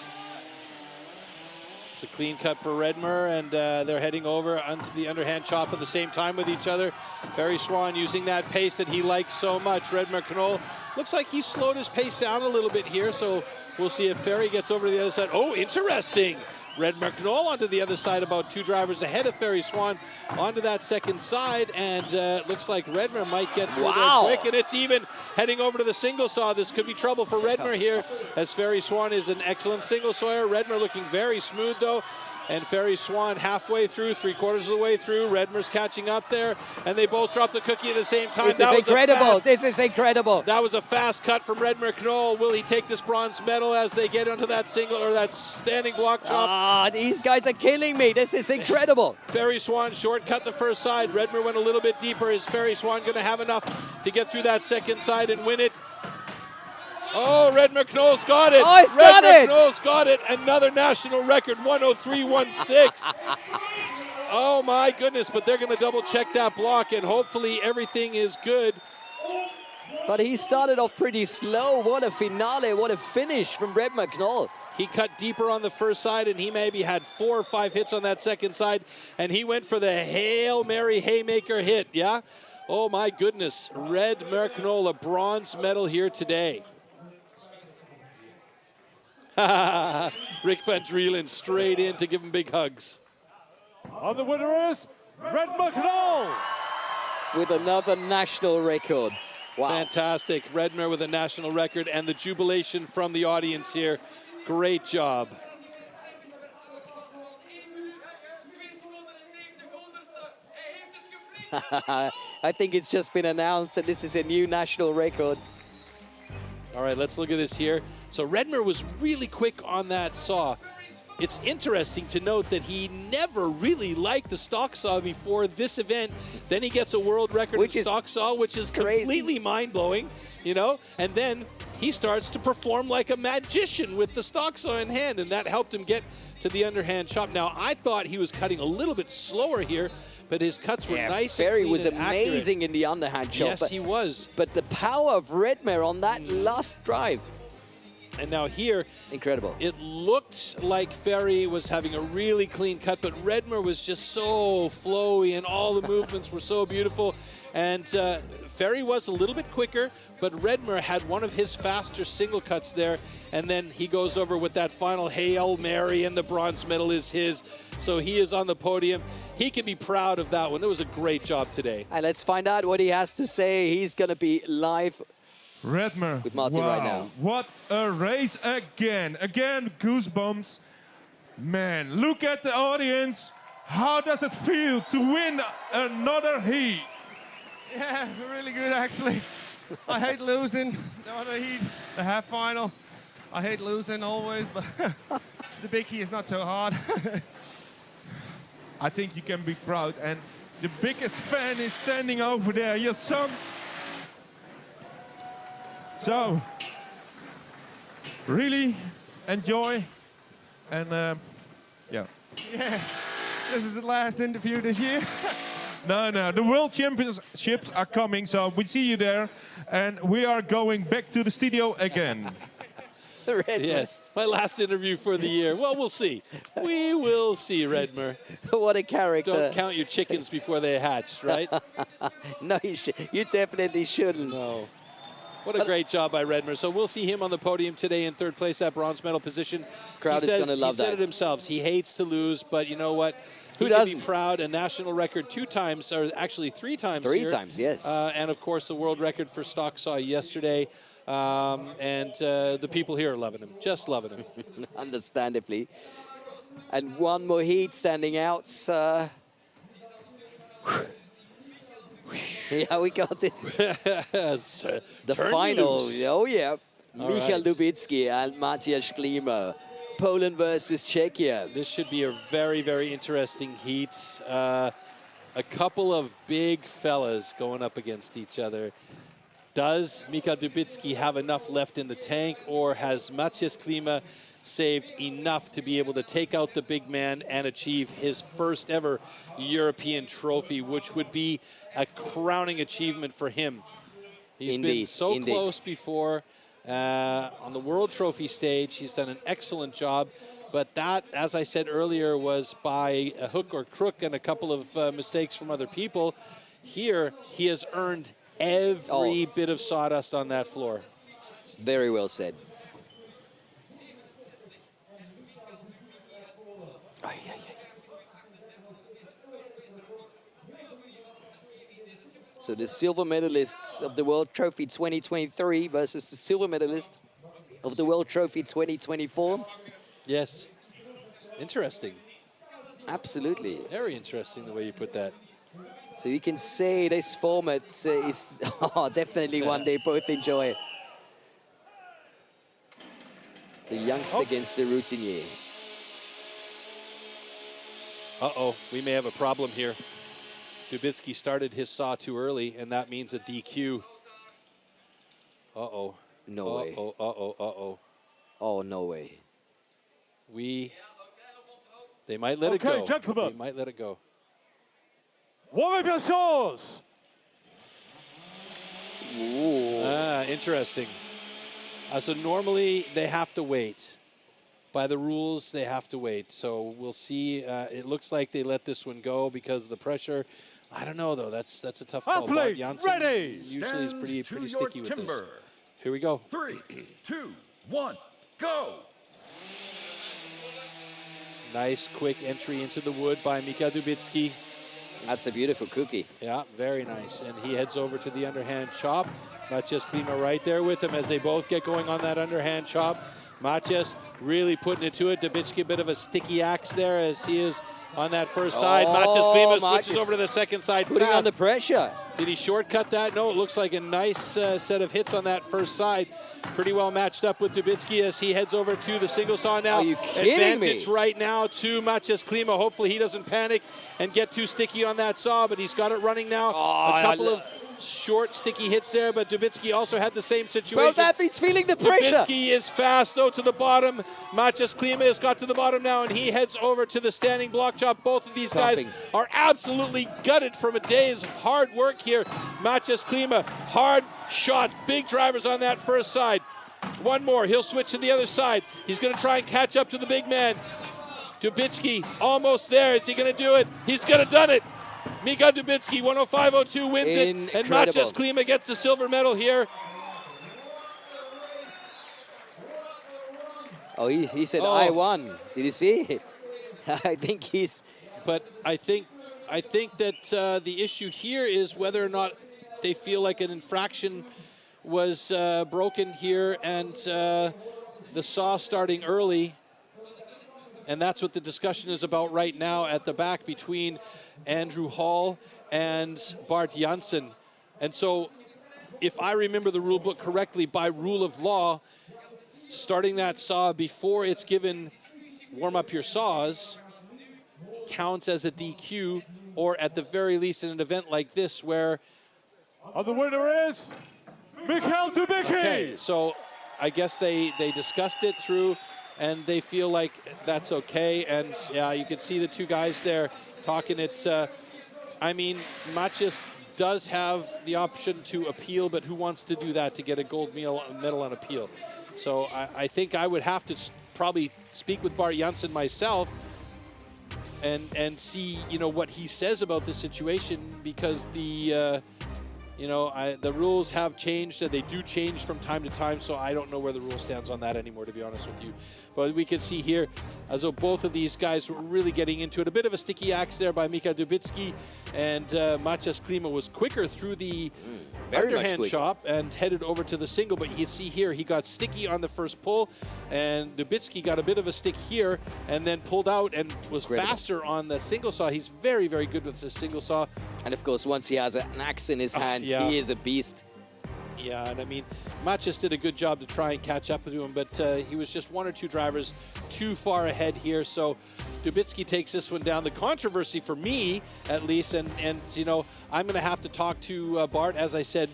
Speaker 2: It's a clean cut for Redmer, and they're heading over onto the underhand chop at the same time with each other. Ferry Svan using that pace that he likes so much. Knol looks like he slowed his pace down a little bit here, so we'll see if Ferry gets over to the other side. Oh, interesting. Knol onto the other side, about 2 drivers ahead of Ferry Svan onto that second side, and looks like Redmer might get through there quick, and it's even heading over to the single saw. This could be trouble for Redmer here, as Ferry Svan is an excellent single sawyer. Redmer looking very smooth though. and Ferry Svan halfway through, 3/4 of the way through. Redmer's catching up there, and they both drop the cookie at the same time.
Speaker 1: This is incredible. This is incredible.
Speaker 2: That was a fast cut from Redmer. Knol, will he take this bronze medal as they get onto that single or that standing block chop?
Speaker 1: Ah, these guys are killing me. This is incredible.
Speaker 2: Ferry Svan shortcut the first side. Redmer went a little bit deeper. Is Ferry Svan going to have enough to get through that second side and win it? Oh, Redmer Knol's got it.
Speaker 1: Oh, he's got it.
Speaker 2: Knol's got it. Another national record, 103.16. Oh, my goodness. But they're going to double check that block, and hopefully everything is good.
Speaker 1: But he started off pretty slow. What a finale. What a finish from Redmer Knol.
Speaker 2: He cut deeper on the first side, and he maybe had 4 or 5 hits on that second side, and he went for the Hail Mary haymaker hit, yeah? Oh, my goodness. Redmer Knol, a bronze medal here today. Rick van Drielen straight in to give him big hugs.
Speaker 6: And the winner is Redmer Knol.
Speaker 1: With another national record. Wow.
Speaker 2: Fantastic. Redmer with a national record, and the jubilation from the audience here. Great job.
Speaker 1: I think it's just been announced that this is a new national record.
Speaker 2: All right, let's look at this here. So Redmer was really quick on that saw. It's interesting to note that he never really liked the stock saw before this event. Then he gets a world record in stock saw, which is completely mind-blowing, you know? And then he starts to perform like a magician with the stock saw in hand, and that helped him get to the underhand chop. Now, I thought he was cutting a little bit slower here, but his cuts were nice and
Speaker 1: Ferry
Speaker 2: clean
Speaker 1: was
Speaker 2: and
Speaker 1: amazing
Speaker 2: accurate.
Speaker 1: in the underhand chop.
Speaker 2: Yes, he was.
Speaker 1: But the power of Redmer on that last drive.
Speaker 2: And now here,
Speaker 1: incredible.
Speaker 2: It looked like Ferry was having a really clean cut, but Redmer was just so flowy, and all the movements were so beautiful. And Ferry was a little bit quicker, but Redmer had one of his faster single cuts there, and then he goes over with that final Hail Mary, and the bronze medal is his. So he is on the podium. He can be proud of that one. It was a great job today.
Speaker 1: And let's find out what he has to say. He's going to be live
Speaker 7: Redmer,
Speaker 1: with Martin right now.
Speaker 7: What a race again. Again, goosebumps. Man, look at the audience. How does it feel to win another heat?
Speaker 8: Yeah, really good actually. I hate losing the other heat, the half final. I hate losing always, but the big heat is not so hard.
Speaker 7: I think you can be proud, and the biggest fan is standing over there, your son. So, really enjoy, and yeah.
Speaker 8: Yeah, this is the last interview this year.
Speaker 7: No, the World Championships are coming, so we see you there, and we are going back to the studio again.
Speaker 2: Yes, my last interview for the year. Well, we'll see. We will see, Redmer.
Speaker 1: What a character.
Speaker 2: Don't count your chickens before they hatched, right?
Speaker 1: No, you definitely shouldn't.
Speaker 2: No. What a great job by Redmer. So we'll see him on the podium today in third place, that bronze medal position.
Speaker 1: Crowd is going to love that.
Speaker 2: He said it himself. He hates to lose, but you know what?
Speaker 1: Who
Speaker 2: he can
Speaker 1: doesn't?
Speaker 2: be proud. A national record 2 times, or actually 3 times.
Speaker 1: 3
Speaker 2: here.
Speaker 1: times, yes.
Speaker 2: And of course, the world record for stock saw yesterday. The people here are loving him, just loving him.
Speaker 1: Understandably. And one more heat standing out. Yeah, we got this. The final.
Speaker 2: Loose.
Speaker 1: Oh, yeah.
Speaker 2: All
Speaker 1: Michal
Speaker 2: right.
Speaker 1: Dubitzky and Matthias Klima. Poland versus Czechia.
Speaker 2: This should be a very, very interesting heat. A couple of big fellas going up against each other. Does Michal Dubitzky have enough left in the tank, or has Matthias Klima saved enough to be able to take out the big man and achieve his first ever European trophy, which would be a crowning achievement for him? He's been so close before on the World Trophy stage. He's done an excellent job, but that, as I said earlier, was by a hook or crook and a couple of mistakes from other people. Here, he has earned every bit of sawdust on that floor.
Speaker 1: Very well said. So the silver medalists of the World Trophy 2023 versus the silver medalist of the World Trophy 2024.
Speaker 2: Yes. Interesting.
Speaker 1: Absolutely.
Speaker 2: Very interesting the way you put that.
Speaker 1: So you can say this format is definitely one they both enjoy. The youngster against the routinier.
Speaker 2: Uh-oh, we may have a problem here. Dubitzky started his saw too early, and that means a DQ. Uh-oh.
Speaker 1: No way.
Speaker 2: Uh-oh, uh-oh, uh-oh.
Speaker 1: Oh, no way.
Speaker 2: They might let it go.
Speaker 6: Gentlemen.
Speaker 2: They might let it go.
Speaker 6: Warm up your shores.
Speaker 2: Ah, interesting. So normally they have to wait. By the rules, they have to wait. So we'll see. It looks like they let this one go because of the pressure. I don't know, though. That's a tough call. Bart Janssen usually is pretty sticky with this. Here we go.
Speaker 5: 3, 2, 1, go!
Speaker 2: Nice, quick entry into the wood by Mika Dubitzky.
Speaker 1: That's a beautiful cookie.
Speaker 2: Yeah, very nice. And he heads over to the underhand chop. Matthias Klima right there with him as they both get going on that underhand chop. Matthias really putting it to it. Dubitzky a bit of a sticky axe there as he is on that first side. Matthias Klima switches over to the second side.
Speaker 1: Putting on the pressure.
Speaker 2: Did he shortcut that? No, it looks like a nice set of hits on that first side. Pretty well matched up with Dubitzky as he heads over to the single saw now.
Speaker 1: Are you kidding
Speaker 2: Advantage
Speaker 1: me?
Speaker 2: right now to Matthias Klima. Hopefully he doesn't panic and get too sticky on that saw, but he's got it running now. A couple of short, sticky hits there, but Dubitzky also had the same situation.
Speaker 1: Both athletes feeling the pressure.
Speaker 2: Dubitzky is fast, though, to the bottom. Matthias Klima has got to the bottom now, and he heads over to the standing block chop. Both of these guys are absolutely gutted from a day's hard work here. Matthias Klima, hard shot, big drivers on that first side. One more, he'll switch to the other side. He's going to try and catch up to the big man. Dubitzky almost there. Is he going to do it? He's going to done it. Mika Dubitzky, 105.02 wins it, and Matthias Klima gets the silver medal here.
Speaker 1: Oh, he said, I won. Did you see? I think he's...
Speaker 2: But I think that the issue here is whether or not they feel like an infraction was broken here, and the saw starting early. And that's what the discussion is about right now at the back between Andrew Hall and Bart Janssen. And so, if I remember the rule book correctly, by rule of law, starting that saw before it's given warm up your saws counts as a DQ, or at the very least in an event like this where...
Speaker 6: The winner is Mikael Dubitzky.
Speaker 2: Okay, so I guess they discussed it through, and they feel like that's okay. And yeah, you can see the two guys there talking it. I mean, Matthias does have the option to appeal, but who wants to do that to get a gold medal on appeal? So I think I would have to probably speak with Bart Janssen myself and see, what he says about this situation, because the rules have changed, and they do change from time to time, so I don't know where the rule stands on that anymore, to be honest with you. But we can see here, as though both of these guys were really getting into it. A bit of a sticky axe there by Mika Dubitzky, and Matthias Klima was quicker through the underhand chop and headed over to the single. But you see here, he got sticky on the first pull, and Dubitzky got a bit of a stick here, and then pulled out and was faster on the single saw. He's very, very good with the single saw.
Speaker 1: And of course, once he has an axe in his hand, he is a beast.
Speaker 2: Yeah, and I mean, Matthias did a good job to try and catch up to him, but he was just one or two drivers too far ahead here. So Dubitzky takes this one down. The controversy for me, at least, and I'm going to have to talk to Bart, as I said,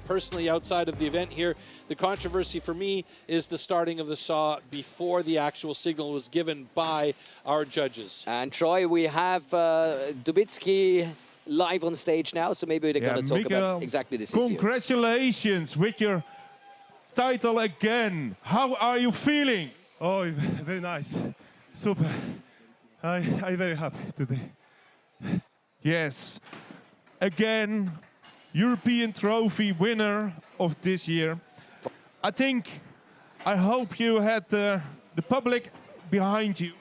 Speaker 2: personally outside of the event here. The controversy for me is the starting of the saw before the actual signal was given by our judges.
Speaker 1: And Troy, we have Dubitzky live on stage now, so maybe they're going to talk about exactly this issue.
Speaker 7: Congratulations with your title again. How are you feeling?
Speaker 18: Oh, very nice. Super. I'm very happy today.
Speaker 7: Yes. Again, European trophy winner of this year. I hope you had the public behind you.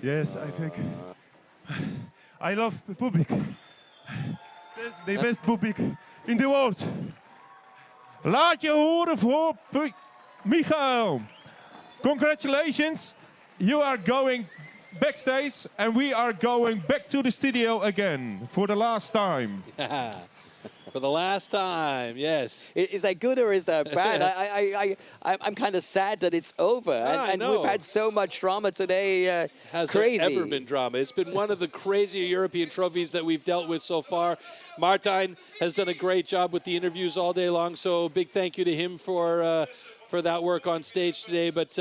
Speaker 18: Yes, I think. I love the public. The best public in the world.
Speaker 7: Laat je horen voor Michael. Congratulations. You are going backstage, and we are going back to the studio again for the last time.
Speaker 2: For the last time, yes.
Speaker 1: Is that good or is that bad? I'm kind of sad that it's over. And we've had so much drama today.
Speaker 2: Has
Speaker 1: crazy.
Speaker 2: there ever been drama? It's been one of the crazier European trophies that we've dealt with so far. Martijn has done a great job with the interviews all day long, so big thank you to him for that work on stage today. But,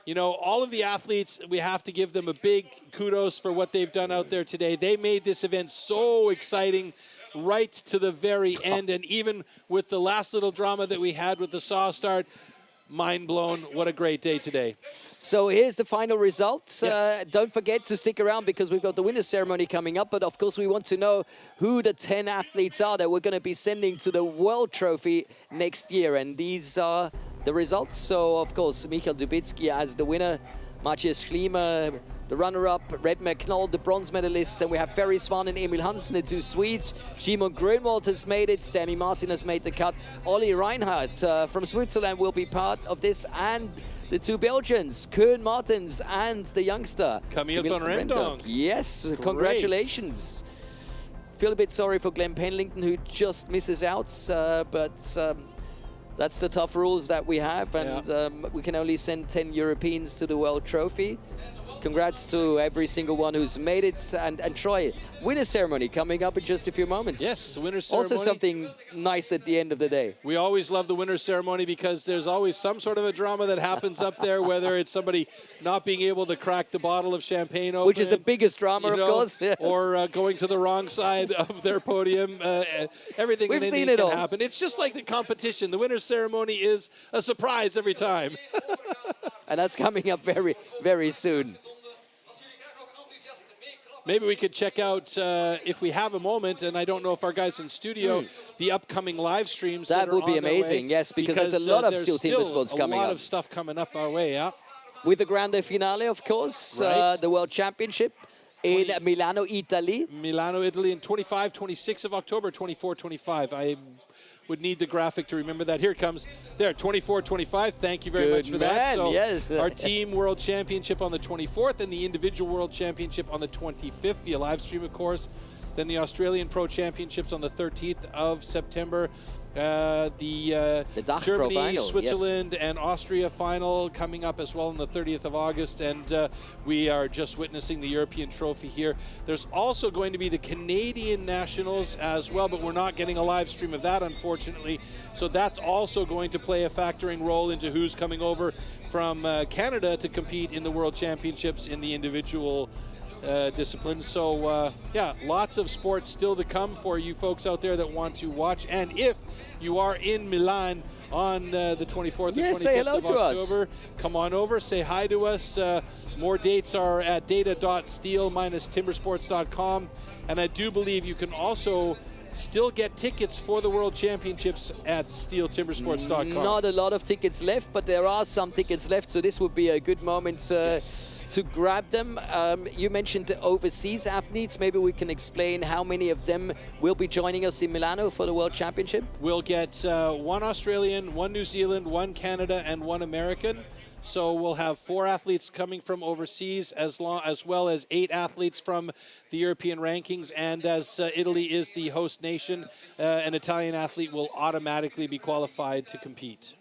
Speaker 2: you know, all of the athletes, we have to give them a big kudos for what they've done out there today. They made this event so exciting right to the very end, and even with the last little drama that we had with the saw start, mind blown. What a great day today.
Speaker 1: So here's the final results.
Speaker 2: Yes.
Speaker 1: Don't forget to stick around because we've got the winner's ceremony coming up, but of course we want to know who the 10 athletes are that we're going to be sending to the World Trophy next year, and these are the results. So of course Michael Dubitzky as the winner, Matthias Klima the runner-up, Raemdonck, Knol, the bronze medalists, and we have Ferry Svan and Emil Hansen, the two Swedes. Simon Grunwald has made it, Danny Martin has made the cut. Olli Reinhardt from Switzerland will be part of this, and the two Belgians, Martens and the youngster
Speaker 2: Camille van Raemdonck.
Speaker 1: Yes, congratulations. Feel a bit sorry for Glenn Penlington, who just misses out, but that's the tough rules that we have, and we can only send 10 Europeans to the World Trophy. Congrats to every single one who's made it. And Troy, winner ceremony coming up in just a few moments.
Speaker 2: Yes, the winner ceremony.
Speaker 1: Also something nice at the end of the day.
Speaker 2: We always love the winner ceremony because there's always some sort of a drama that happens up there, whether it's somebody not being able to crack the bottle of champagne open.
Speaker 1: Which is the biggest drama, of course. Yes.
Speaker 2: Or going to the wrong side of their podium. Everything
Speaker 1: We've
Speaker 2: in
Speaker 1: seen
Speaker 2: Indy
Speaker 1: it
Speaker 2: can
Speaker 1: all.
Speaker 2: happen. It's just like the competition. The winner ceremony is a surprise every time.
Speaker 1: And that's coming up very, very soon.
Speaker 2: Maybe we could check out, if we have a moment, and I don't know if our guys in studio, the upcoming live streams.
Speaker 1: That
Speaker 2: are
Speaker 1: would be
Speaker 2: on their
Speaker 1: amazing,
Speaker 2: way,
Speaker 1: yes, because there's a lot of Steel Timbersports coming
Speaker 2: a lot
Speaker 1: up.
Speaker 2: of stuff coming up our way, yeah.
Speaker 1: With the Grande Finale, of course,
Speaker 2: Right.
Speaker 1: the World Championship in Milano, Italy.
Speaker 2: Milano, Italy, in 25, 26 of October, 24, 25. I would need the graphic to remember that. Here it comes. There, 24, 25. Thank you very much for that. So
Speaker 1: yes.
Speaker 2: our team world championship on the 24th and the individual world championship on the 25th via live stream, of course. Then the Australian Pro Championships on the 13th of September. The
Speaker 1: DACH
Speaker 2: Germany,
Speaker 1: Pro Final,
Speaker 2: Switzerland, and Austria final coming up as well on the 30th of August. And we are just witnessing the European trophy here. There's also going to be the Canadian Nationals as well, but we're not getting a live stream of that, unfortunately. So that's also going to play a factoring role into who's coming over from Canada to compete in the World Championships in the individual disciplines. So yeah, lots of sports still to come for you folks out there that want to watch. And if you are in Milan on the 24th and 25th
Speaker 1: say hello
Speaker 2: of
Speaker 1: to us.
Speaker 2: October, come on over, say hi to us. More dates are at data.steel-timbersports.com, and I do believe you can also still get tickets for the World Championships at steeltimbersports.com.
Speaker 1: Not a lot of tickets left, but there are some tickets left, so this would be a good moment to grab them. You mentioned the overseas athletes. Maybe we can explain how many of them will be joining us in Milano for the World Championship.
Speaker 2: We'll get one Australian, one New Zealand, one Canada, and one American. So we'll have 4 athletes coming from overseas, as well as 8 athletes from the European rankings. And as Italy is the host nation, an Italian athlete will automatically be qualified to compete.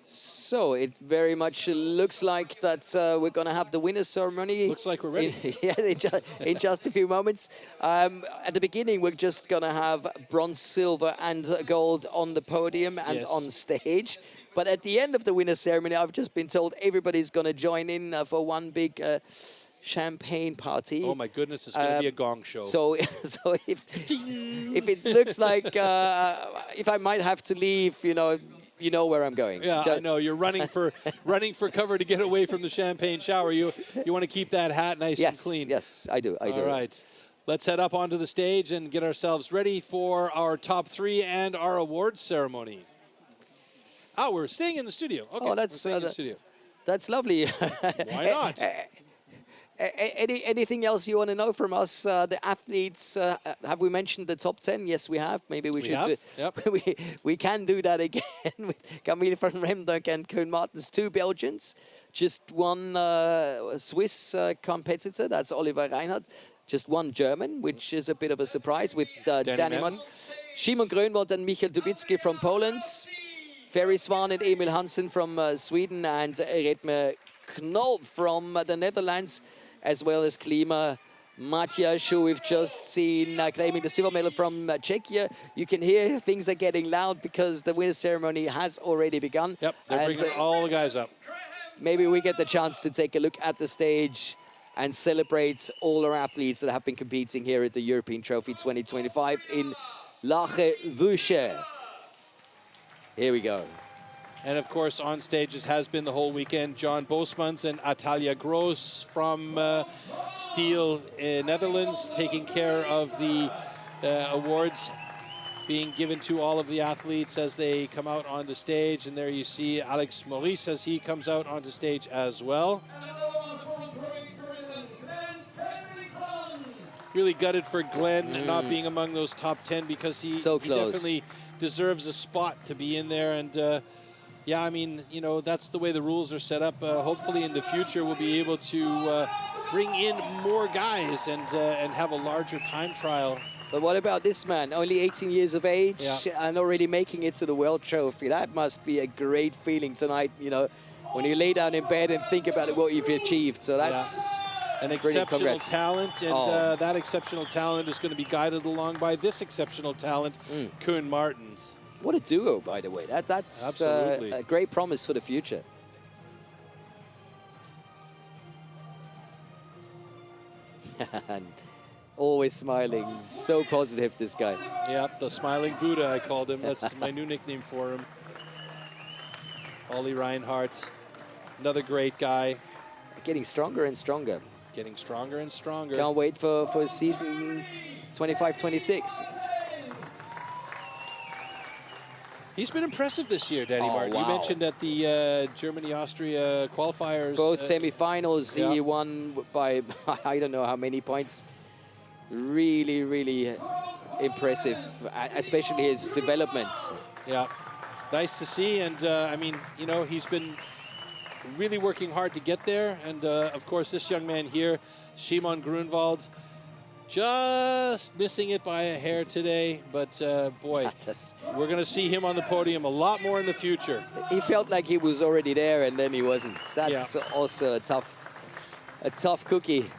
Speaker 1: So it very much looks like that we're going to have the winner's ceremony.
Speaker 2: Looks like we're ready.
Speaker 1: in just a few moments. At the beginning, we're just going to have bronze, silver, and gold on the podium and on stage. But at the end of the winner's ceremony, I've just been told everybody's going to join in for one big champagne party.
Speaker 2: Oh my goodness, it's going to be a gong show.
Speaker 1: So if it looks like if I might have to leave, you know where I'm going.
Speaker 2: Yeah, I know. You're running for cover to get away from the champagne shower. You want to keep that hat nice and clean.
Speaker 1: Yes, I do.
Speaker 2: All right. Let's head up onto the stage and get ourselves ready for our top 3 and our awards ceremony. Oh, we're staying in the studio. Okay,
Speaker 1: oh, that's
Speaker 2: we're staying in the studio.
Speaker 1: That's lovely.
Speaker 2: Why not?
Speaker 1: Anything else you want to know from us? The athletes, have we mentioned the top 10? Yes, we have. Maybe we should. We can do that again with Camille from Raemdonck and Koen Martens, 2 Belgians. Just 1 Swiss competitor, that's Oliver Reinhardt. Just 1 German, which is a bit of a surprise with Danny Mott. Szymon Grunwald and Michael Dubitzky from Poland. Ferry Svan and Emil Hansen from Sweden, and Redmer Knol from the Netherlands, as well as Klima, Matthias, who we've just seen claiming the silver medal from Czechia. You can hear things are getting loud because the winner ceremony has already begun.
Speaker 2: Yep, they're bringing all the guys up.
Speaker 1: Maybe we get the chance to take a look at the stage and celebrate all our athletes that have been competing here at the European Trophy 2025 in Lage Vuursche. Here we go.
Speaker 2: And of course, on stage, as has been the whole weekend, John Bosmans and Atalia Gross from STIHL Netherlands, taking care of the awards being given to all of the athletes as they come out onto stage. And there you see Alex Meurisse as he comes out onto stage as well. Really gutted for Glenn not being among those top 10, because he definitely deserves a spot to be in there. And yeah, I mean, you know, that's the way the rules are set up. Hopefully in the future we'll be able to bring in more guys and have a larger time trial.
Speaker 1: But what about this man? Only 18 years of age and already making it to the World Trophy. That must be a great feeling tonight, you know, when you lay down in bed and think about what you've achieved. So that's
Speaker 2: an exceptional talent, and that exceptional talent is going to be guided along by this exceptional talent, Koen Martens.
Speaker 1: What a duo, by the way. That's a great promise for the future. And always smiling, so positive, this guy.
Speaker 2: Yep, the smiling Buddha, I called him. That's my new nickname for him. Ollie Reinhardt, another great guy.
Speaker 1: Getting stronger and stronger.
Speaker 2: Getting stronger and stronger.
Speaker 1: Can't wait for season 25-26.
Speaker 2: He's been impressive this year, Danny Martin.
Speaker 1: Wow.
Speaker 2: You mentioned at the Germany-Austria qualifiers.
Speaker 1: Both semifinals, he won by I don't know how many points. Really, really impressive, especially his developments.
Speaker 2: Yeah, nice to see. And I mean, you know, he's been really working hard to get there. And of course, this young man here, Szymon Grunwald, just missing it by a hair today. But boy, we're going to see him on the podium a lot more in the future.
Speaker 1: He felt like he was already there, and then he wasn't. That's also a tough cookie.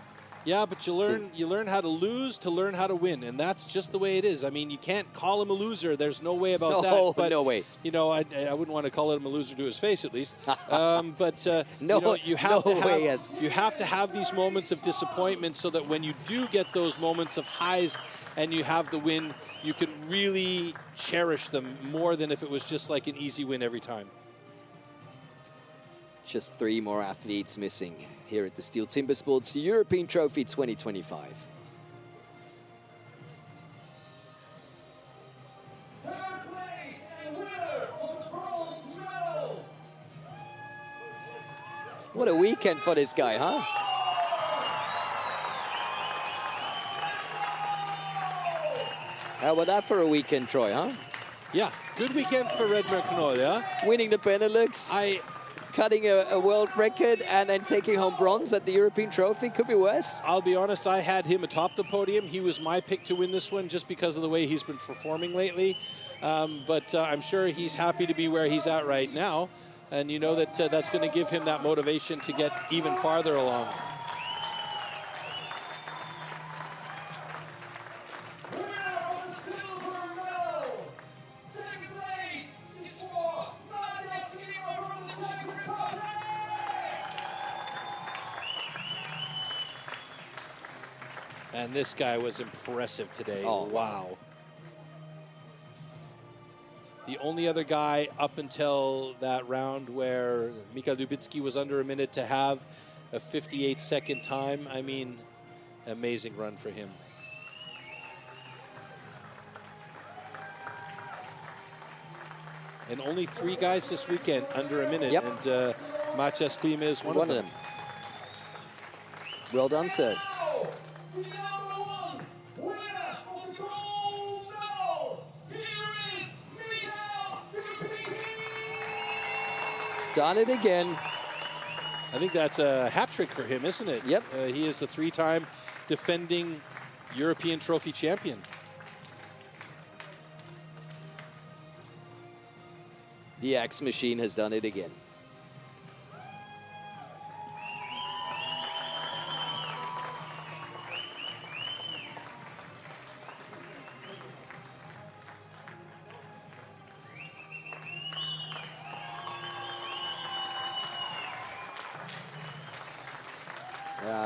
Speaker 2: Yeah, but you learn how to lose to learn how to win, and that's just the way it is. I mean, you can't call him a loser. There's no way about that. But,
Speaker 1: no way.
Speaker 2: You know, I wouldn't want to call him a loser to his face, at least. But you know, you have to have these moments of disappointment, so that when you do get those moments of highs and you have the win, you can really cherish them more than if it was just like an easy win every time.
Speaker 1: Just 3 more athletes missing here at the STIHL Timbersports European Trophy 2025. What a weekend for this guy, huh? How about that for a weekend, Troy, huh?
Speaker 2: Yeah, good weekend for Redmer Knol, yeah?
Speaker 1: Winning the Benelux. Cutting a world record and then taking home bronze at the European Trophy. Could be worse.
Speaker 2: I'll be honest, I had him atop the podium. He was my pick to win this one just because of the way he's been performing lately. But I'm sure he's happy to be where he's at right now. And you know that that's going to give him that motivation to get even farther along. And this guy was impressive today.
Speaker 1: Oh,
Speaker 2: wow. The only other guy up until that round where Michael Dubitzky was under a minute to have a 58-second time. I mean, amazing run for him. And only 3 guys this weekend under a minute.
Speaker 1: Yep.
Speaker 2: And Matthias Klima is one of them.
Speaker 1: Well done, sir. Done it again.
Speaker 2: I think that's a hat trick for him, isn't it?
Speaker 1: Yep.
Speaker 2: He is the 3-time defending European trophy champion.
Speaker 1: The Axe Machine has done it again.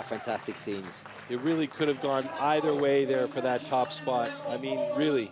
Speaker 1: Fantastic scenes.
Speaker 2: It really could have gone either way there for that top spot. I mean, really.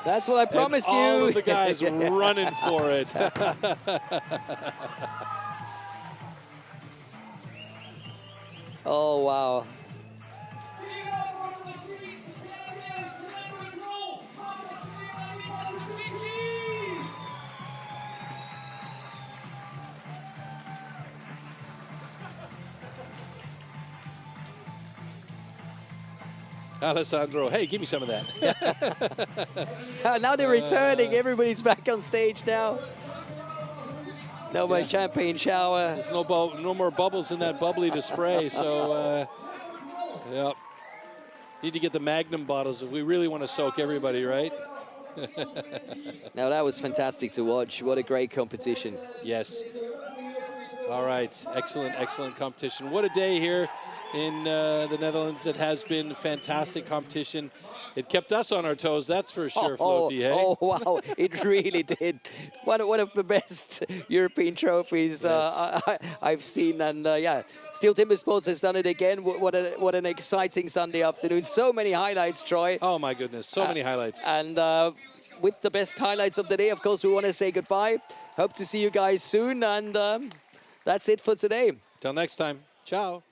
Speaker 1: That's what I promised
Speaker 2: and
Speaker 1: you.
Speaker 2: All of the guys running for it.
Speaker 1: Oh, wow.
Speaker 2: Alessandro, hey, give me some of that.
Speaker 1: Now they're returning. Everybody's back on stage now. No more champagne shower.
Speaker 2: There's no more bubbles in that bubbly to spray. So, yeah. Need to get the Magnum bottles if we really want to soak everybody, right?
Speaker 1: Now, that was fantastic to watch. What a great competition.
Speaker 2: Yes. All right. Excellent, excellent competition. What a day here in the Netherlands. It has been fantastic competition. It kept us on our toes, that's for sure, Floaty, hey?
Speaker 1: Oh, wow, it really did. One of the best European trophies
Speaker 2: Yes.
Speaker 1: I've seen. And yeah, STIHL Timbersports has done it again. What an exciting Sunday afternoon. So many highlights, Troy.
Speaker 2: Oh, my goodness, so many highlights.
Speaker 1: And with the best highlights of the day, of course, we want to say goodbye. Hope to see you guys soon. And that's it for today.
Speaker 2: Till next time. Ciao.